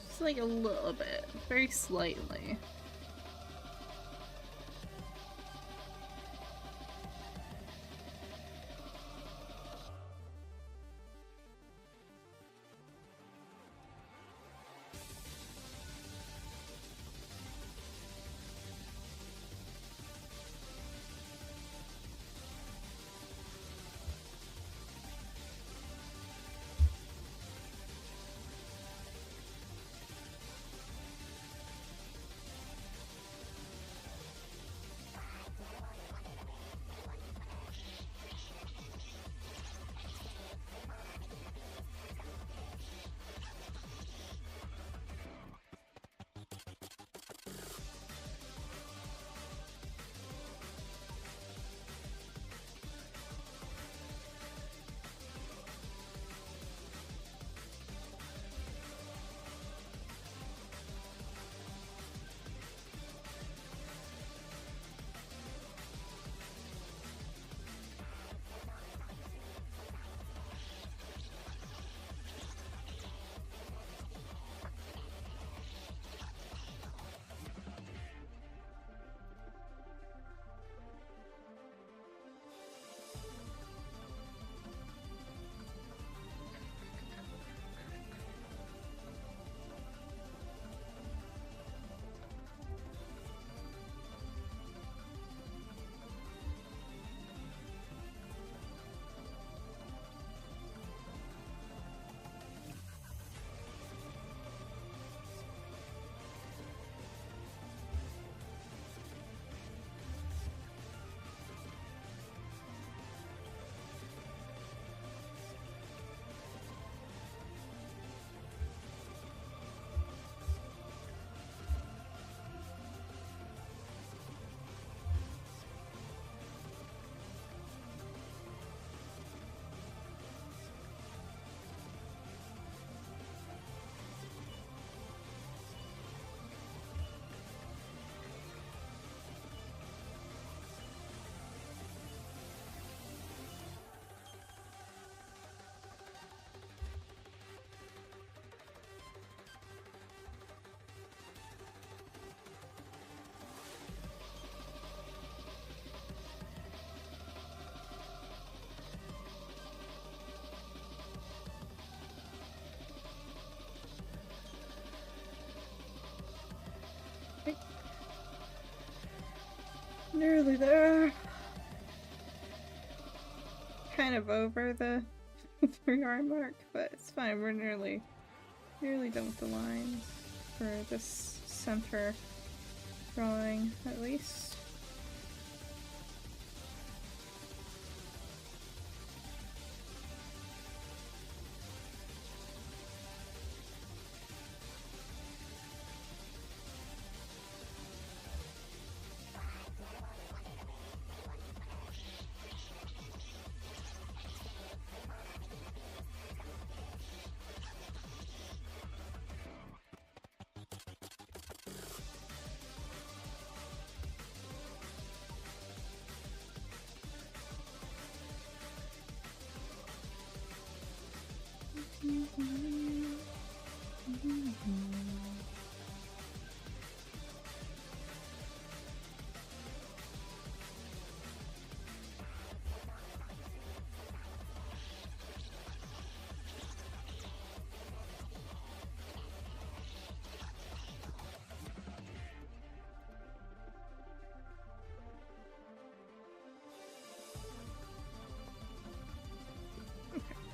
Just like a little bit, very slightly. Nearly there. Kind of over the 3-hour mark, but it's fine. We're nearly done with the lines for this center drawing, at least.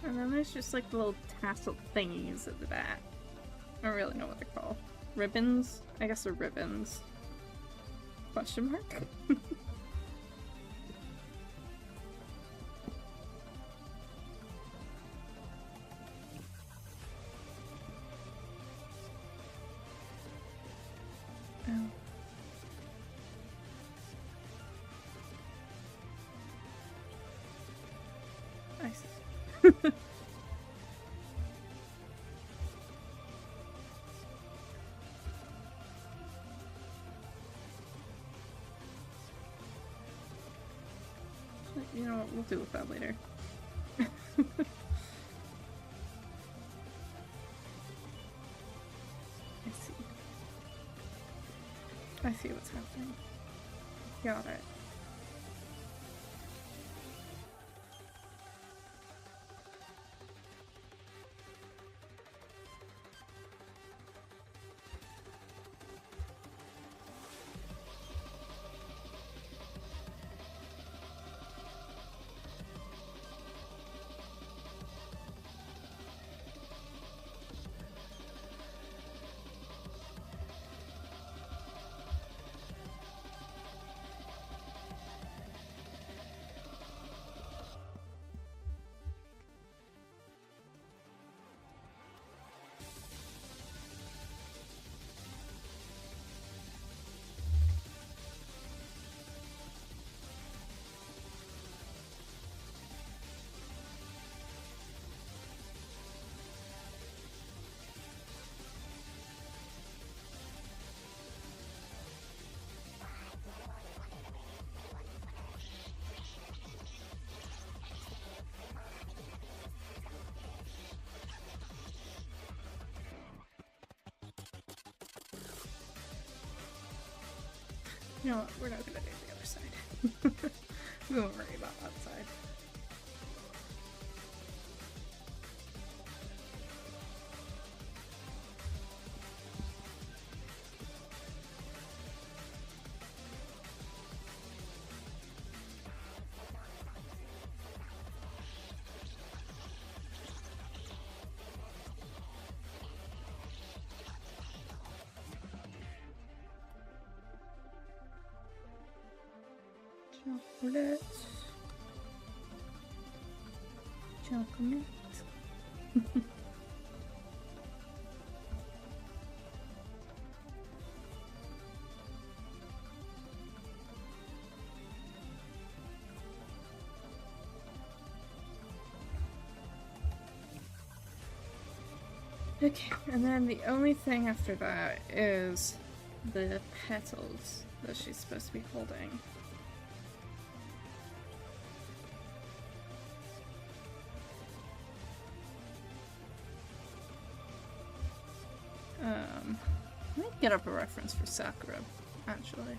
And then there's just like the little tassel thingies at the back. I don't really know what they're called. Ribbons? I guess they're ribbons. Question mark? Oh. I see. You know what, we'll deal with that later. I see. I see what's happening. Got it. You know what, we're not gonna do the other side. We won't worry about that side. Chocolate. Chocolate. Okay, and then the only thing after that is the petals that she's supposed to be holding. Let me get up a reference for Sakura, actually.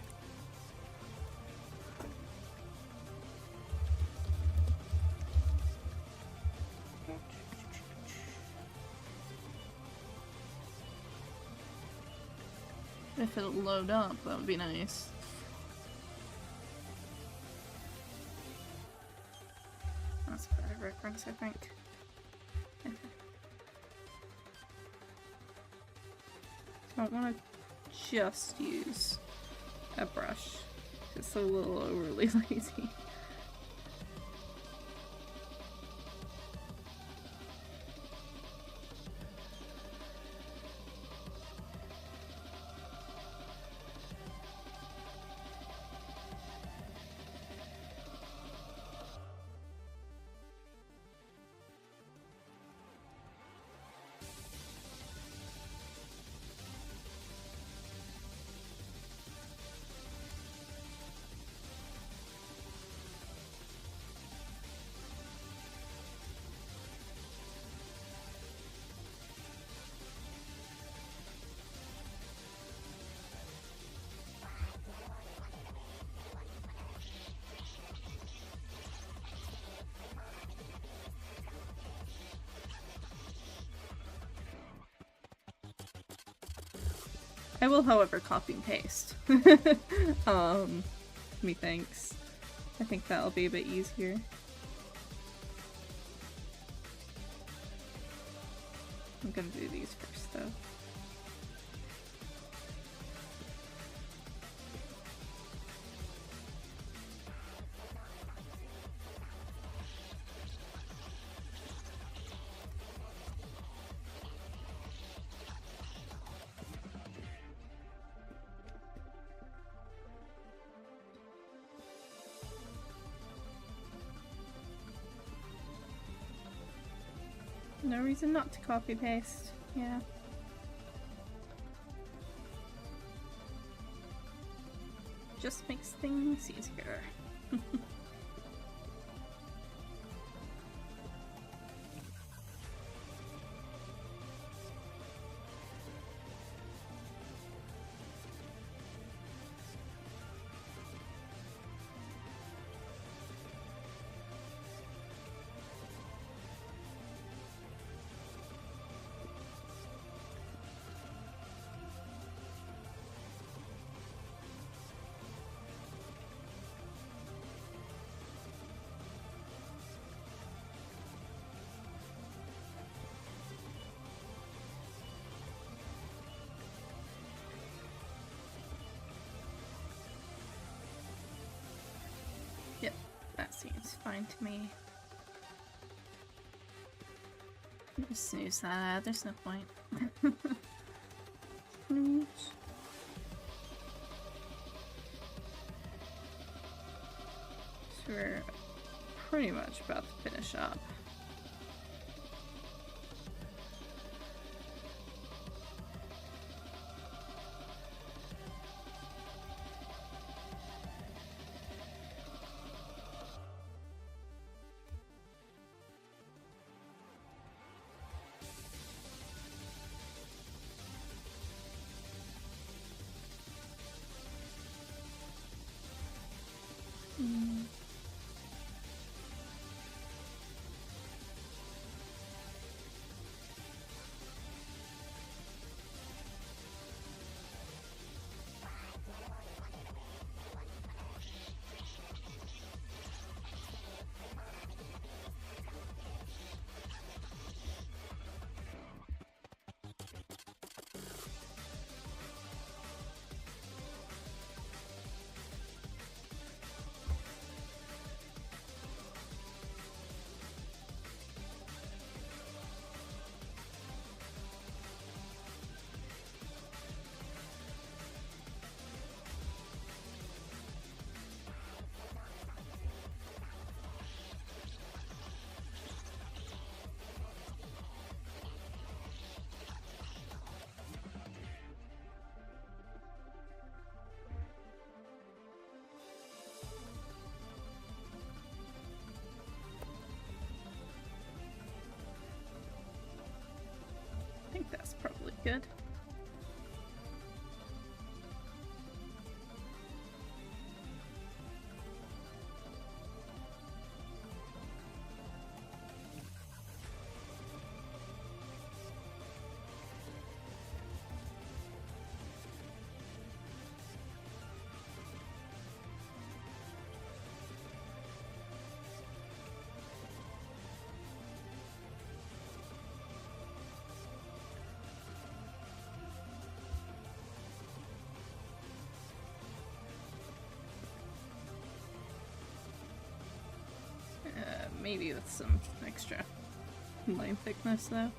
If it'll load up, that would be nice. difference, I think. So I don't want to just use a brush. It's a little overly lazy. I will, however, copy and paste. Methinks. I think that'll be a bit easier. I'm gonna do these first, though. No reason not to copy paste, yeah. Just makes things easier. Yep, that seems fine to me. Just snooze that, there's no point. Snooze. So we're pretty much about to finish up. I think that's probably good. maybe with some extra line thickness though.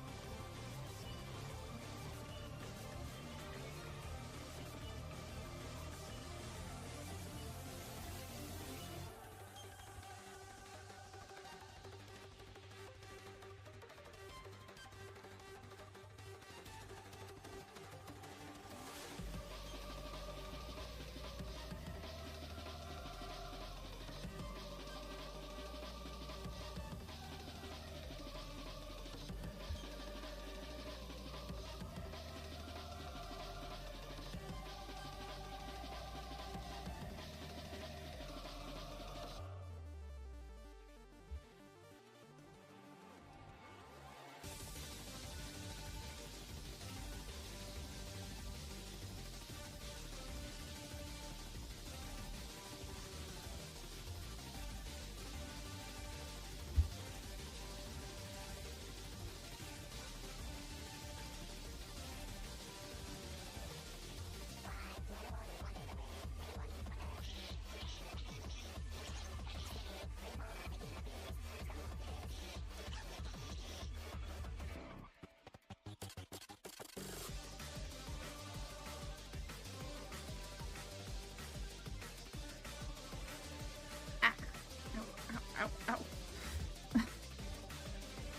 Ow, ow.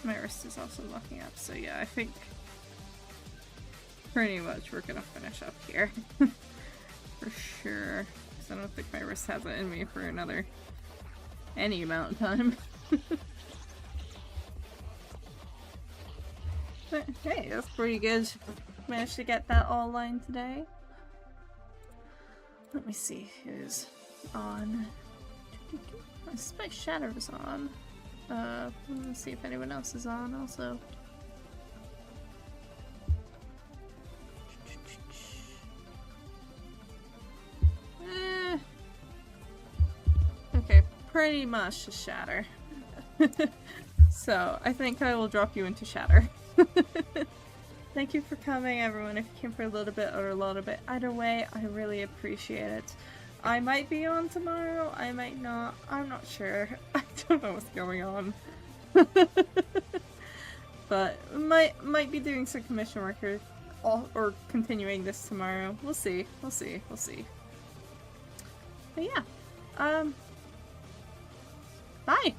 My wrist is also locking up, so yeah, I think pretty much we're gonna finish up here. For sure. Because I don't think my wrist has it in me for any amount of time. But hey, that's pretty good. Managed to get that all lined today. Let me see who's on. I suspect Shatter's on. Let's see if anyone else is on also. Okay, pretty much just Shatter. So, I think I will drop you into Shatter. Thank you for coming, everyone. If you came for a little bit or a lot of it, either way, I really appreciate it. I might be on tomorrow, I might not. I'm not sure. I don't know what's going on. But might be doing some commission work or continuing this tomorrow. We'll see. We'll see. We'll see. But yeah. Bye.